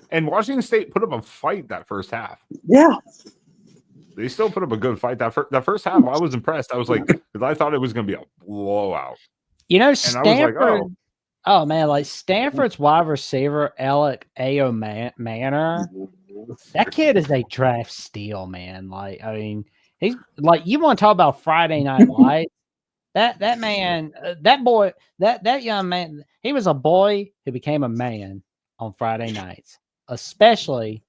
And Washington State put up a fight that first half. Yeah. They still put up a good fight that first half. I was impressed. I was like, because I thought it was going to be a blowout. You know, Stanford. Like, oh man, like Stanford's wide receiver Alec Manor. That kid is a draft steal, man. Like, I mean, he's like, you want to talk about Friday Night Lights? that man, that boy, that young man, he was a boy who became a man on Friday nights, especially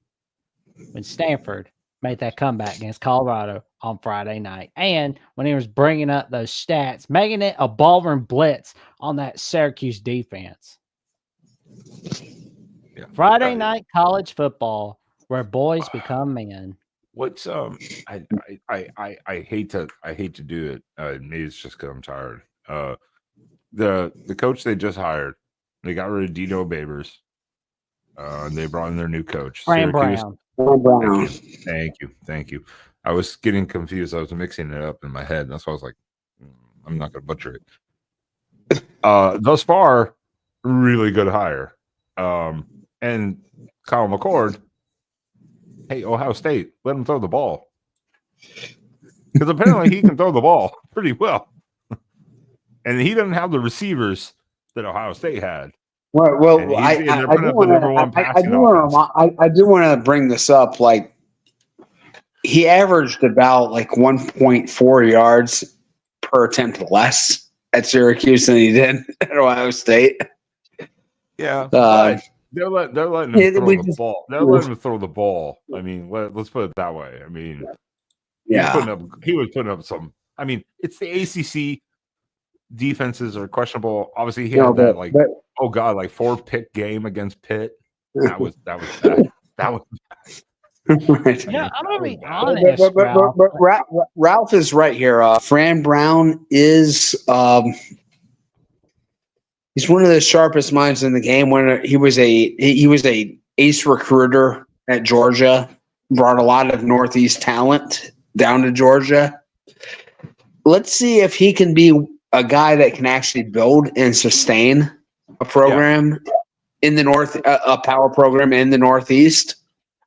when Stanford made that comeback against Colorado on Friday night. And when he was bringing up those stats, making it a ballroom blitz on that Syracuse defense. Yeah. Friday night college football where boys become men. What's I hate to do it. Maybe it's just because I'm tired. The coach they just hired, they got rid of Dino Babers. They brought in their new coach, Fran Syracuse. Brown. Thank you. I was getting confused. I was mixing it up in my head. That's why I was like, I'm not going to butcher it. Thus far, really good hire. And Kyle McCord, hey, Ohio State, let him throw the ball. Because apparently he can throw the ball pretty well. And he doesn't have the receivers that Ohio State had. Well, I do want to bring this up. Like, he averaged about like 1.4 yards per attempt less at Syracuse than he did at Ohio State. Yeah, but they're letting him throw the ball. They're letting him throw the ball. I mean, let's put it that way. I mean, he was putting up some. I mean, it's the ACC. Defenses are questionable. Obviously, he had that like 4-pick game against Pitt. That was bad. That was bad. Yeah, I'm gonna be honest. Ralph is right here. Fran Brown is he's one of the sharpest minds in the game. He was a ace recruiter at Georgia, brought a lot of Northeast talent down to Georgia. Let's see if he can be a guy that can actually build and sustain a program in the North, a power program in the Northeast.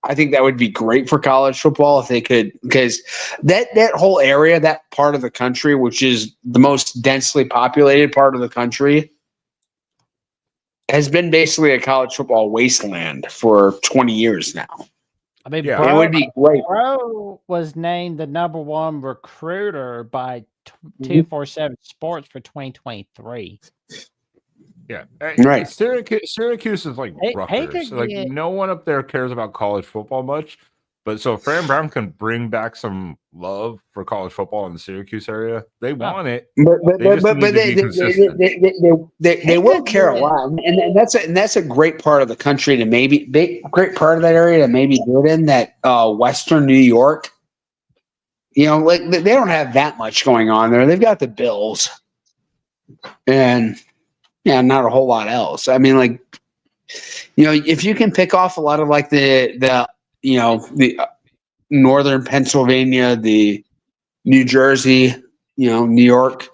I think that would be great for college football if they could, because that whole area, that part of the country, which is the most densely populated part of the country, has been basically a college football wasteland for 20 years now. I mean, it would be great. Bro was named the #1 recruiter by 247 Sports for 2023. Yeah, Right. Syracuse is like He Rutgers. could Like get- no one up there cares about college football much. But so if Fran Brown can bring back some love for college football in the Syracuse area, they want it. But They just need to be consistent. they will care a lot, and that's a great part of the country to great part of that area to maybe do it in that Western New York. Like they don't have that much going on there. They've got the Bills, and not a whole lot else. I mean, like if you can pick off a lot of like the northern Pennsylvania, the New Jersey, New York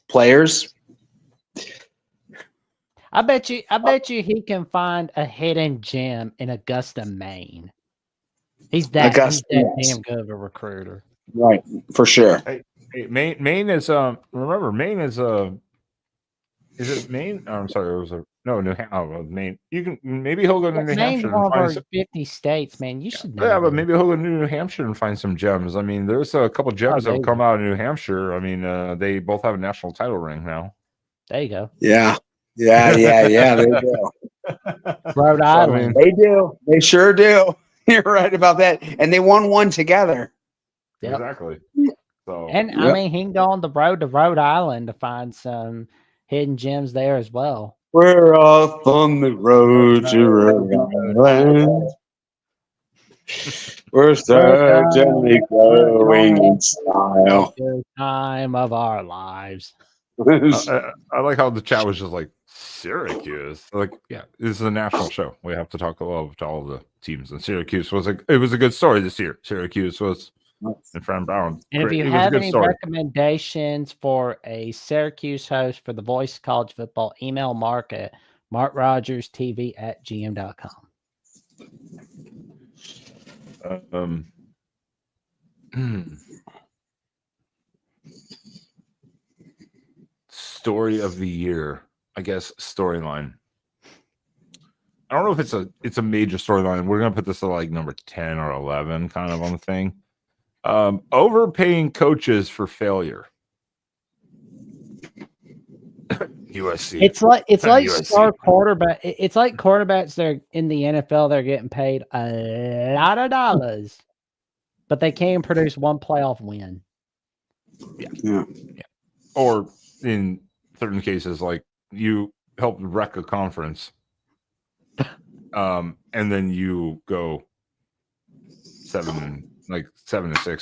players. I bet you he can find a hidden gem in Augusta, Maine. He's that Augusta, damn yes. good of a recruiter. Right, for sure. Hey, Maine is remember Maine is is it Maine? Oh, I'm sorry, it was New Hampshire. Maine. You can maybe he'll go to New Maine's Hampshire one and of find our some, 50 states, man. You should know. yeah, but this. maybe he'll go to New Hampshire and find some gems. I mean, there's a couple gems that there have you come out of New Hampshire. I mean, they both have a national title ring now. There you go. Yeah. They do. Rhode Island. They do. They sure do. You're right about that. And they won one together. Yep. Exactly. So, And I mean, he can go on the road to Rhode Island to find some hidden gems there as well. We're off on the road to Rhode Island. We're certainly going in style. Good time of our lives. I like how the chat was just like Syracuse. Like, yeah, this is a national show. We have to talk love to all the teams. And Syracuse was it was a good story this year. Syracuse was and Fran Brown. And if great. you It was a have good any story. recommendations for a Syracuse host for the Voice of College Football, email Mark at markrogerstv@gm.com. Story of the year, I guess. Storyline. I don't know if it's a major storyline. We're gonna put this at like number 10 or 11, kind of on the thing. Overpaying coaches for failure. USC. It's like USC. star quarterback. It's like quarterbacks that are in the NFL. They're getting paid a lot of dollars, but they can't produce one playoff win. Yeah. Or in certain cases, like you helped wreck a conference, and then you go 7-6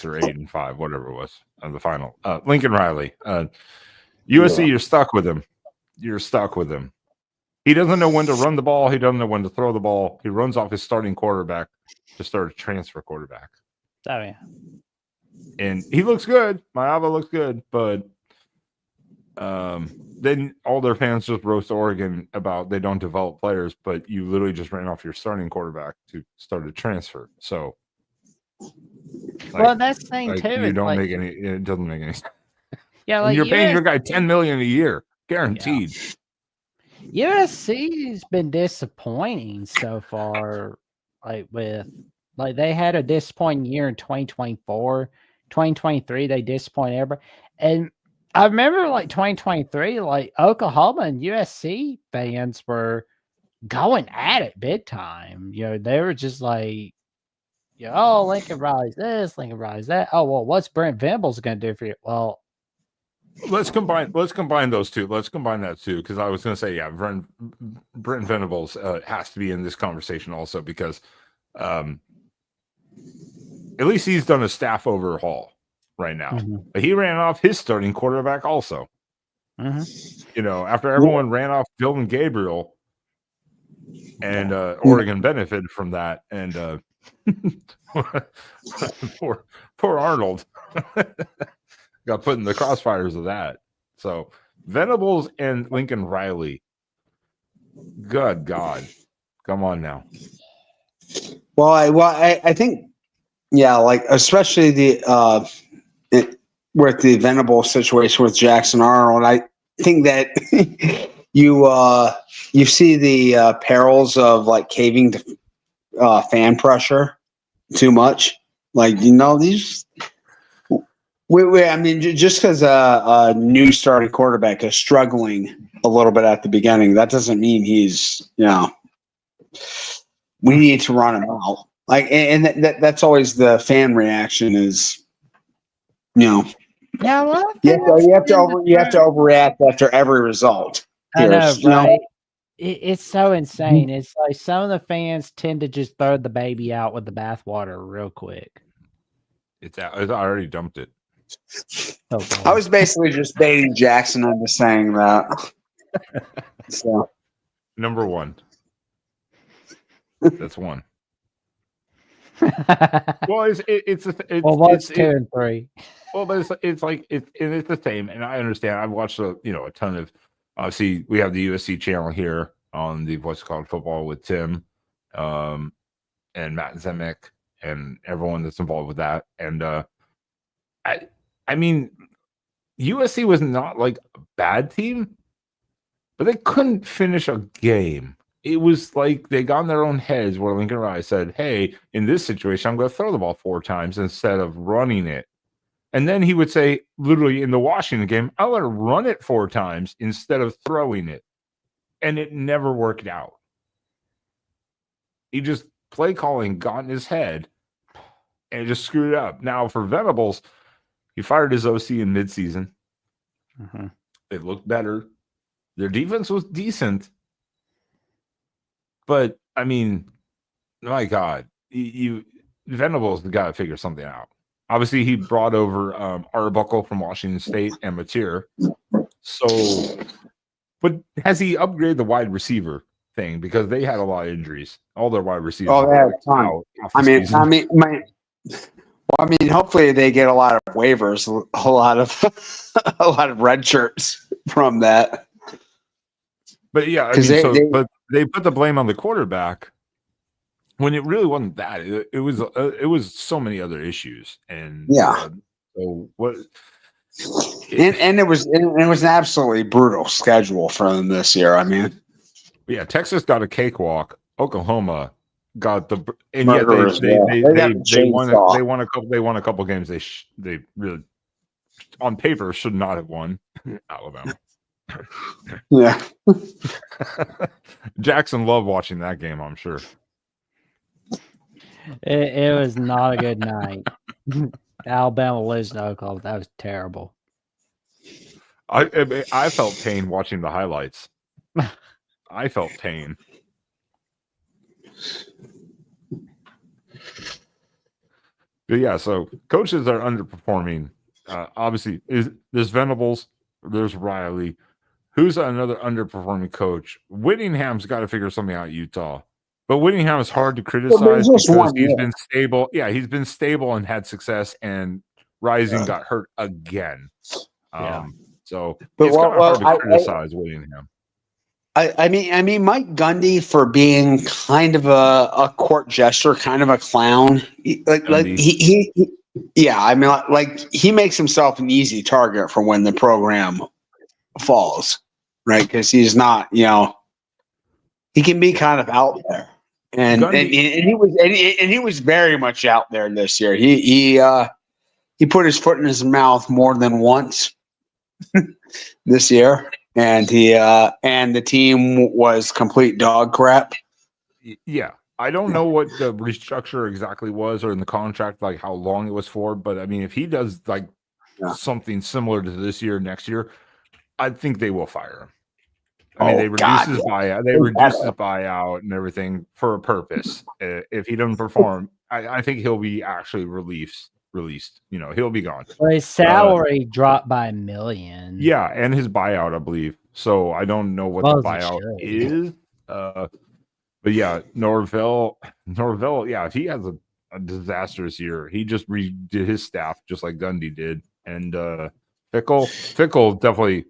or 8-5, whatever it was on the final. Lincoln Riley, USC, you're stuck with him. You're stuck with him. He doesn't know when to run the ball. He doesn't know when to throw the ball. He runs off his starting quarterback to start a transfer quarterback. Oh yeah. And he looks good. Maava looks good, but then all their fans just roast Oregon about they don't develop players, but you literally just ran off your starting quarterback to start a transfer. So, Well, that's the thing too. you It's don't like, make any. It doesn't make any sense. yeah, And like you're paying your guy $10 million a year, guaranteed. USC's been disappointing so far. Like they had a disappointing year in 2024, 2023. They disappointed everybody, and I remember like 2023, like Oklahoma and USC fans were going at it big time. They were just like, oh, Lincoln Riley's this, Lincoln Riley's that. Oh, well, what's Brent Venables going to do for you? Well, Let's combine those two. Let's combine that too, because I was going to say, yeah, Brent Venables has to be in this conversation also because at least he's done a staff overhaul right now. But he ran off his starting quarterback also. After everyone ran off Dylan Gabriel, and Oregon benefited from that, and poor Arnold got put in the crossfires of that. So Venables and Lincoln Riley, good God, come on now. Well, I think, yeah, like especially with the Venables situation with Jackson Arnold, I think that you see the perils of like caving to fan pressure too much. Like these. I mean, just because a new starting quarterback is struggling a little bit at the beginning, that doesn't mean he's, we need to run him out. Like, and that's always the fan reaction is, Yeah, well, you have to overreact after every result. I know, Here's, right? It's so insane. It's like some of the fans tend to just throw the baby out with the bathwater real quick. It's I already dumped it. Oh, I was basically just baiting Jackson into saying that. So Number 1. That's 1. Well, it's what's 2 and 3? Well, but it's the same, and I understand. I've watched a ton of. Obviously, we have the USC channel here on the Voice of College Football with Tim, and Matt Zemek, and everyone that's involved with that. And I mean, USC was not like a bad team, but they couldn't finish a game. It was like they got in their own heads where Lincoln Riley said, hey, in this situation, I'm going to throw the ball 4 times instead of running it. And then he would say, literally in the Washington game, I'm going to run it 4 times instead of throwing it. And it never worked out. He just play calling got in his head and just screwed it up. Now for Venables, he fired his OC in midseason. Mm-hmm. It looked better. Their defense was decent. But, I mean, my God, Venables got to figure something out. Obviously, he brought over Arbuckle from Washington State and Mateer. So, but has he upgraded the wide receiver thing? Because they had a lot of injuries. All their wide receivers. Oh, they had a ton. I mean, hopefully they get a lot of waivers, a lot of red shirts from that. But yeah, but they put the blame on the quarterback when it really wasn't that. It was so many other issues, and so what? And it was an absolutely brutal schedule for them this year. I mean, yeah, Texas got a cakewalk. Oklahoma got the, and Murderers, they won a couple games. They really, on paper, should not have won. Alabama. Yeah. Jackson loved watching that game, I'm sure. It was not a good night. Alabama losing to Oklahoma. That was terrible. I felt pain watching the highlights. I felt pain. But yeah, so coaches are underperforming. Obviously, there's Venables, there's Riley. Who's another underperforming coach? Whittingham's got to figure something out at Utah. But Whittingham is hard to criticize because he's been stable. Yeah, he's been stable and had success, and Rising got hurt again. So it's kind of hard to criticize Whittingham. I mean, Mike Gundy for being kind of a court jester, kind of a clown. He makes himself an easy target for when the program falls, right? Because he's not, he can be kind of out there, and he was very much out there this year. He put his foot in his mouth more than once this year. And and the team was complete dog crap. Yeah, I don't know what the restructure exactly was, or in the contract, like how long it was for. But I mean, if he does something similar to this year, next year, I think they will fire him. I mean, they reduce his buyout. They reduce his buyout and everything for a purpose. If he doesn't perform, I think he'll be actually released. He'll be gone. Well, his salary dropped by $1 million. Yeah, and his buyout, I believe. So I don't know what the buyout is. But yeah, Norvell, yeah, if he has a disastrous year, he just redid his staff just like Gundy did. And Fickle definitely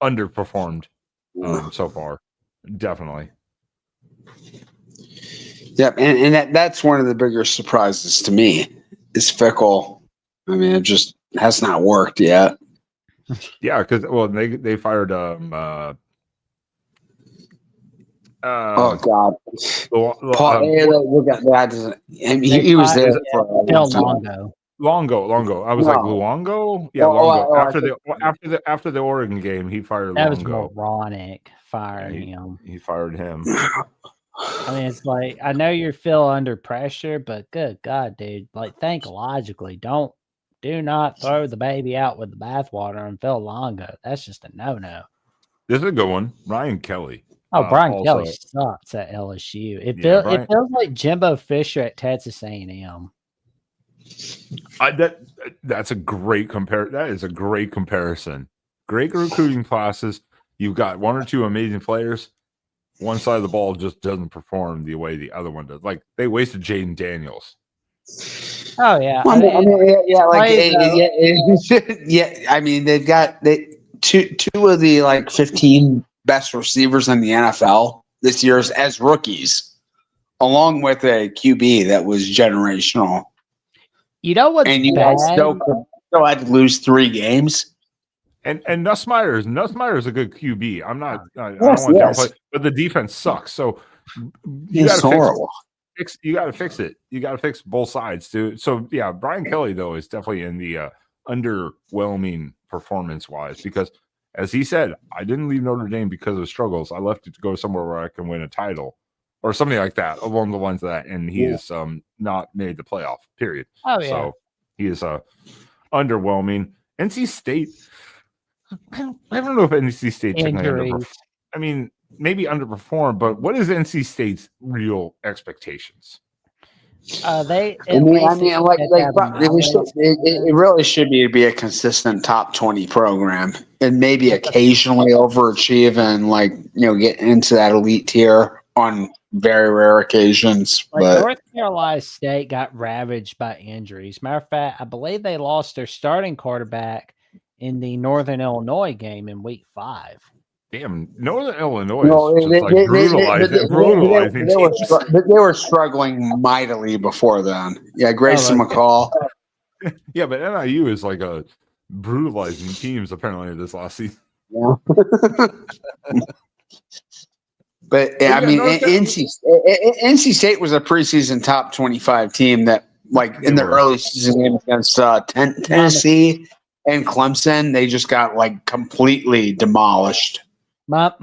underperformed so far. Definitely. Yep, and that's one of the bigger surprises to me is Fickle. I mean, it just has not worked yet. Yeah, because they fired oh God, Paul, he was there for a long time. Longo. I was like Luongo. Yeah, Longo. After the Oregon game, he fired That was Longo. moronic firing him. He fired him. I mean, it's like, I know you feel under pressure, but good God, dude. Like, think logically. Do not throw the baby out with the bathwater and Phil Longo. That's just a no-no. This is a good one. Ryan Kelly. Oh, Brian also, Kelly sucks at LSU. It Brian- feels like Jimbo Fisher at Texas A&M. That's a great That is a great comparison. Great recruiting classes. You've got one or two amazing players. One side of the ball just doesn't perform the way the other one does. Like, they wasted Jaden Daniels. Oh yeah, I mean, they've got two of the like 15 best receivers in the NFL this year as rookies, along with a QB that was generational. You know what's and you bad? guys still had to lose 3 games. And Nussmeier is a good QB. I don't want to downplay, but the defense sucks. So you got to fix it. You got to fix both sides, dude. So yeah, Brian Kelly though is definitely in the underwhelming performance-wise, because as he said, I didn't leave Notre Dame because of struggles. I left it to go somewhere where I can win a title or something like that, along the lines of that. And he is not made the playoff, period. Oh yeah. So he is underwhelming. NC State, I don't know if NC State maybe underperformed, but what is NC State's real expectations? It really should be a consistent top 20 program, and maybe occasionally overachieve and get into that elite tier on very rare occasions. But North Carolina State got ravaged by injuries. Matter of fact, I believe they lost their starting quarterback in the Northern Illinois game in week 5. Damn, Northern Illinois is just brutalizing. They were struggling mightily before then. Yeah, Grayson McCall. Yeah, but NIU is like a brutalizing teams apparently this last season. Yeah. But yeah, I mean, NC State was a preseason top 25 team that, in the early season game against Tennessee and Clemson, they just got completely demolished. My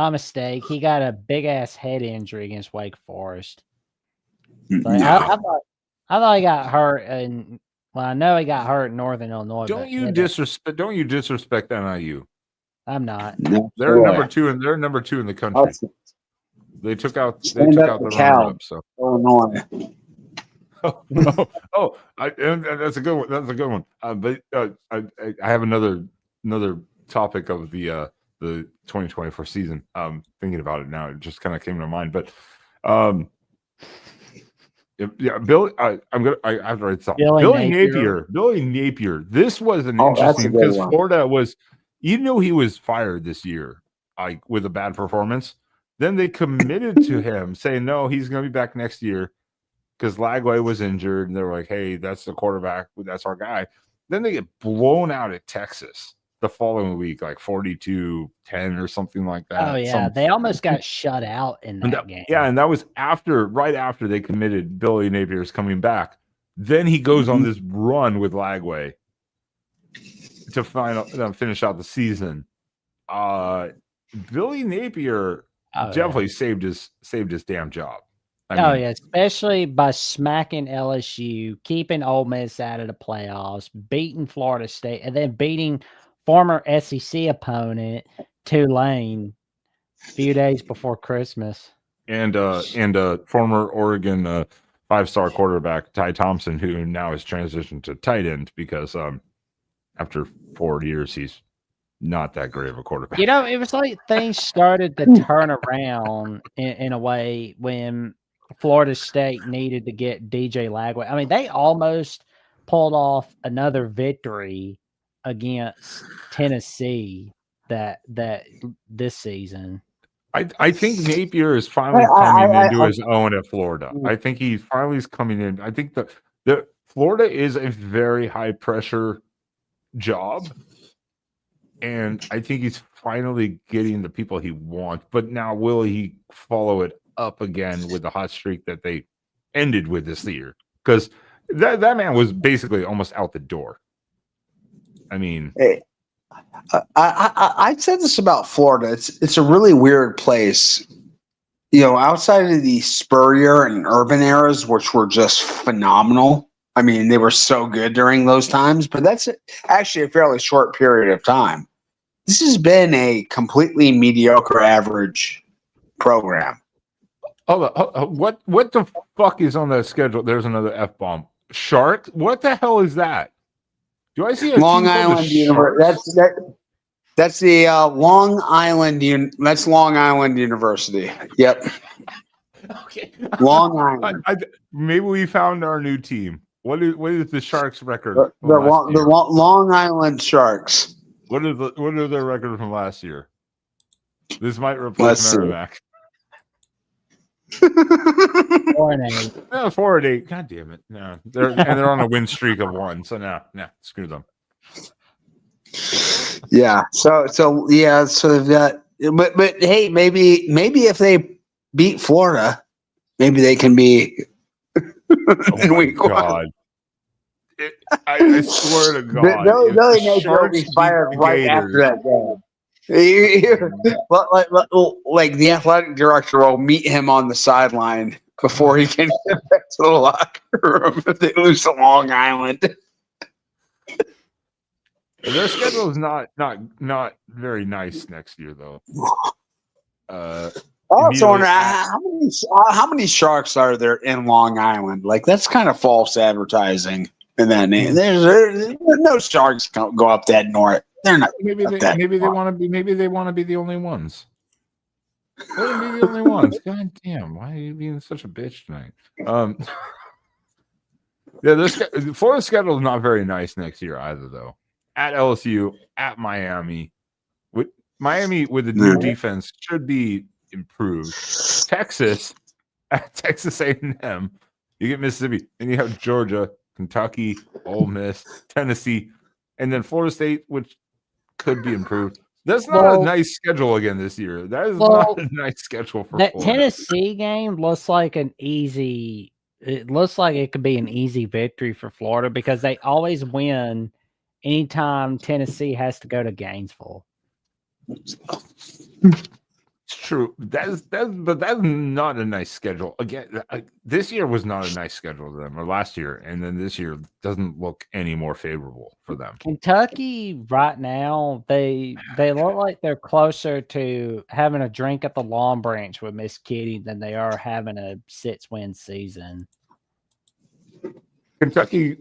mistake. He got a big ass head injury against Wake Forest. So I thought he got hurt, and I know he got hurt in Northern Illinois. Don't you disrespect NIU? I'm not. They're number 2, and they're number 2 in the country. They took out the runner-up. So Illinois. That's a good one. That's a good one. But I have another topic of the 2024 season. Thinking about it now, it just kind of came to mind. But Billy, I have to write this down. Billy Napier. This was an interesting, because Florida was, he was fired this year, with a bad performance. Then they committed to him, saying no, he's going to be back next year, because Lagway was injured, and they were like, hey, that's the quarterback, that's our guy. Then they get blown out at Texas the following week, 42-10 or something like that. Oh yeah, they almost got shut out in that game. Yeah, and that was right after they committed Billy Napier's coming back. Then he goes on this run with Lagway to finish out the season. Billy Napier definitely saved his damn job. I mean, especially by smacking LSU, keeping Ole Miss out of the playoffs, beating Florida State, and then beating former SEC opponent Tulane a few days before Christmas. And former Oregon 5-star quarterback Ty Thompson, who now has transitioned to tight end because after 4 years he's not that great of a quarterback. It was like things started to turn around in a way when Florida State needed to get DJ Lagway. I mean, they almost pulled off another victory against Tennessee that this season. I think Napier is finally coming into his own at Florida. I think he finally is coming in. I think the Florida is a very high pressure job, and I think he's finally getting the people he wants. But now, will he follow it up again with the hot streak that they ended with this year? Because That man was basically almost out the door. I mean, Hey, I said this about Florida. It's a really weird place. Outside of the Spurrier and Urban eras, which were just phenomenal. I mean, they were so good during those times, but that's actually a fairly short period of time. This has been a completely mediocre average program. what the fuck is on that schedule? There's another F-bomb. Shark? What the hell is that? Do I see a Long team called the Island University. Sharks? That's the Long Island. That's Long Island University. Yep, Okay. Long Island. Maybe we found our new team. What is the Sharks' record? The from last year? Long Island Sharks. What is their record from last year? This might replace Merrimack. 4-8. 4-8. God damn it! No, they're on a win streak of 1. So no, screw them. Yeah. So they've got. But hey, maybe if they beat Florida, maybe they can be. Oh my God! I swear to God, Billy Napier will be fired right after that game. Like the athletic director will meet him on the sideline before he can get back to the locker room if they lose to Long Island. Their schedule is not very nice next year, though. I also wonder how many Sharks are there in Long Island? Like, that's kind of false advertising in that name. There's no Sharks go up that north. They're not. Maybe they want to be. Maybe they want to be the only ones. Let them be the only ones. God damn! Why are you being such a bitch tonight? Yeah, Florida's schedule is not very nice next year either, though. At LSU, at Miami, with the new defense should be improved. Texas, at Texas A&M, you get Mississippi, and you have Georgia, Kentucky, Ole Miss, Tennessee, and then Florida State, which could be improved. That's not a nice schedule again this year. That is not a nice schedule for that Florida. Tennessee game looks like an easy. It looks like it could be an easy victory for Florida because they always win anytime Tennessee has to go to Gainesville. It's true. But that's not a nice schedule. Again, this year was not a nice schedule to them, or last year, and then this year doesn't look any more favorable for them. Kentucky right now, they look like they're closer to having a drink at the Long Branch with Miss Kitty than they are having a 6-win season. Kentucky,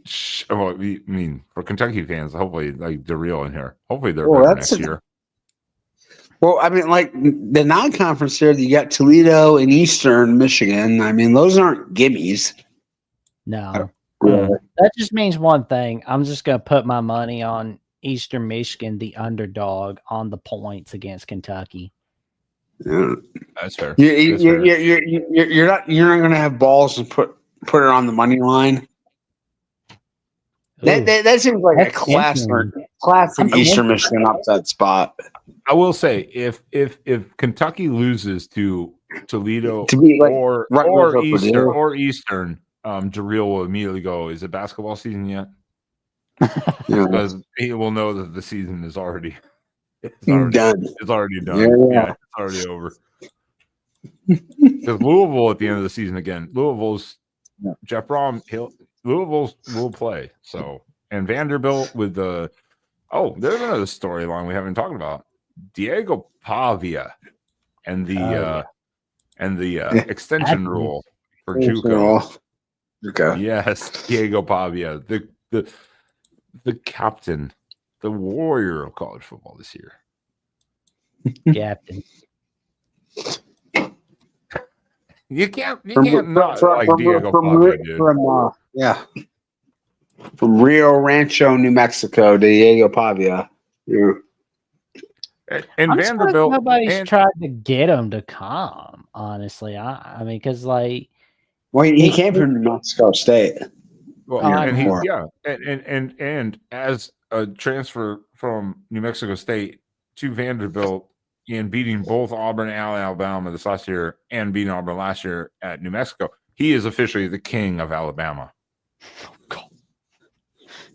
I mean, for Kentucky fans, hopefully, like, they're real in here. Hopefully, they're better next year. Well, I mean, like the non-conference here, you got Toledo and Eastern Michigan. I mean, those aren't gimmies. No. That just means one thing. I'm just going to put my money on Eastern Michigan, the underdog, on the points against Kentucky. Yeah. That's fair. You're not going to have balls and put it on the money line. That seems like a classic Eastern Michigan upset spot. I will say, if Kentucky loses to Toledo or Eastern, Jarrell will immediately go, is it basketball season yet? Because he will know that the season is already done. It's already done. Yeah, it's already over. Because Louisville at the end of the season again, Jeff Brom, Louisville will play. So, and Vanderbilt with there's another storyline we haven't talked about. Diego Pavia and the extension rule for JUCO. Okay. Yes, Diego Pavia, the captain, the warrior of college football this year. Captain. You can't not like Diego Pavia, dude. From Rio Rancho, New Mexico, Diego Pavia. Yeah. And Vanderbilt, nobody's tried to get him to come. Honestly, I mean, because he came from New Mexico State. Well, and as a transfer from New Mexico State to Vanderbilt, and beating both Auburn and Alabama this last year, and beating Auburn last year at New Mexico, he is officially the king of Alabama.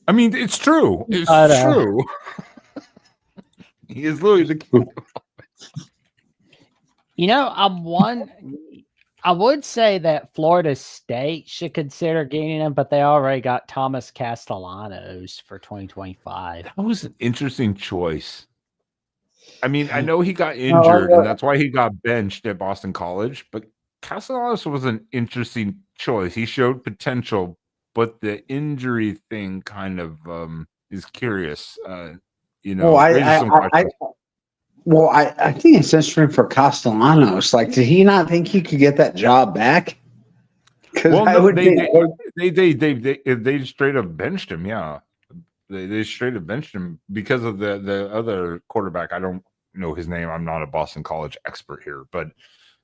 I mean, it's true. It's true. He is literally the king. You know, I would say that Florida State should consider getting him, but they already got Thomas Castellanos for 2025. That was an interesting choice. I mean, I know he got injured, and that's why he got benched at Boston College, but Castellanos was an interesting choice. He showed potential, but the injury thing kind of is curious. Raises some questions. I think it's interesting for Castellanos. Like, did he not think he could get that job back? Because they straight up benched him. Yeah, they straight up benched him because of the other quarterback. I don't know his name. I'm not a Boston College expert here, but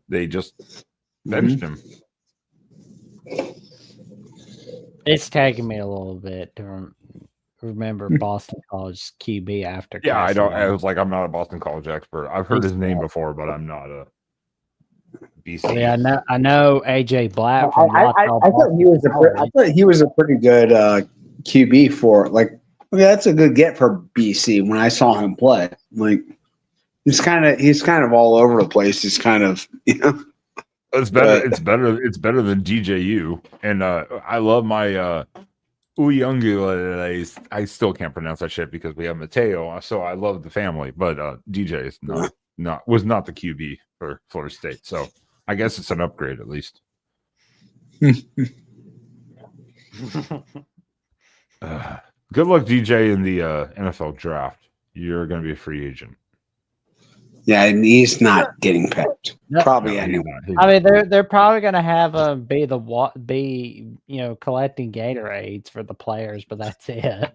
they just benched him. It's taking me a little bit to remember Boston College QB after. Yeah, I don't. I was like, I'm not a Boston College expert. I've heard his name before, but I'm not a BC. Yeah, I know AJ Black. I thought he was a pretty good QB for like. That's a good get for BC. When I saw him play, like he's kind of all over the place. He's kind of It's better. It's better than DJU, and I love my. Uyungula, I still can't pronounce that shit because we have Mateo, so I love the family. But DJ is was not the QB for Florida State, so I guess it's an upgrade at least. Good luck, DJ, in the NFL draft. You're going to be a free agent. Yeah, and he's not getting picked. Probably anyway. I mean, they're probably going to have him be collecting Gatorades for the players, but that's it.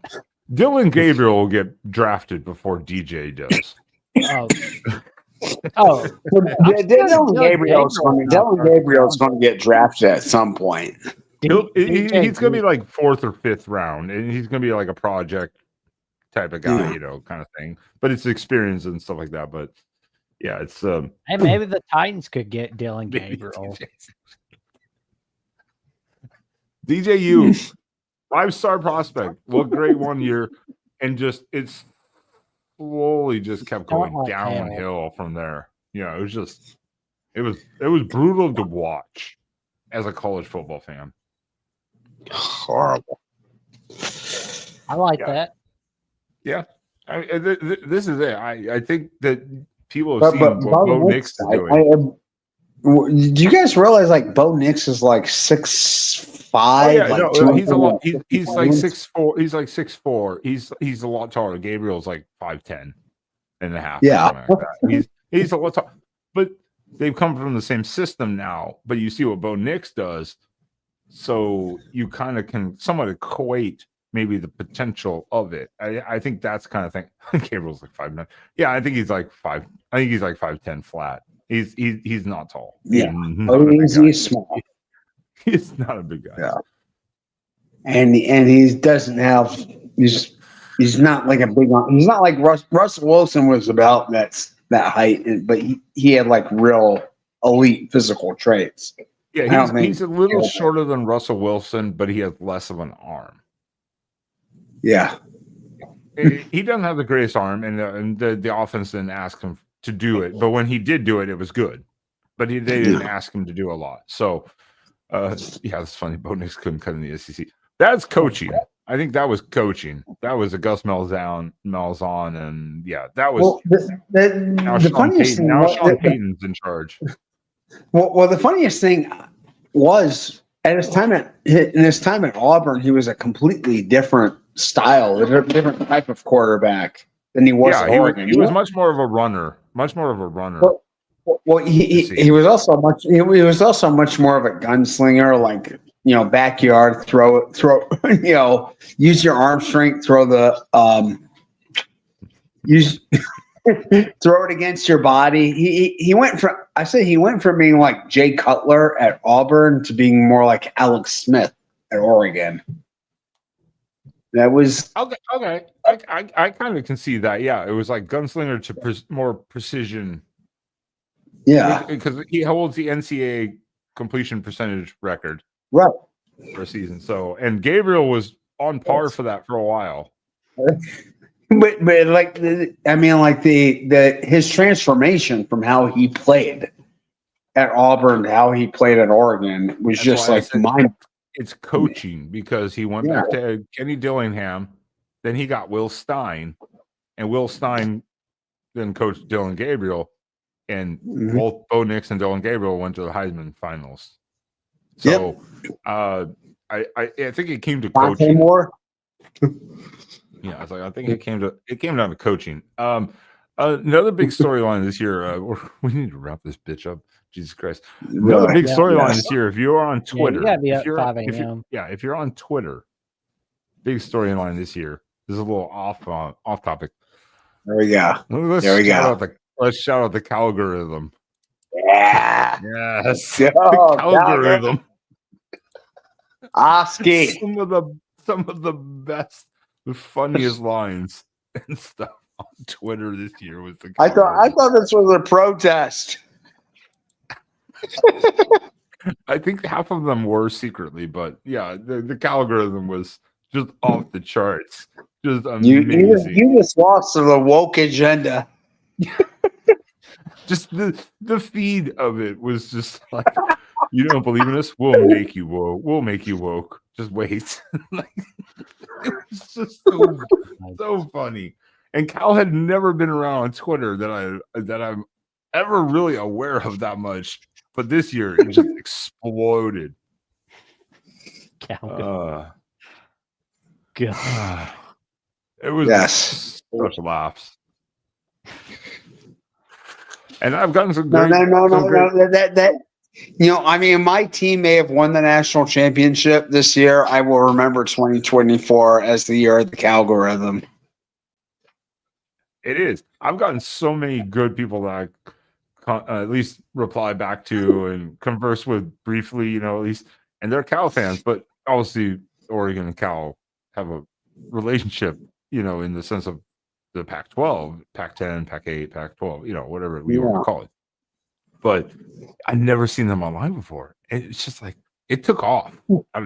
Dylan Gabriel will get drafted before DJ does. Dylan Gabriel's going to get drafted at some point. He's going to be like 4th or 5th round, and he's going to be like a project type of guy, kind of thing. But it's experience and stuff like that. But yeah, it's hey, maybe the Titans could get Dylan Gabriel. DJU, 5-star prospect, looked great one year, and just it's slowly just kept going downhill from there. Yeah, it was brutal to watch as a college football fan. Horrible. I like that. Yeah, this is it. I think that people have seen what Bo Nix is doing. Do you guys realize like Bo Nix is like 6'5"? He's a lot. He's like 6'4". He's like 6'4". He's a lot taller. Gabriel's like 5'10" and a half. Yeah, like that. He's a lot taller. But they've come from the same system now. But you see what Bo Nix does, so you kind of can somewhat equate maybe the potential of it. I think that's kind of thing. Gabriel's like 5'9". Yeah, I think he's like 5. I think he's like 5'10" flat. He's not tall. Yeah, he's small. He's not a big guy. Yeah, and he doesn't have. He's not like a big. He's not like Russell Wilson was about that height, but he had like real elite physical traits. Yeah, he's a little shorter than Russell Wilson, but he has less of an arm. Yeah, he doesn't have the greatest arm, and the offense didn't ask him to do it. But when he did do it, it was good. But they didn't ask him to do a lot. So, it's funny. Bo Nix couldn't cut in the SEC. That's coaching. I think that was coaching. That was a Gus Malzahn, and yeah, that was. Well, the funniest thing. Now Sean Payton's in charge. Well, the funniest thing was at his time at Auburn, he was a completely different style, a different type of quarterback than he was at Oregon. He was much more of a runner. Well, he was also much more of a gunslinger, like backyard throw. Use your arm strength, throw the throw it against your body. He went from being like Jay Cutler at Auburn to being more like Alex Smith at Oregon. That was okay. I kind of can see that. Yeah, it was like gunslinger to more precision. Yeah, because he holds the NCAA completion percentage record. Right. for a season. So, and Gabriel was on par for that for a while. But like I mean, like his transformation from how he played at Auburn to how he played at Oregon was That's just why I like said mind. it's coaching, because he went back to Kenny Dillingham, then he got Will Stein, and Will Stein then coached Dylan Gabriel, and both Bo Nix and Dylan Gabriel went to the Heisman finals. So I think it came to coaching. More. Yeah, I think it came down to coaching. Another big storyline this year. We need to wrap this bitch up. Jesus Christ! Another big storyline this year. If you're on Twitter, you gotta be up 5 a.m. If you're on Twitter, big storyline this year. This is a little off topic. There we go. Let's shout out the Calgorithm. Yeah. Yes. Go, The Calgorithm. Oski. Some of the best, the funniest lines and stuff on Twitter this year was the. I thought this was a protest. I think half of them were secretly, but yeah, the Calgorithm was just off the charts. Just amazing. You just lost to the woke agenda. Just the feed of it was just like, you don't believe in us? We'll make you woke. We'll make you woke. Just wait. Like, it was just so funny. And Cal had never been around on Twitter that I'm ever really aware of that much. But this year it just exploded. God. It was such laughs. And I've gotten some great. No. That I mean, my team may have won the national championship this year. I will remember 2024 as the year of the Calgorithm. It is. I've gotten so many good people that I at least reply back to and converse with briefly, at least, and they're Cal fans, but obviously Oregon and Cal have a relationship, in the sense of the Pac-12, Pac-10, Pac-8, Pac-12, whatever we want to call it. But I've never seen them online before. It's just like it took off out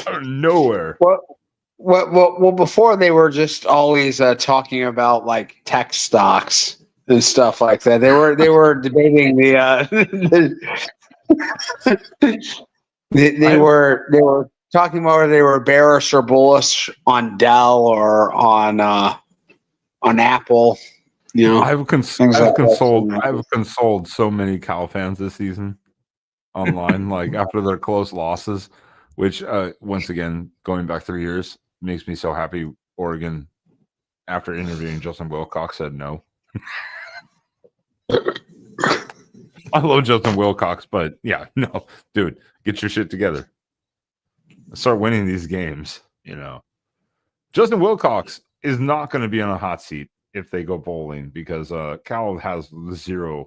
of nowhere. Well, before they were just always talking about like tech stocks and stuff like that. They were debating they were talking about whether they were bearish or bullish on Dell or on Apple. I've consoled so many Cal fans this season online, like after their close losses, which once again, going back 3 years, makes me so happy. Oregon, after interviewing Justin Wilcox, said no. I love Justin Wilcox, but yeah, no, dude, get your shit together. Start winning these games, Justin Wilcox is not going to be on a hot seat if they go bowling, because Cal has very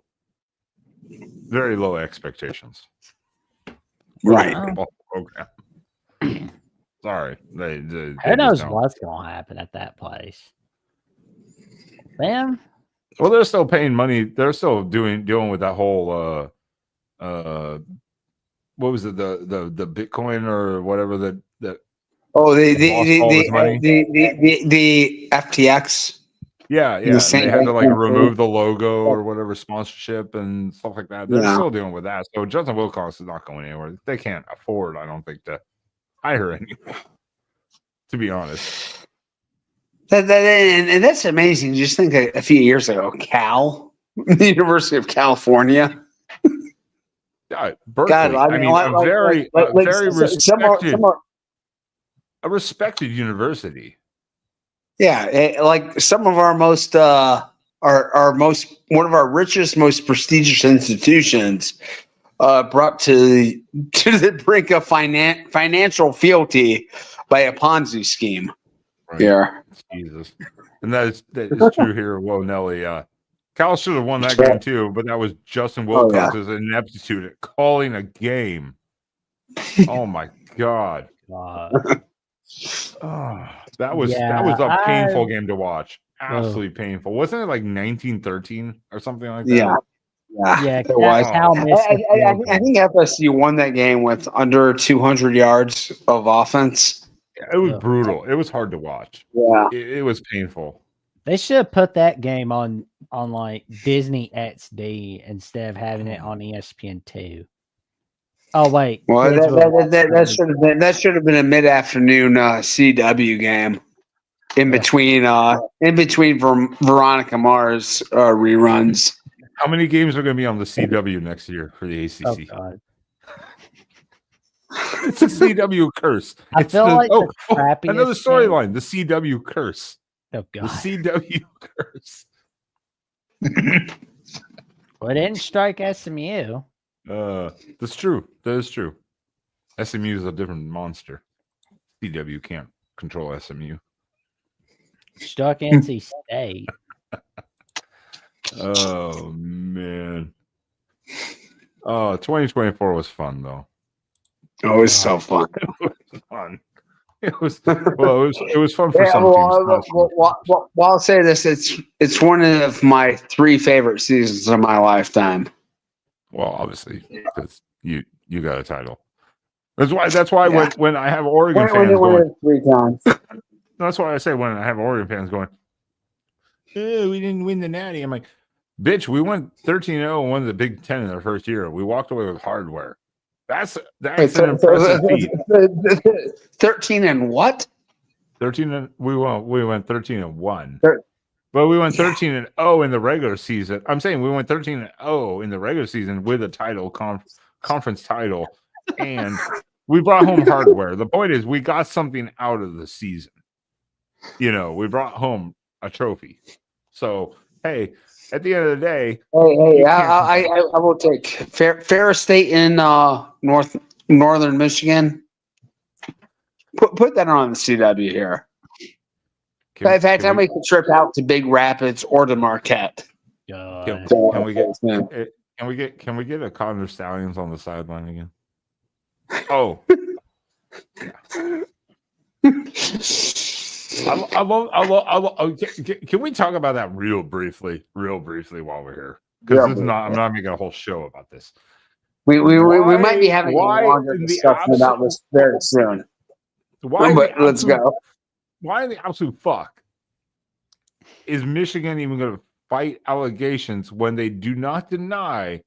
low expectations. Right. Program. Sorry. Who knows what's going to happen at that place? Man. Well, they're still paying money. They're still dealing with that whole what was it, the Bitcoin or whatever the the FTX. Yeah. They had to remove the logo or whatever sponsorship and stuff like that. They're still dealing with that. So Justin Wilcox is not going anywhere. They can't afford, I don't think, to hire anyone, to be honest. And that's amazing. Just think a few years ago, Cal, the University of California. Berkeley. God, I mean, a very respected, a respected university. Yeah, like some of our most one of our richest, most prestigious institutions brought to the brink of financial fealty by a Ponzi scheme. Right. Yeah, Jesus, and that is true here. Whoa, Nelly. Cal should have won that game too, but that was Justin Wilcox's ineptitude at calling a game. Oh my God. That was a painful game to watch. Absolutely painful. Wasn't it like 1913 or something like that? Yeah, it was. Cal missed the field I goal. think FSU won that game with under 200 yards of offense. It was Yeah. brutal. It was hard to watch. Yeah. It was painful. They should have put that game on like Disney XD instead of having it on ESPN 2. Oh wait, Well, kids will- that should have been a mid-afternoon CW game in between Veronica Mars reruns. How many games are going to be on the CW next year for the ACC? Oh god, It's a CW curse. I It's feel like the crappiest another game- storyline. The CW curse. Oh The god, CW curse. well, it didn't strike SMU. That's true. That is true. SMU is a different monster. CW can't control SMU. Struck NC State. Oh man. Oh, 2024 was fun though. Oh, it was so fun. It was fun. It was fun for some teams. Well, I'll say this: it's one of my 3 favorite seasons of my lifetime. Well, obviously, because you got a title. That's why when I have Oregon fans going, 3 times. that's why I say when I have Oregon fans going, oh, we didn't win the Natty. I'm like, bitch, we went 13-0 and won the Big Ten in their first year. We walked away with hardware. That's an impressive feat. 13 and what? 13 and we went 13-1. But we went 13-0 in the regular season. I'm saying we went 13-0 in the regular season with a title conference title, and we brought home hardware. The point is, we got something out of the season. We brought home a trophy. So hey, at the end of the day, hey, I will take Ferris State in northern Michigan. Put that on the CW here. In fact, I make a trip out to Big Rapids or to Marquette. God. Can we get a Connor Stallions on the sideline again? Oh, can we talk about that real briefly while we're here? Because I'm not making a whole show about this. We might be having a longer discussion about this very soon. Let's go. Why in the absolute fuck is Michigan even going to fight allegations when they do not deny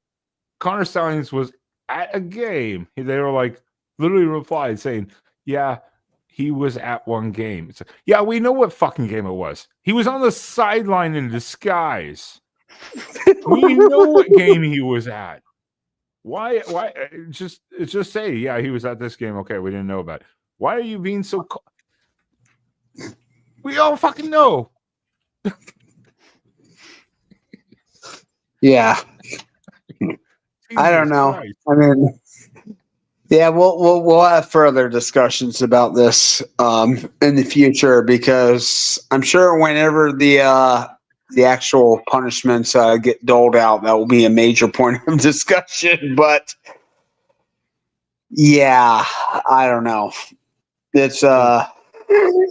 Connor Stallions was at a game? They were like, literally replied saying, yeah, he was at one game. It's like, yeah, we know what fucking game it was. He was on the sideline in disguise. We know what game he was at. Why just say, yeah, he was at this game. Okay, we didn't know about it. Why are you being so we all fucking know. Yeah. I don't know. Christ. I mean, yeah, we'll have further discussions about this in the future, because I'm sure whenever the actual punishments get doled out, that will be a major point of discussion. But yeah, I don't know. It's it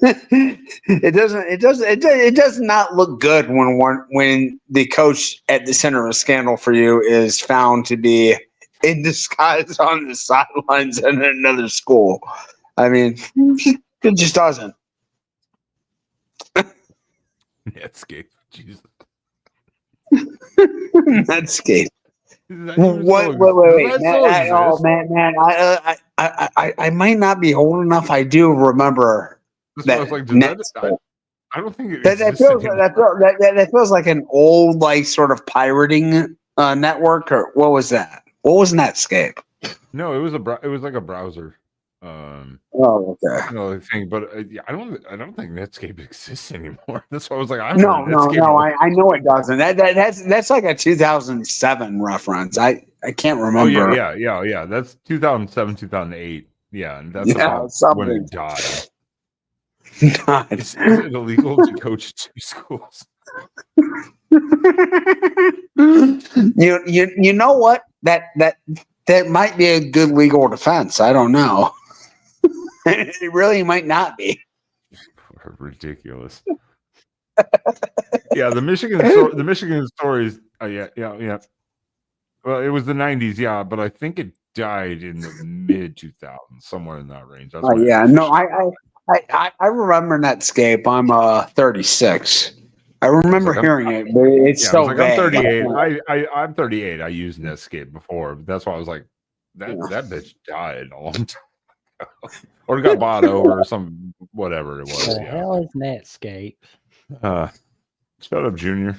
does not look good when the coach at the center of a scandal for you is found to be in disguise on the sidelines at another school. I mean, it just doesn't. Netscape, Jesus. Netscape. Wait. I might not be old enough. I do remember that. I don't think it that feels like an old, like, sort of pirating network, or what was that? What was Netscape? No, it was like a browser. Okay. Thing, but I don't think Netscape exists anymore. That's why I was like, I know it doesn't. That's like a 2007 reference. I can't remember. Oh yeah. That's 2007, 2008. Yeah, and that's about when it died. Is it illegal to coach 2 schools? You know what? That might be a good legal defense. I don't know. It really might not be. Ridiculous. Yeah, the Michigan stories. Yeah. Well, it was the 90s, yeah, but I think it died in the mid 2000s, somewhere in that range. That's when it Yeah, no, officially I remember Netscape. I'm 36. I remember like, hearing it, but it's yeah, I was so like, I'm vague. 38. I'm 38. I used Netscape before. But that's why I was like, that bitch died a long time ago. Or got bought over or some whatever it was. The Yeah. hell is Netscape? Shut up, Junior.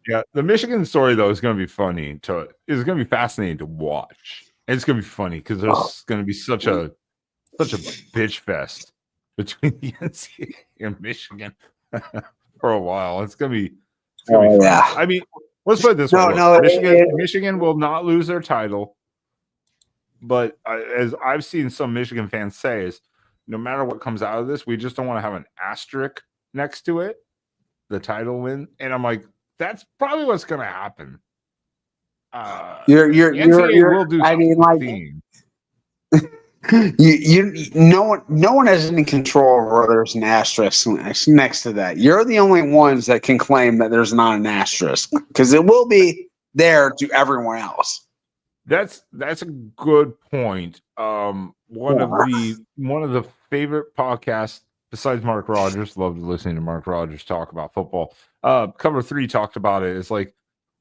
Yeah, the Michigan story though is going to be funny. It's going to be fascinating to watch. It's going to be funny because there's going to be such a bitch fest between the NCAA and Michigan for a while. It's going to be funny. Yeah. I mean, let's put it this way: Michigan will not lose their title, but as I've seen some Michigan fans say, is no matter what comes out of this, we just don't want to have an asterisk next to it, the title win. And I'm like, that's probably what's going to happen. You're will do I mean, like, theme. no one has any control over there's an asterisk next to that. You're the only ones that can claim that there's not an asterisk because it will be there to everyone else. That's a good point. One of the favorite podcasts besides Mark Rogers, loved listening to Mark Rogers talk about football. Cover 3 talked about it. It's like,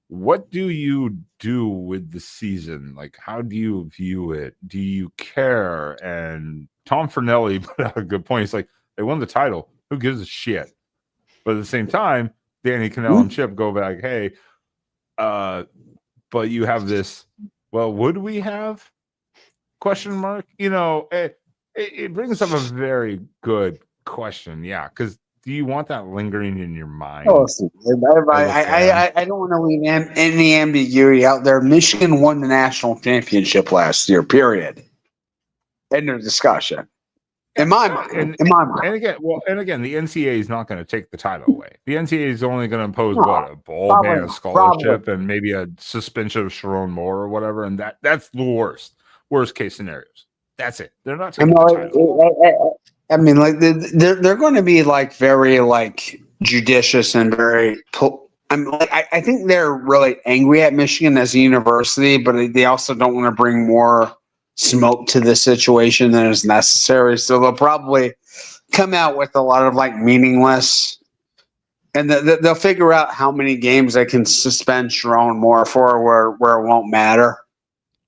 what do you do with the season? Like, how do you view it? Do you care? And Tom Fernelli put out a good point. He's like, they won the title. Who gives a shit? But at the same time, Danny Cannell and Chip go back, hey, but you have this, well, would we have? Question mark. You know, it brings up a very good question. Yeah, because do you want that lingering in your mind? I don't want to leave any ambiguity out there. Michigan won the national championship last year, period. End of discussion. In my mind. And again, the NCAA is not going to take the title away. The NCAA is only going to impose a bowl ban, a scholarship, and maybe a suspension of Sharon Moore or whatever. And that's the worst case scenarios. That's it. They're not taking the title. I mean, like they're going to be like very like judicious and very. I think they're really angry at Michigan as a university, but they also don't want to bring more smoke to the situation than is necessary. So they'll probably come out with a lot of like meaningless, and they'll figure out how many games they can suspend Sharon Moore for where it won't matter.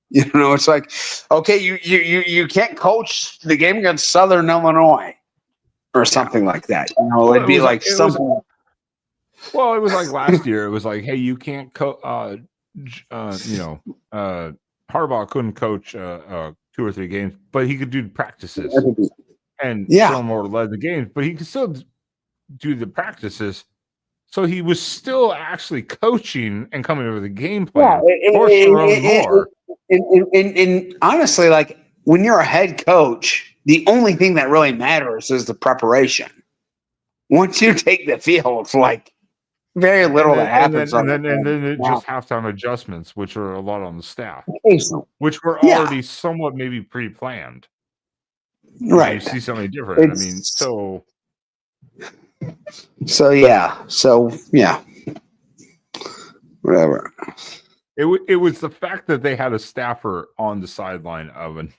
You know, it's like, okay, you can't coach the game against Southern Illinois or something like that. You know, it'd be like something. Well, it was like last year. It was like, hey, you can't Harbaugh couldn't coach 2 or 3 games, but he could do practices. And Sharon Moore led the games, but he could still do the practices. So he was still actually coaching and coming over with the game plan for Sharon Moore. And honestly, like when you're a head coach, the only thing that really matters is the preparation. Once you take the field, like very little that happens. And then just halftime adjustments, which are a lot on the staff, which were already somewhat maybe pre-planned. Right. You see something different. Whatever. It was the fact that they had a staffer on the sideline of an.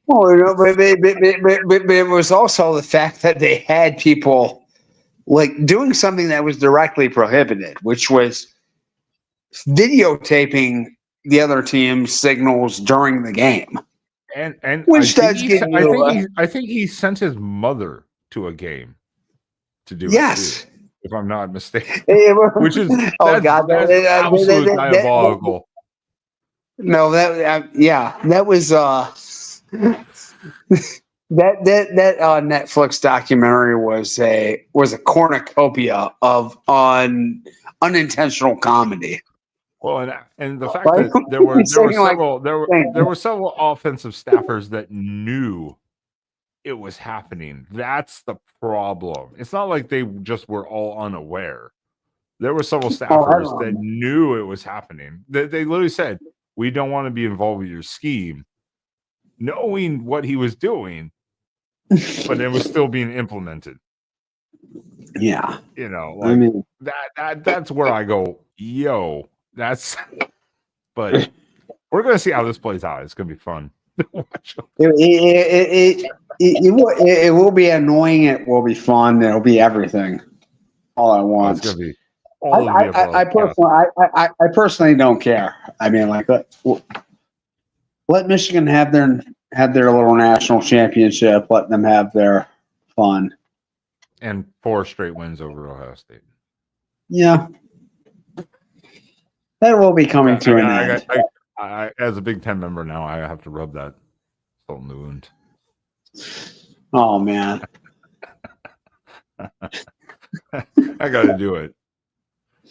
Well, you know, but it was also the fact that they had people like doing something that was directly prohibited, which was videotaping the other team's signals during the game. And which I think he sent his mother to a game to do it too, if I'm not mistaken. Which is absolute diabolical. No, that was that Netflix documentary was a cornucopia of unintentional comedy. Well, and the fact that there were several offensive staffers that knew it was happening. That's the problem. It's not like they just were all unaware. There were several staffers that knew it was happening. They literally said, "We don't want to be involved with your scheme," knowing what he was doing, but it was still being implemented. Yeah. You know, I like mean, that's where I go, yo, that's. But we're gonna see how this plays out. It's gonna be fun. Watch. it will be annoying. It will be fun. It'll be everything all at Oh, it's once. gonna be all of the above. I personally don't care. I mean, like, let Michigan have their little national championship. Let them have their fun. And 4 straight wins over Ohio State. Yeah, that will be coming to an end. I, as a Big Ten member now, I have to rub that salt in the wound. Oh man. I got to do it.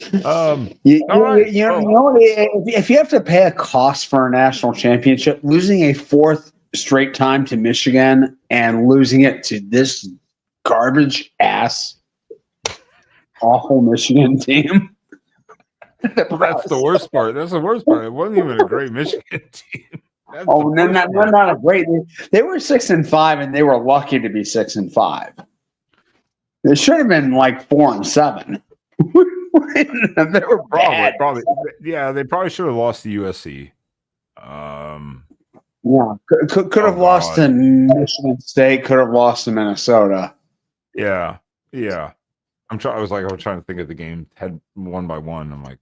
You know, if you have to pay a cost for a national championship, losing a 4th straight time to Michigan and losing it to this garbage ass, awful Michigan team. Well, that's the worst part. That's the worst part. It wasn't even a great Michigan team. Not a great. They were 6-5, and they were lucky to be 6-5. They should have been like 4-7. They were probably. Yeah, they probably should have lost to USC. Yeah, could have lost to Michigan State. Could have lost to Minnesota. Yeah. I was trying to think of the game. Had 1 by 1. I'm like,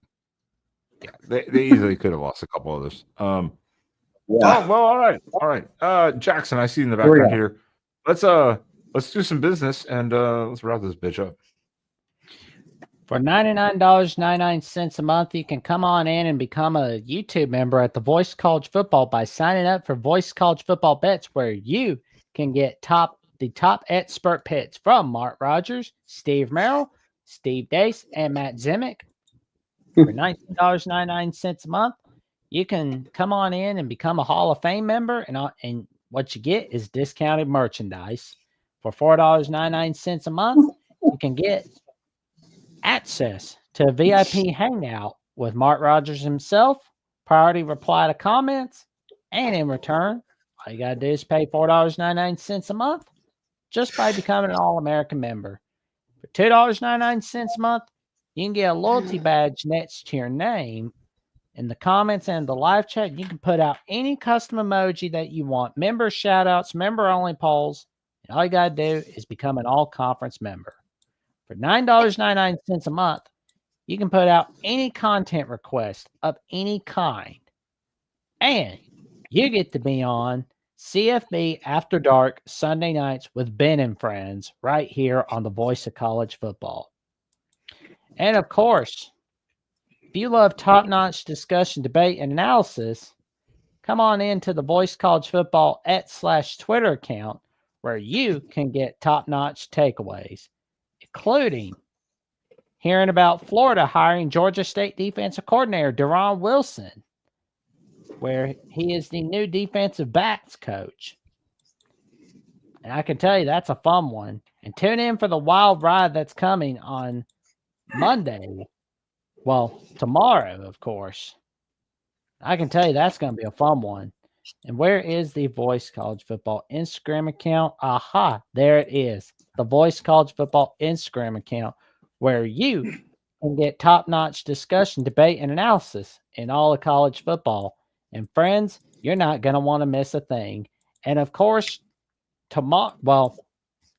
yeah, they easily could have lost a couple others. Yeah. Oh, well, all right. Jackson, I see you in the background here. Let's do some business and let's wrap this bitch up. For $99.99 a month, you can come on in and become a YouTube member at The Voice of College Football by signing up for Voice of College Football Bets, where you can get the top expert picks from Mark Rogers, Steve Merrill, Steve Dace, and Matt Zimick. For $19.99 a month, you can come on in and become a Hall of Fame member, and what you get is discounted merchandise. For $4.99 a month, you can get access to a VIP hangout with Mark Rogers himself, priority reply to comments, and in return, all you got to do is pay $4.99 a month just by becoming an All-American member. For $2.99 a month, you can get a loyalty badge next to your name. In the comments and the live chat, you can put out any custom emoji that you want, member shout-outs, member-only polls, and all you got to do is become an all-conference member. For $9.99 a month, you can put out any content request of any kind. And you get to be on CFB After Dark Sunday nights with Ben and Friends right here on the Voice of College Football. And of course, if you love top-notch discussion, debate, and analysis, come on into the Voice College Football @Twitter account where you can get top-notch takeaways, including hearing about Florida hiring Georgia State defensive coordinator Deron Wilson, where he is the new defensive backs coach. And I can tell you that's a fun one. And tune in for the wild ride that's coming on Monday. Well, tomorrow, of course. I can tell you that's going to be a fun one. And where is the Voice College Football Instagram account? Aha, there it is. The Voice College Football Instagram account, where you can get top-notch discussion, debate, and analysis in all of college football. And friends, you're not going to want to miss a thing. And of course, tomorrow, well,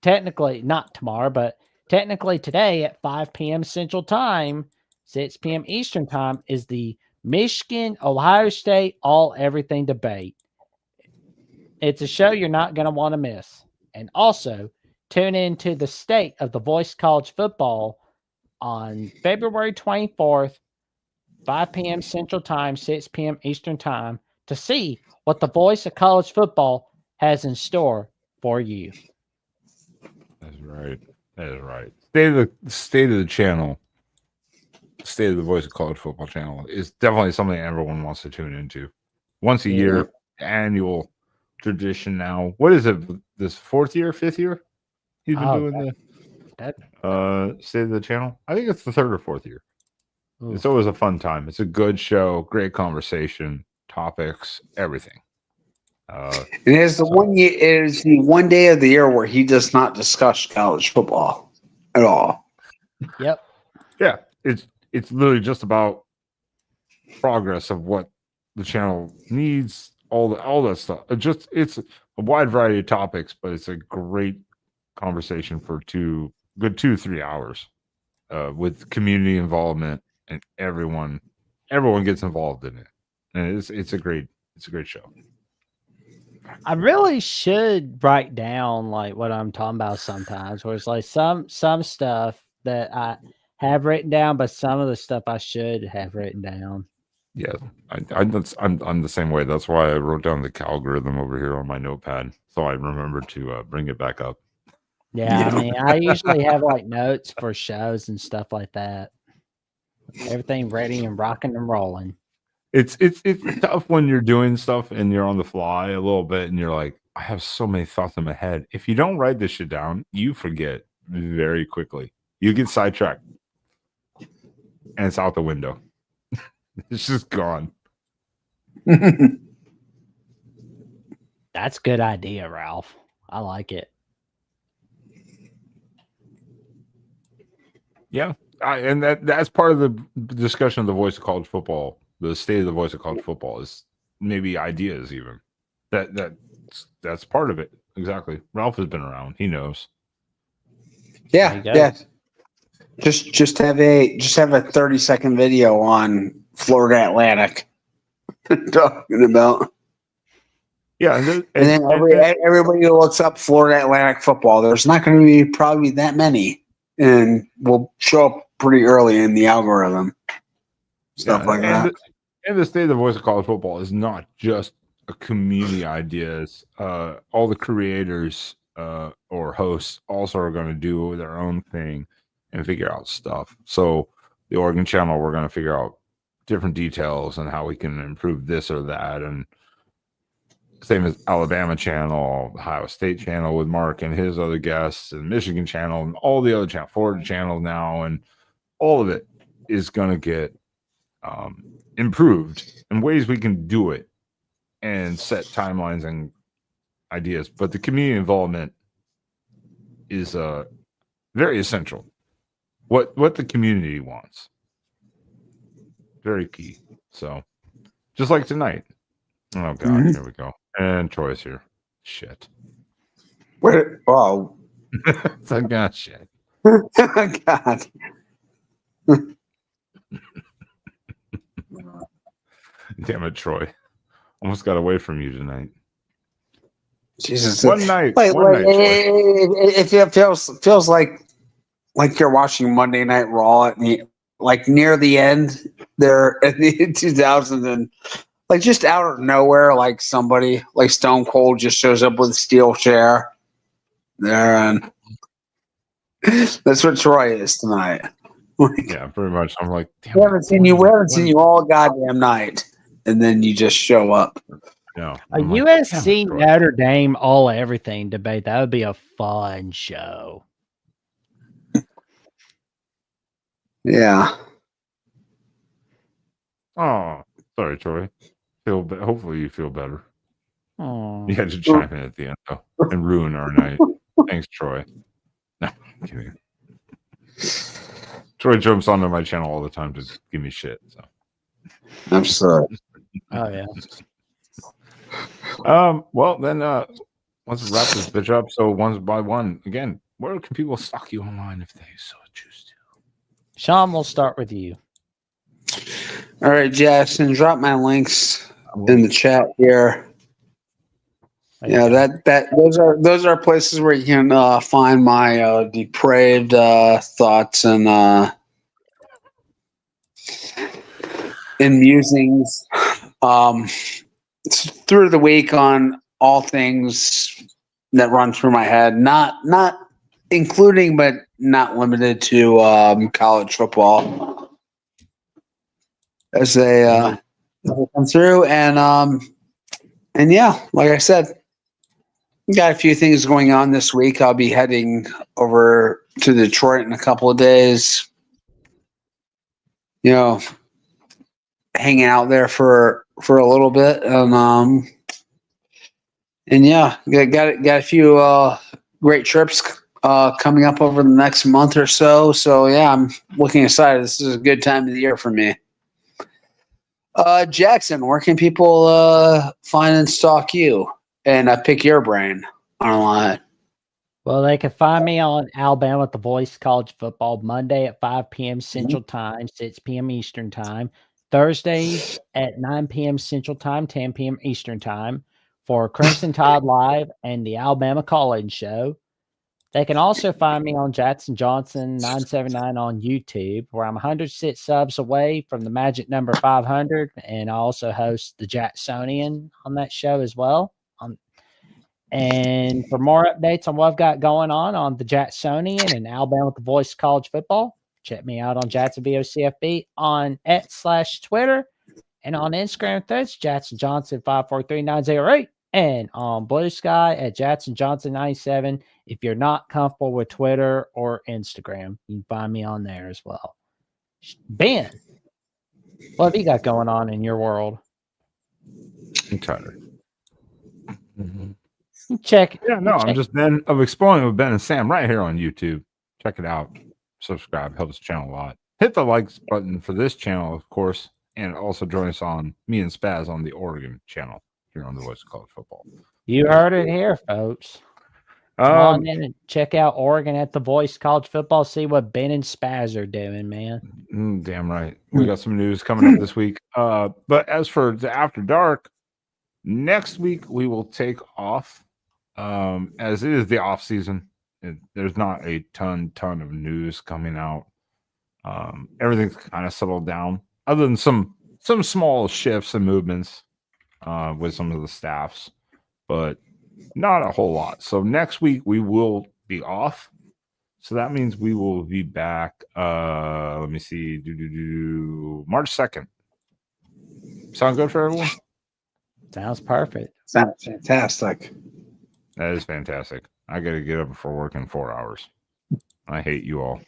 technically not tomorrow, but technically today at 5 p.m. Central Time, 6 p.m. Eastern Time, is the Michigan, Ohio State, all-everything debate. It's a show you're not going to want to miss. And also, tune in to the State of the Voice College Football on February 24th, 5 p.m. Central Time, 6 p.m. Eastern Time, to see what the Voice of College Football has in store for you. That's right. That is right. State of the channel, State of the Voice of College Football channel is definitely something everyone wants to tune into. Once a year, annual tradition now. What is it? This 4th year, 5th year? He's been doing the State of the channel. I think it's the 3rd or 4th year. Ooh. It's always a fun time. It's a good show, great conversation, topics, everything. It is the one day of the year where he does not discuss college football at all. Yep. Yeah, it's literally just about progress of what the channel needs, all that stuff. It's a wide variety of topics, but it's a great conversation for 2-3 hours with community involvement, and everyone gets involved in it, and it's a great show. I really should write down like what I'm talking about sometimes, where it's like some stuff that I have written down, but some of the stuff I should have written down. Yeah, I'm the same way. That's why I wrote down the algorithm over here on my notepad, so I remember to bring it back up. Yeah, I mean, I usually have like notes for shows and stuff like that. Everything ready and rocking and rolling. It's tough when you're doing stuff and you're on the fly a little bit, and you're like, I have so many thoughts in my head. If you don't write this shit down, you forget very quickly. You get sidetracked, and it's out the window. It's just gone. That's a good idea, Ralph. I like it. Yeah, and that's part of the discussion of the voice of college football. The state of the voice of college football is maybe ideas, even that's part of it. Exactly. Ralph has been around. He knows. Yeah, yeah. Just have a 30-second video on Florida Atlantic talking about. Yeah, and then everybody who looks up Florida Atlantic football, there's not going to be probably that many, and will show up pretty early in the algorithm. Stuff like that. And the state of the voice of college football is not just a community ideas. All the creators or hosts also are going to do their own thing and figure out stuff. So the Oregon channel, we're going to figure out different details and how we can improve this or that. And same as Alabama channel, Ohio State channel with Mark and his other guests, and Michigan channel, and all the other channels, Florida channel now, and all of it is going to get improved in ways we can do it and set timelines and ideas. But the community involvement is very essential. What the community wants, very key. So just like tonight. Oh God, Here we go. And Troy's here. Shit. Where? Oh, it's like, God, shit. God. Damn it, Troy. Almost got away from you tonight. Jesus. One night. It feels like you're watching Monday Night Raw at like near the end there at the 2000s, and like just out of nowhere, like somebody like Stone Cold just shows up with a steel chair there, and that's what Troy is tonight. Yeah, pretty much. I'm like, we haven't seen you all goddamn night, and then you just show up. No, A USC Notre Dame all everything debate, that would be a fun show. Yeah. Oh, sorry, Troy. Hopefully you feel better. Oh. You had to chime in at the end though and ruin our night. Thanks, Troy. No, I'm kidding. Troy jumps onto my channel all the time to give me shit. So I'm sorry. Oh yeah. Well then let's wrap this bitch up. So one by one, again, where can people stalk you online if they so choose to? Sean, we'll start with you. All right, Jackson, drop my links in the chat here. Yeah, those are places where you can find my depraved thoughts and musings through the week on all things that run through my head, not including but not limited to college football as they come through, and yeah, like I said, got a few things going on this week. I'll be heading over to Detroit in a couple of days. You know, hanging out there for a little bit, and yeah, got a few great trips coming up over the next month or so. So yeah, I'm looking excited. This is a good time of the year for me. Jackson, where can people find and stalk you and pick your brain online? Well, they can find me on Alabama at the Voice College Football Monday at 5 p.m. Central Time, 6 p.m. Eastern Time. Thursdays at 9 p.m. Central Time, 10 p.m. Eastern Time for Crimson Tide Live and the Alabama Call-In Show. They can also find me on Jackson Johnson 979 on YouTube, where I'm 106 subs away from the magic number 500, and I also host the Jacksonian on that show as well. And for more updates on what I've got going on the Jacksonian and Alabama with the Voice College Football, check me out on Jackson VOCFB on X/Twitter and on Instagram threads, Jackson Johnson 543908, and on Blue Sky at Jackson Johnson 97. If you're not comfortable with Twitter or Instagram, you can find me on there as well. Ben, what have you got going on in your world? I'm tired. Check. Yeah, no, I'm just Ben of Exploring with Ben and Sam right here on YouTube. Check it out. Subscribe. Helps the channel a lot. Hit the likes button for this channel, of course, and also join us on me and Spaz on the Oregon channel here on the Voice of College Football. You heard it here, folks. Come on in and check out Oregon at the Voice College Football. See what Ben and Spaz are doing, man. Damn right. We got some news coming up this week. But as for the After Dark, next week we will take off. As it is the off season, there's not a ton of news coming out. Everything's kind of settled down, other than some small shifts and movements with some of the staffs, but not a whole lot. So next week we will be off. So that means we will be back. Let me see, March 2nd. Sound good for everyone? Sounds perfect. Sounds fantastic. That is fantastic. I got to get up before work in 4 hours. I hate you all.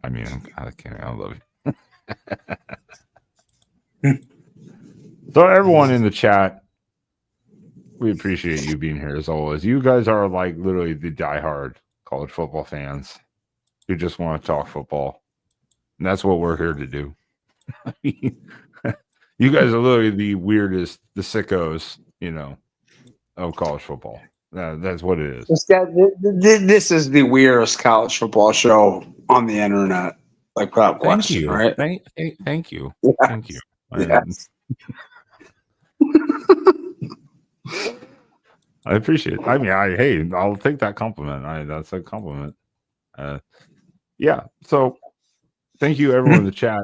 I mean, I love you. So everyone in the chat, we appreciate you being here as always. You guys are like literally the diehard college football fans who just want to talk football. And that's what we're here to do. I mean, you guys are literally the weirdest, the sickos, of college football. That's what it is. This is the weirdest college football show on the internet, like without question, you. right? Thank you. Yeah. Thank you. Yes. I appreciate it. I mean, I'll take that compliment. That's a compliment. Yeah. So thank you, everyone in the chat.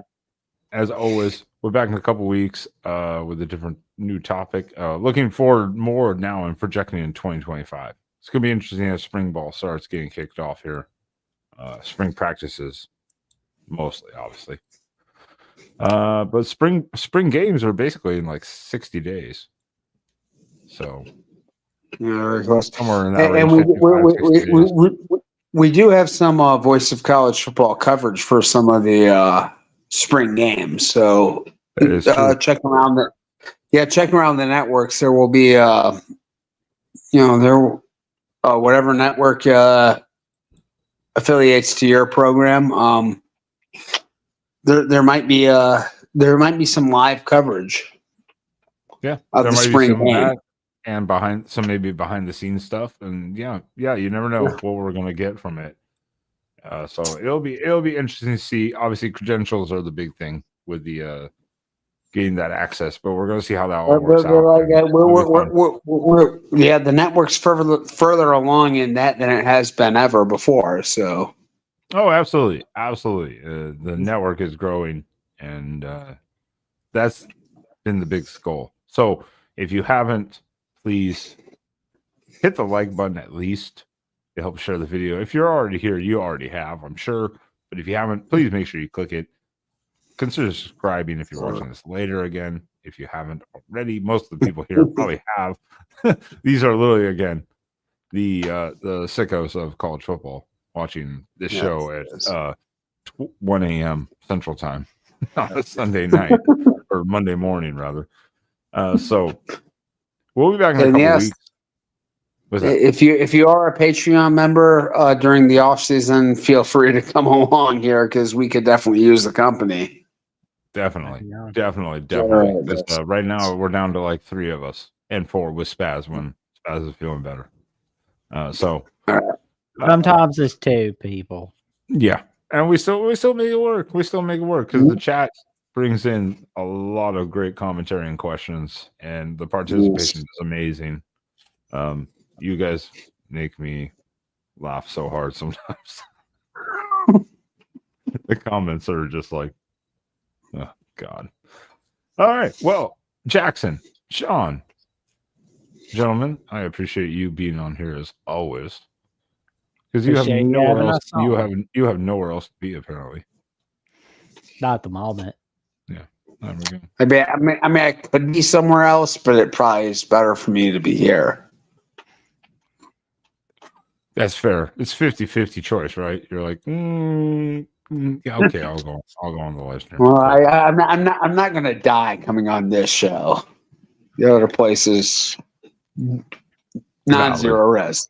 As always, we're back in a couple weeks with a different new topic. Looking forward more now and projecting in 2025. It's going to be interesting as spring ball starts getting kicked off here. Spring practices, mostly, obviously. But spring games are basically in like 60 days. So very close. Somewhere in that and range, we do have some Voice of College Football coverage for some of the spring games. So check around the networks. There will be whatever network affiliates to your program. There might be some live coverage. Yeah, of there the might spring be some game. of that and maybe behind the scenes stuff. And yeah, you never know what we're gonna get from it. So it'll be interesting to see. Obviously, credentials are the big thing with the getting that access, but we're gonna see how that all works out. The network's further along in that than it has been ever before. So, absolutely. The network is growing, and that's been the big goal. So if you haven't, please hit the like button at least. It helps share the video. If you're already here, you already have, I'm sure. But if you haven't, please make sure you click it. Consider subscribing if you're watching this later again. If you haven't already, most of the people here probably have. These are literally, again, the sickos of college football watching this show at 1 a.m. Central Time on a Sunday night or Monday morning, rather. So we'll be back in a couple weeks. What's that? If you are a Patreon member during the off season, feel free to come along here because we could definitely use the company. Definitely. Yeah. Because, right now we're down to like 3 of us and 4 with Spaz when Spaz is feeling better. So Sometimes it's 2 people. yeah, and we still make it work. We still make it work because the chat brings in a lot of great commentary and questions, and the participation is amazing. You guys make me laugh so hard sometimes. The comments are just like, oh God. All right. Well, Jackson, Sean, gentlemen, I appreciate you being on here as always. Because you have Appreciate you nowhere having else. us on. You have nowhere else to be apparently. Not at the moment. Yeah. There we go. I mean, I could be somewhere else, but it probably is better for me to be here. That's fair. It's 50-50 choice, right? You're like, yeah, okay, I'll go on the listener. Well, Cool. I'm not gonna die coming on this show. The other place is non-zero res.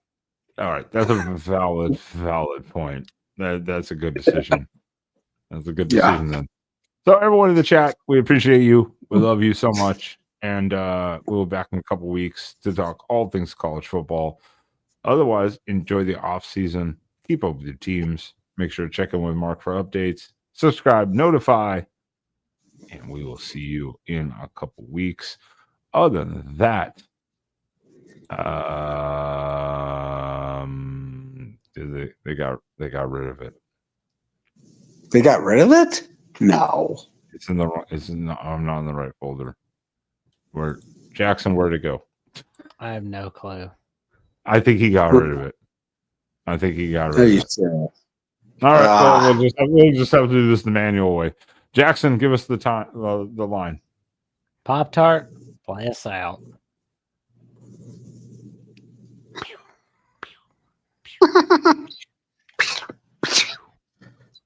All right, that's a valid point. That's a good decision. That's a good decision then. So everyone in the chat, we appreciate you. We love you so much, and we'll be back in a couple weeks to talk all things college football. Otherwise, enjoy the off season. Keep up with your teams. Make sure to check in with Mark for updates. Subscribe, notify, and we will see you in a couple weeks. Other than that, they got rid of it. They got rid of it? No. It's in the wrong. I'm not in the right folder. Where Jackson? Where'd it go? I have no clue. I think he got rid of it. I think he got Are rid of you it. serious? All right. Well, we'll just have to do this the manual way. Jackson, give us the time. The line. Pop-Tart, play us out.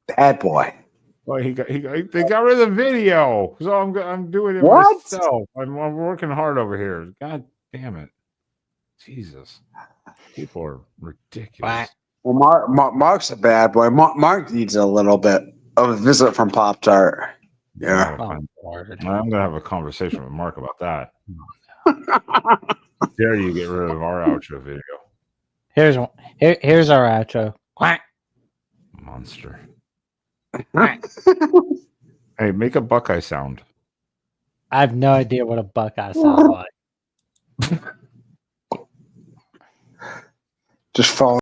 Bad boy. Well, they got rid of the video, so I'm doing it What? myself. I'm working hard over here. God damn it, Jesus! People are ridiculous. Well, Mark's a bad boy. Mark needs a little bit of a visit from Pop Tart. Yeah. I'm gonna have a conversation with Mark about that. Dare you get rid of our outro video? Here's our outro. Quack. Monster. Quack. Hey, make a Buckeye sound. I have no idea what a Buckeye sounds like. Just fall